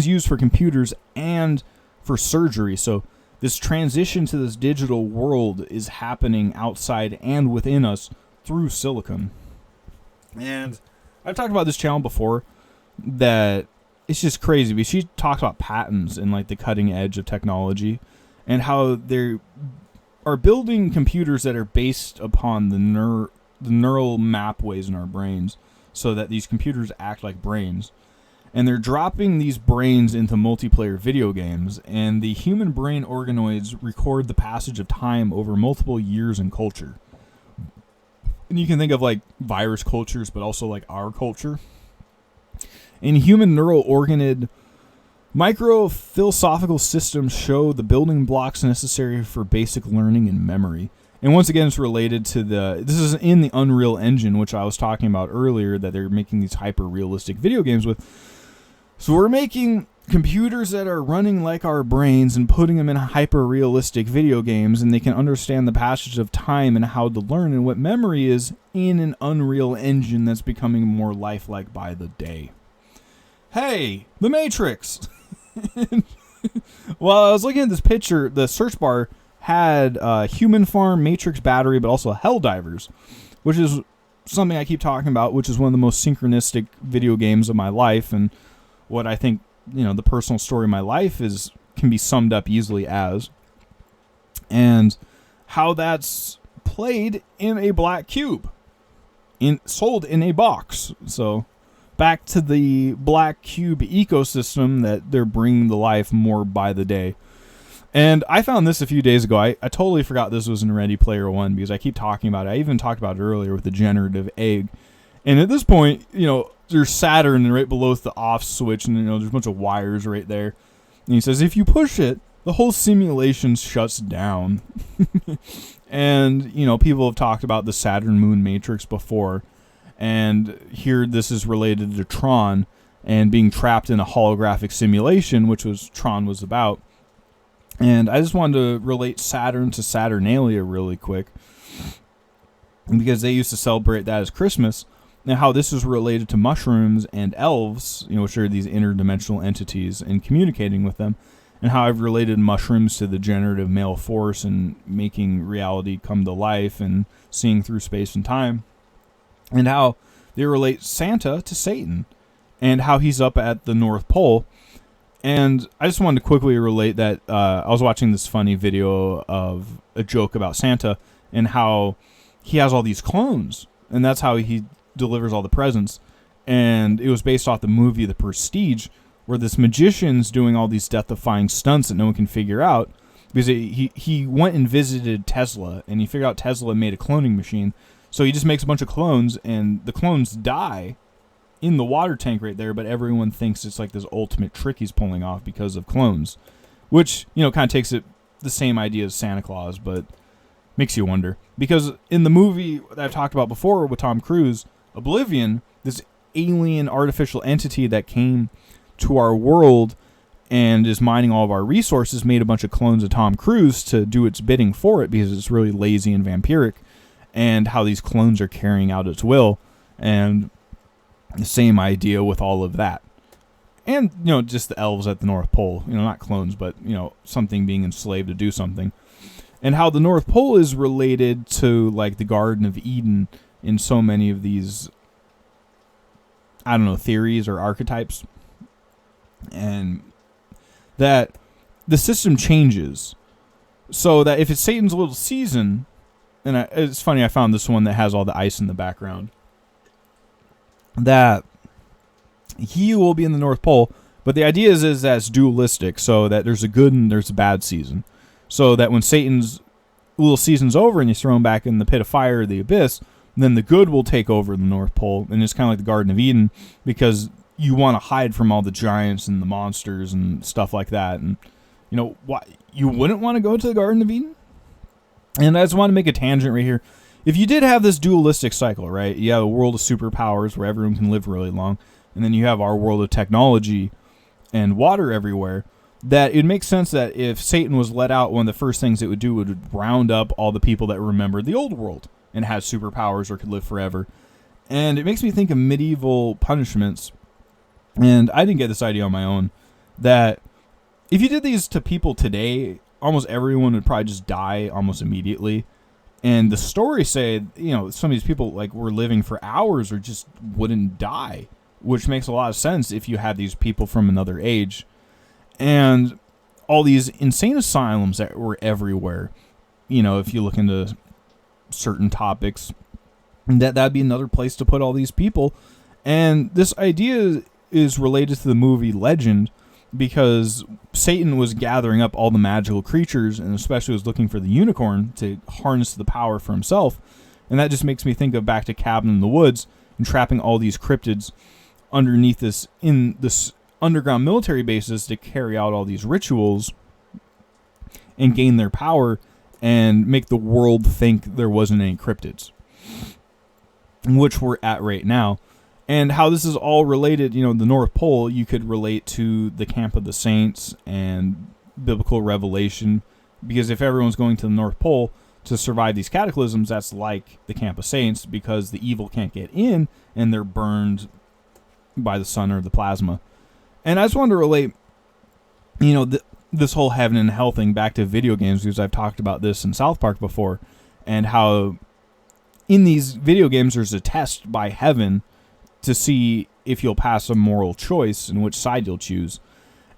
used for computers and for surgery. So this transition to this digital world is happening outside and within us through silicone. And I've talked about this channel before, that it's just crazy, because she talks about patents and like the cutting edge of technology, and how they are building computers that are based upon the neural mapways in our brains, so that these computers act like brains. And they're dropping these brains into multiplayer video games, and the human brain organoids record the passage of time over multiple years in culture. And you can think of like virus cultures, but also like our culture. In human neural organoid, micro-philosophical systems show the building blocks necessary for basic learning and memory. And once again, it's related to this is in the Unreal Engine, which I was talking about earlier, that they're making these hyper-realistic video games with. So we're making computers that are running like our brains and putting them in hyper-realistic video games, and they can understand the passage of time and how to learn and what memory is in an Unreal Engine that's becoming more lifelike by the day. Hey, The Matrix! While I was looking at this picture, the search bar had Human Farm, Matrix Battery, but also Helldivers, which is something I keep talking about, which is one of the most synchronistic video games of my life, and what I think, the personal story of my life can be summed up easily as, and how that's played in a black cube, sold in a box. So back to the black cube ecosystem that they're bringing to life more by the day. And I found this a few days ago. I totally forgot this was in Ready Player One because I keep talking about it. I even talked about it earlier with the generative egg. And at this point, there's Saturn right below the off switch, and there's a bunch of wires right there. And he says, if you push it, the whole simulation shuts down. And, people have talked about the Saturn moon matrix before. And here this is related to Tron and being trapped in a holographic simulation, which was Tron was about. And I just wanted to relate Saturn to Saturnalia really quick, because they used to celebrate that as Christmas, and how this is related to mushrooms and elves, which are these interdimensional entities, and communicating with them, and how I've related mushrooms to the generative male force and making reality come to life and seeing through space and time, and how they relate Santa to Satan, and how he's up at the North Pole. And I just wanted to quickly relate that I was watching this funny video of a joke about Santa and how he has all these clones, and that's how he delivers all the presents. And it was based off the movie The Prestige, where this magician's doing all these death-defying stunts that no one can figure out, because he went and visited Tesla, and he figured out Tesla made a cloning machine. So he just makes a bunch of clones, and the clones die in the water tank right there, but everyone thinks it's like this ultimate trick he's pulling off because of clones, which, kind of takes it the same idea as Santa Claus, but makes you wonder. Because in the movie that I've talked about before with Tom Cruise, Oblivion, this alien artificial entity that came to our world and is mining all of our resources, made a bunch of clones of Tom Cruise to do its bidding for it because it's really lazy and vampiric, and how these clones are carrying out its will. And the same idea with all of that. And, just the elves at the North Pole. Not clones, but, something being enslaved to do something. And how the North Pole is related to, like, the Garden of Eden in so many of these, theories or archetypes. And that the system changes. So that if it's Satan's little season, and it's funny, I found this one that has all the ice in the background, that he will be in the North Pole, but the idea is that it's dualistic, so that there's a good and there's a bad season. So that when Satan's little season's over and you throw him back in the pit of fire or the abyss, then the good will take over the North Pole, and it's kind of like the Garden of Eden, because you want to hide from all the giants and the monsters and stuff like that. And, why you wouldn't want to go to the Garden of Eden? And I just want to make a tangent right here. If you did have this dualistic cycle, right? You have a world of superpowers where everyone can live really long, and then you have our world of technology and water everywhere, that it makes sense that if Satan was let out, one of the first things it would do would round up all the people that remembered the old world and had superpowers or could live forever. And it makes me think of medieval punishments, and I didn't get this idea on my own, that if you did these to people today, almost everyone would probably just die almost immediately. And the stories say, some of these people were living for hours or just wouldn't die, which makes a lot of sense if you had these people from another age. And all these insane asylums that were everywhere, if you look into certain topics, that'd be another place to put all these people. And this idea is related to the movie Legend, because Satan was gathering up all the magical creatures, and especially was looking for the unicorn to harness the power for himself. And that just makes me think of back to Cabin in the Woods and trapping all these cryptids underneath this underground military bases to carry out all these rituals and gain their power and make the world think there wasn't any cryptids, which we're at right now. And how this is all related, the North Pole, you could relate to the Camp of the Saints and biblical revelation, because if everyone's going to the North Pole to survive these cataclysms, that's like the Camp of Saints, because the evil can't get in and they're burned by the sun or the plasma. And I just wanted to relate, this whole heaven and hell thing back to video games, because I've talked about this in South Park before, and how in these video games there's a test by heaven to see if you'll pass a moral choice and which side you'll choose.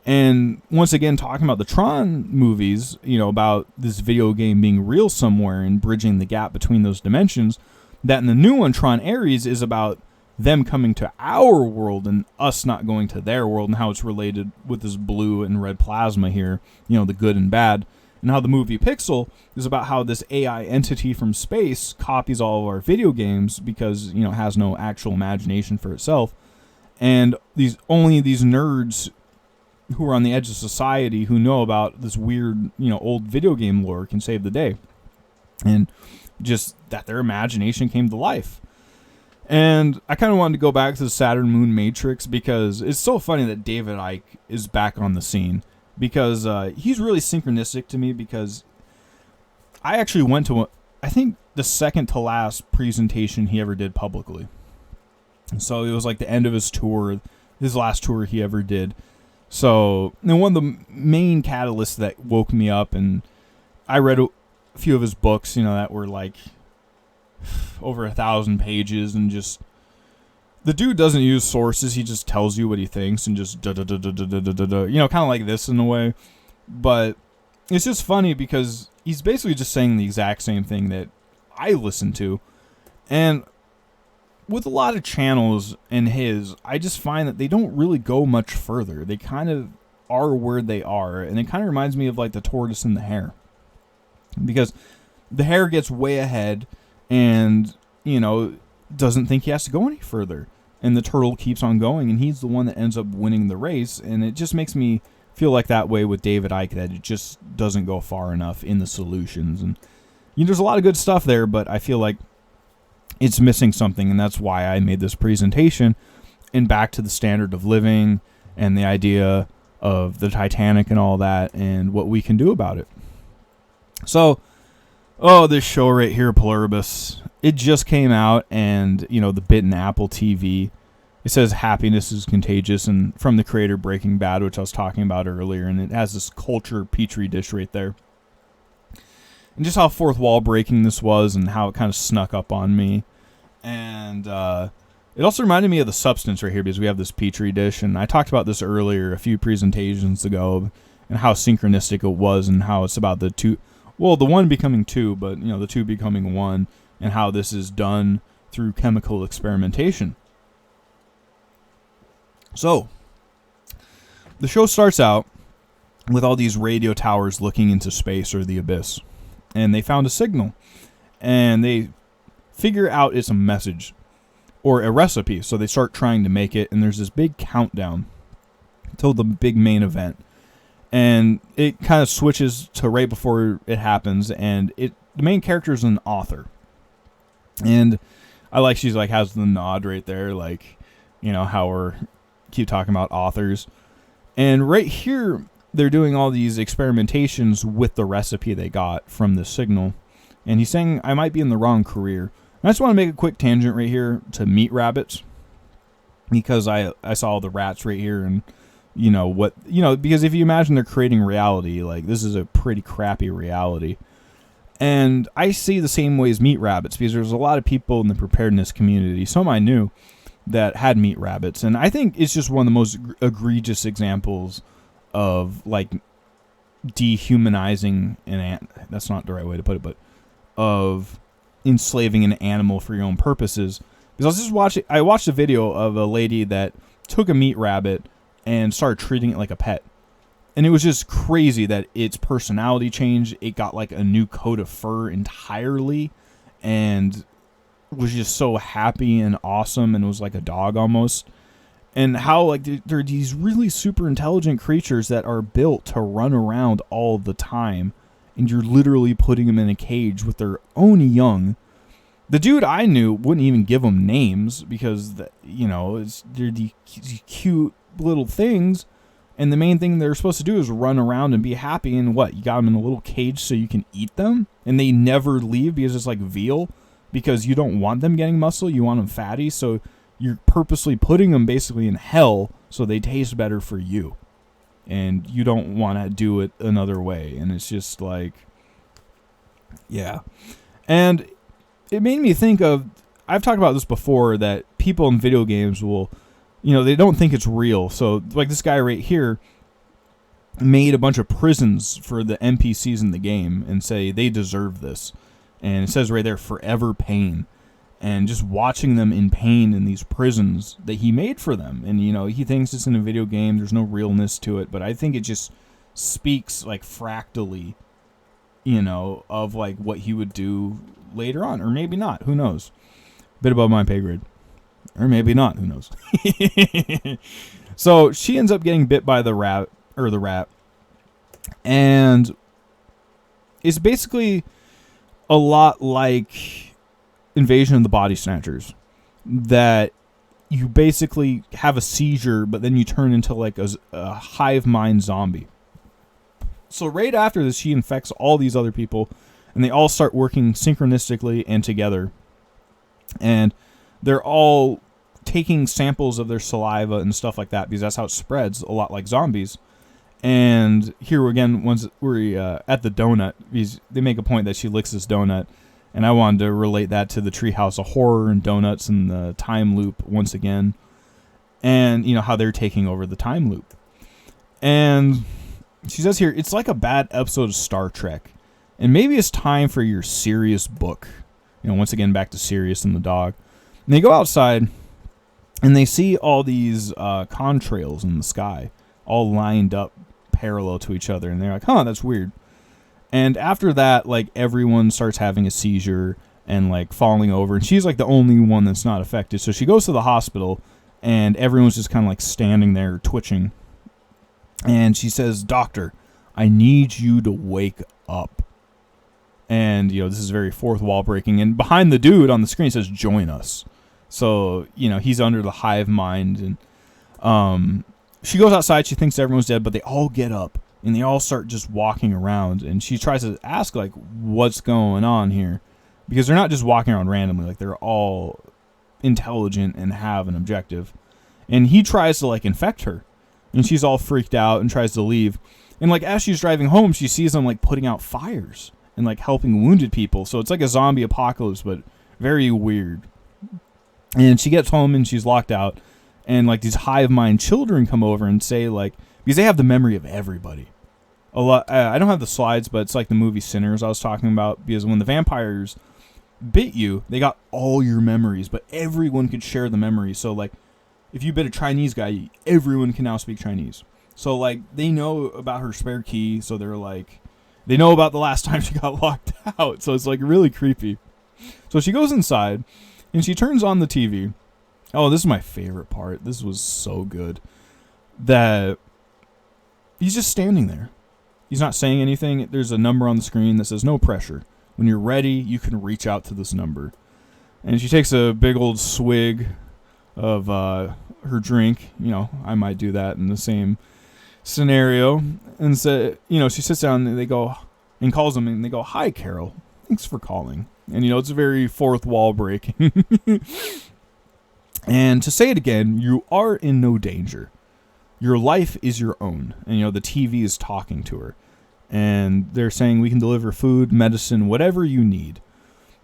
And once again, talking about the Tron movies, about this video game being real somewhere and bridging the gap between those dimensions, that in the new one, Tron Ares, is about them coming to our world and us not going to their world, and how it's related with this blue and red plasma here, the good and bad, and how the movie Pixel is about how this AI entity from space copies all of our video games because, it has no actual imagination for itself. And only these nerds who are on the edge of society who know about this weird, old video game lore can save the day. And just that their imagination came to life. And I kind of wanted to go back to the Saturn Moon Matrix because it's so funny that David Icke is back on the scene, because he's really synchronistic to me, because I actually went to, I think, the second to last presentation he ever did publicly. And so it was like the end of his tour, his last tour he ever did. So, one of the main catalysts that woke me up, and I read a few of his books, that were like over 1,000 pages, and just, the dude doesn't use sources, he just tells you what he thinks, and just kind of like this in a way. But it's just funny because he's basically just saying the exact same thing that I listen to. And with a lot of channels in his, I just find that they don't really go much further. They kind of are where they are, and it kind of reminds me of like the tortoise and the hare, because the hare gets way ahead and doesn't think he has to go any further, and the turtle keeps on going, and he's the one that ends up winning the race. And it just makes me feel like that way with David Icke, that it just doesn't go far enough in the solutions. And there's a lot of good stuff there, but I feel like it's missing something, and that's why I made this presentation, and back to the standard of living and the idea of the Titanic and all that, and what we can do about it. So, this show right here, Pluribus, it just came out, and, the bit in Apple TV, it says happiness is contagious, and from the creator Breaking Bad, which I was talking about earlier, and it has this culture petri dish right there. And just how fourth wall breaking this was, and how it kind of snuck up on me. And it also reminded me of The Substance right here, because we have this petri dish, and I talked about this earlier a few presentations ago, and how synchronistic it was, and how it's about the two, well, the one becoming two, but the two becoming one, and how this is done through chemical experimentation. So the show starts out with all these radio towers looking into space, or the abyss, and they found a signal, and they figure out it's a message or a recipe. So they start trying to make it, and there's this big countdown till the big main event, and it kind of switches to right before it happens, and the main character is an author, and she's like has the nod right there, like, how we're keep talking about authors. And right here they're doing all these experimentations with the recipe they got from the signal, and he's saying, I might be in the wrong career. I just want to make a quick tangent right here to meat rabbits, because I saw the rats right here, and because if you imagine they're creating reality, like, this is a pretty crappy reality. And I see the same way as meat rabbits, because there's a lot of people in the preparedness community, some I knew, that had meat rabbits. And I think it's just one of the most egregious examples of, like, dehumanizing that's not the right way to put it, but of enslaving an animal for your own purposes. Because I watched a video of a lady that took a meat rabbit and started treating it like a pet. And it was just crazy that its personality changed. It got like a new coat of fur entirely, and was just so happy and awesome, and was like a dog almost. And how, like, they're these really super intelligent creatures that are built to run around all the time, and you're literally putting them in a cage with their own young. The dude I knew wouldn't even give them names, because they're these cute little things, and the main thing they're supposed to do is run around and be happy. And what, you got them in a little cage so you can eat them, and they never leave, because it's like veal, because you don't want them getting muscle, you want them fatty, so you're purposely putting them basically in hell so they taste better for you, and you don't want to do it another way. And it's just like, yeah. And it made me think of, I've talked about this before, that people in video games will, they don't think it's real. So, like, this guy right here made a bunch of prisons for the NPCs in the game and say they deserve this. And it says right there, forever pain. and just watching them in pain in these prisons that he made for them. And, you know, he thinks it's in a video game. There's no realness to it, but I think it just speaks like fractally, you know, of like what he would do later on, or maybe not. Who knows? Bit above my pay grade, or maybe not. Who knows? So she ends up getting bit by the rat, and it's basically a lot like Invasion of the Body Snatchers, that you basically have a seizure, but then you turn into like a hive mind zombie. So right after this, she infects all these other people, and they all start working synchronistically and together. And they're all taking samples of their saliva and stuff like that, because that's how it spreads, a lot like zombies. And here again, once we're at the donut, because they make a point that she licks this donut, and I wanted to relate that to the Treehouse of Horror and donuts and the time loop once again, and you know how they're taking over the time loop. And she says here, it's like a bad episode of Star Trek, and maybe it's time for your Sirius book. You know, once again, back to Sirius and the dog. And they go outside, and they see all these contrails in the sky, all lined up parallel to each other, and they're like, huh, that's weird. And after that, like, everyone starts having a seizure and like falling over, and she's like the only one that's not affected. So she goes to the hospital, and everyone's just kind of like standing there twitching. And she says, "Doctor, I need you to wake up." And, you know, this is very fourth wall breaking. And behind the dude on the screen says, "Join us." So, you know, he's under the hive mind. And she goes outside. She thinks everyone's dead, but they all get up and they all start just walking around. And she tries to ask, like, what's going on here? Because they're not just walking around randomly. Like, they're all intelligent and have an objective. And he tries to, like, infect her. And she's all freaked out and tries to leave. And, like, as she's driving home, she sees them, like, putting out fires and, like, helping wounded people. So it's like a zombie apocalypse, but very weird. And she gets home and she's locked out. And, like, these hive mind children come over and say, like, because they have the memory of everybody. A lot. I don't have the slides, but it's like the movie Sinners I was talking about. Because when the vampires bit you, they got all your memories, but everyone could share the memories. So, like, if you bit a Chinese guy, everyone can now speak Chinese. So, like, they know about her spare key. So they're like, they know about the last time she got locked out. So it's, like, really creepy. So she goes inside and she turns on the TV. Oh, this is my favorite part. This was so good. That he's just standing there. He's not saying anything. There's a number on the screen that says no pressure. When you're ready, you can reach out to this number. And she takes a big old swig of her drink. You know, I might do that in the same scenario. And so, you know, she sits down and they go and calls them and they go, "Hi, Carol. Thanks for calling." And, you know, it's a very fourth wall breaking. And to say it again, you are in no danger. Your life is your own. And, you know, the TV is talking to her. And they're saying we can deliver food, medicine, whatever you need.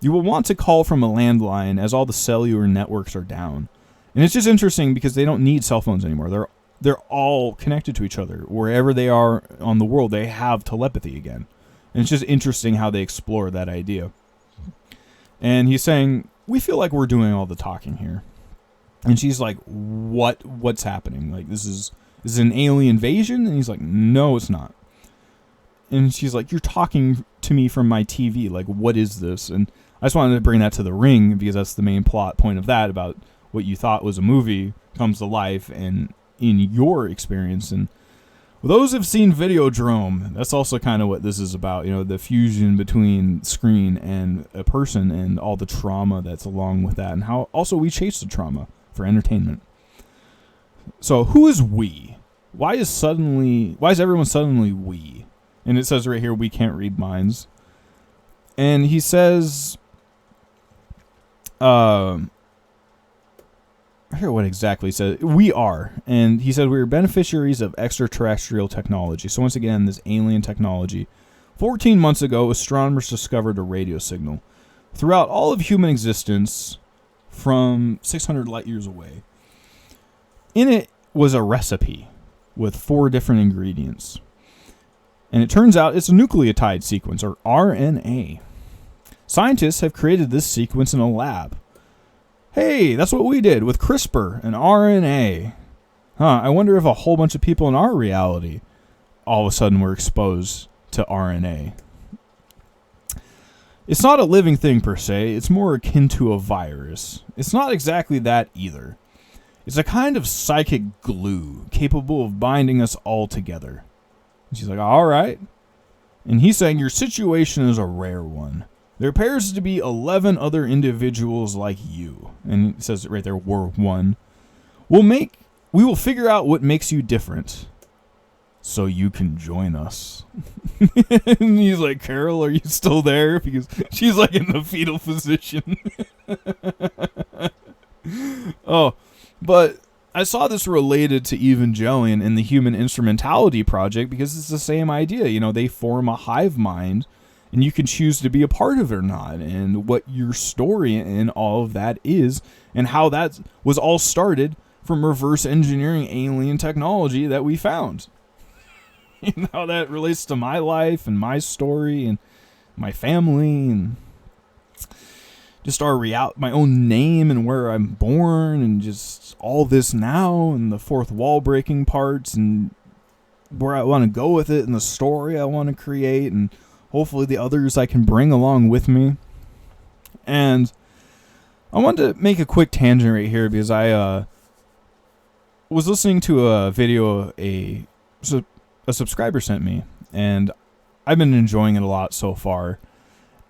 You will want to call from a landline as all the cellular networks are down. And it's just interesting because they don't need cell phones anymore. They're all connected to each other. Wherever they are on the world, they have telepathy again. And it's just interesting how they explore that idea. And he's saying, we feel like we're doing all the talking here. And she's like, what's happening? Like, this is an alien invasion? And he's like, no, it's not. And she's like, you're talking to me from my TV. Like, what is this? And I just wanted to bring that to the ring because that's the main plot point of that, about what you thought was a movie comes to life and in your experience. And those who've seen Videodrome, that's also kind of what this is about. You know, the fusion between screen and a person and all the trauma that's along with that, and how also we chase the trauma for entertainment. So who is we? Why is everyone suddenly we? And it says right here, we can't read minds. And he says, I forget what exactly he said. We are. And he said we are beneficiaries of extraterrestrial technology. So once again, this alien technology. 14 months ago, astronomers discovered a radio signal throughout all of human existence from 600 light years away. In it was a recipe with 4 different ingredients. And it turns out it's a nucleotide sequence, or RNA. Scientists have created this sequence in a lab. Hey, that's what we did with CRISPR and RNA. I wonder if a whole bunch of people in our reality all of a sudden were exposed to RNA. It's not a living thing per se. It's more akin to a virus. It's not exactly that either. It's a kind of psychic glue capable of binding us all together. And she's like, all right. And he's saying your situation is a rare one. There appears to be 11 other individuals like you. And it says it right there, we're one. We will figure out what makes you different so you can join us. And he's like, Carol, are you still there? Because she's like in the fetal position. Oh, but I saw this related to Evangelion in the Human Instrumentality Project because it's the same idea. You know, they form a hive mind and you can choose to be a part of it or not, and what your story and all of that is, and how that was all started from reverse engineering alien technology that we found. And how that relates to my life and my story and my family and just my own name and where I'm born and just all this now and the fourth wall breaking parts and where I want to go with it and the story I want to create and hopefully the others I can bring along with me. And I wanted to make a quick tangent right here because I was listening to a video a subscriber sent me, and I've been enjoying it a lot so far.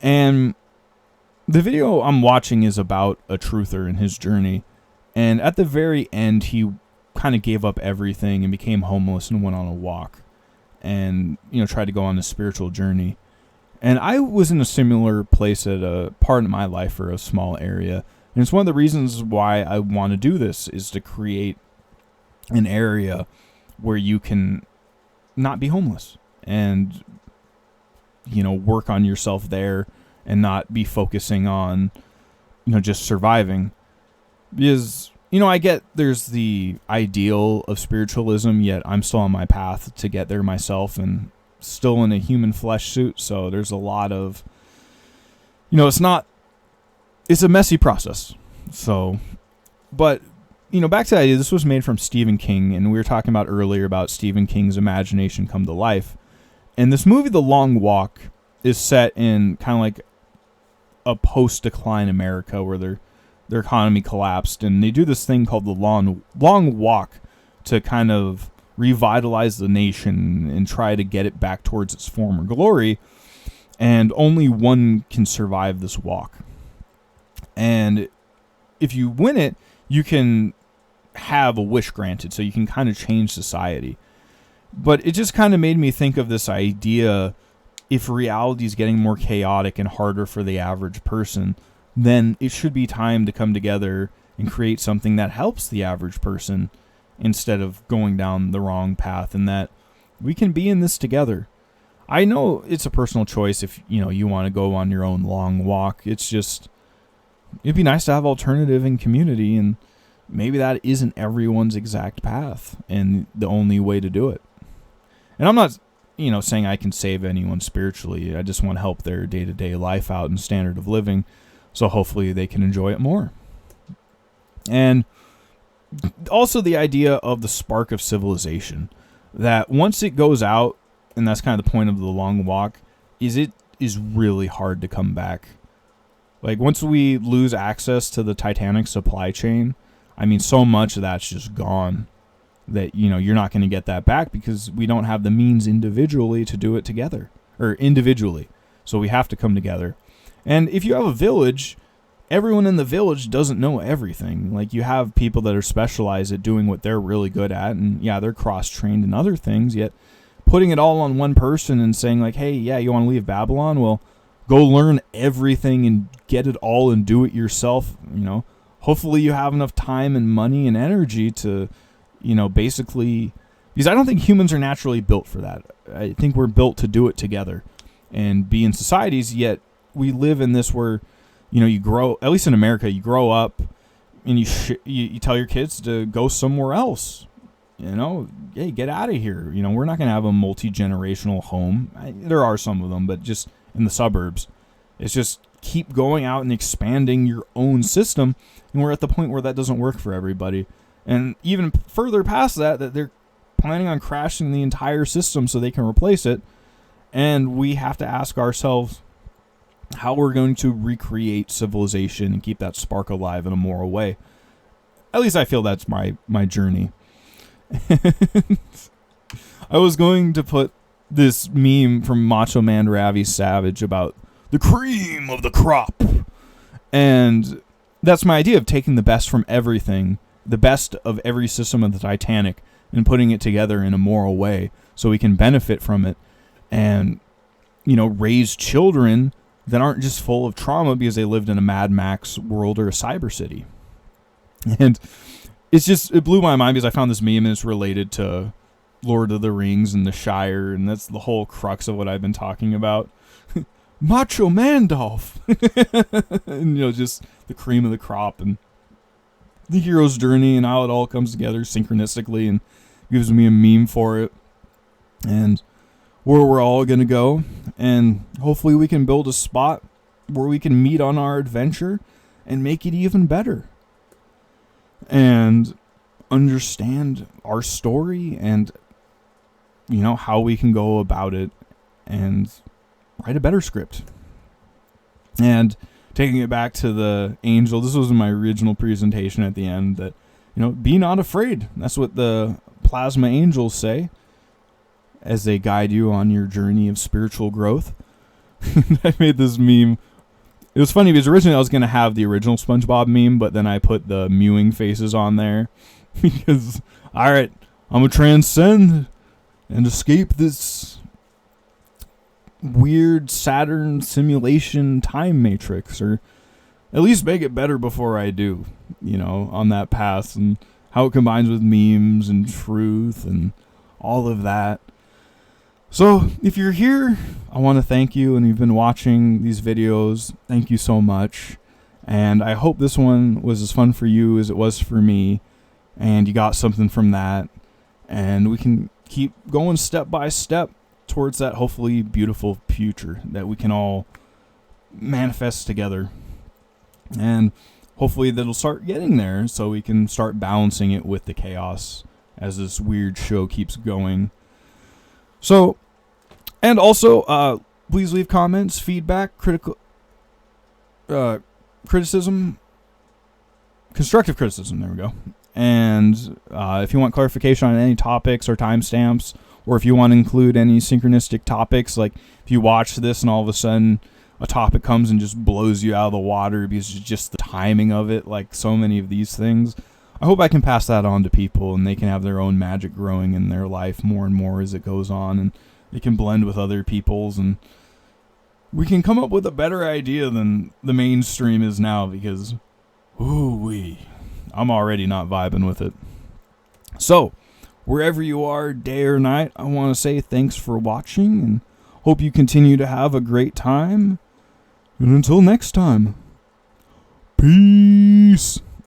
And the video I'm watching is about a truther and his journey. And at the very end, he kind of gave up everything and became homeless and went on a walk and, you know, tried to go on a spiritual journey. And I was in a similar place at a part of my life for a small area. And it's one of the reasons why I want to do this is to create an area where you can not be homeless and, you know, work on yourself there and not be focusing on, you know, just surviving. Because, you know, I get there's the ideal of spiritualism, yet I'm still on my path to get there myself and still in a human flesh suit. So there's a lot of, you know, it's a messy process. So, but, you know, back to the idea, this was made from Stephen King, and we were talking about earlier about Stephen King's imagination come to life. And this movie, The Long Walk, is set in kind of like a post-decline America where their economy collapsed, and they do this thing called the long walk to kind of revitalize the nation and try to get it back towards its former glory. And only one can survive this walk. And if you win it, you can have a wish granted, so you can kind of change society. But it just kind of made me think of this idea, if reality is getting more chaotic and harder for the average person, then it should be time to come together and create something that helps the average person instead of going down the wrong path, and that we can be in this together. I know it's a personal choice if, you know, you want to go on your own long walk. It's just, it'd be nice to have alternative and community, and maybe that isn't everyone's exact path and the only way to do it. And I'm not, you know, saying I can save anyone spiritually. I just want to help their day-to-day life out and standard of living, so hopefully they can enjoy it more. And also the idea of the spark of civilization, that once it goes out, and that's kind of the point of the long walk, it is really hard to come back. Like, once we lose access to the Titanic supply chain, I mean, so much of that's just gone that, you know, you're not going to get that back because we don't have the means individually to do it together, or individually. So we have to come together. And if you have a village, everyone in the village doesn't know everything. Like, you have people that are specialized at doing what they're really good at, and yeah, they're cross-trained in other things, yet putting it all on one person and saying like, hey, yeah, you want to leave Babylon? Well, go learn everything and get it all and do it yourself. You know, hopefully you have enough time and money and energy to, you know, basically, because I don't think humans are naturally built for that. I think we're built to do it together and be in societies, yet we live in this where, you know, you grow, at least in America, you grow up and you tell your kids to go somewhere else. You know, hey, get out of here. You know, we're not going to have a multi-generational home. There are some of them, but just in the suburbs. It's just, keep going out and expanding your own system. And we're at the point where that doesn't work for everybody. And even further past that they're planning on crashing the entire system so they can replace it. And we have to ask ourselves how we're going to recreate civilization and keep that spark alive in a moral way. At least I feel that's my journey. I was going to put this meme from Macho Man Ravi Savage about the cream of the crop. And that's my idea of taking the best from everything, the best of every system of the Titanic, and putting it together in a moral way so we can benefit from it and, raise children that aren't just full of trauma because they lived in a Mad Max world or a cyber city. And it blew my mind because I found this meme and it's related to Lord of the Rings and the Shire, and that's the whole crux of what I've been talking about. Macho Mandolph! And, just the cream of the crop and the hero's journey and how it all comes together synchronistically and gives me a meme for it. And where we're all going to go. And hopefully we can build a spot where we can meet on our adventure and make it even better. And understand our story and, how we can go about it and write a better script. And taking it back to the angel, this was in my original presentation at the end, that, be not afraid. That's what the plasma angels say as they guide you on your journey of spiritual growth. I made this meme. It was funny because originally I was going to have the original SpongeBob meme, but then I put the mewing faces on there because, all right, I'm going to transcend and escape this weird Saturn simulation time matrix, or at least make it better before I do, on that path, and how it combines with memes and truth and all of that. So if you're here, I want to thank you, and you've been watching these videos. Thank you so much. And I hope this one was as fun for you as it was for me, and you got something from that. And we can keep going step by step towards that hopefully beautiful future that we can all manifest together. And hopefully that'll start getting there so we can start balancing it with the chaos as this weird show keeps going. So, and also, please leave comments, feedback, criticism, constructive criticism, there we go. And if you want clarification on any topics or timestamps, or if you want to include any synchronistic topics, like if you watch this and all of a sudden a topic comes and just blows you out of the water because it's just the timing of it, like so many of these things, I hope I can pass that on to people and they can have their own magic growing in their life more and more as it goes on, and it can blend with other people's, and we can come up with a better idea than the mainstream is now, because I'm already not vibing with it. So, wherever you are, day or night, I want to say thanks for watching and hope you continue to have a great time. And until next time, peace.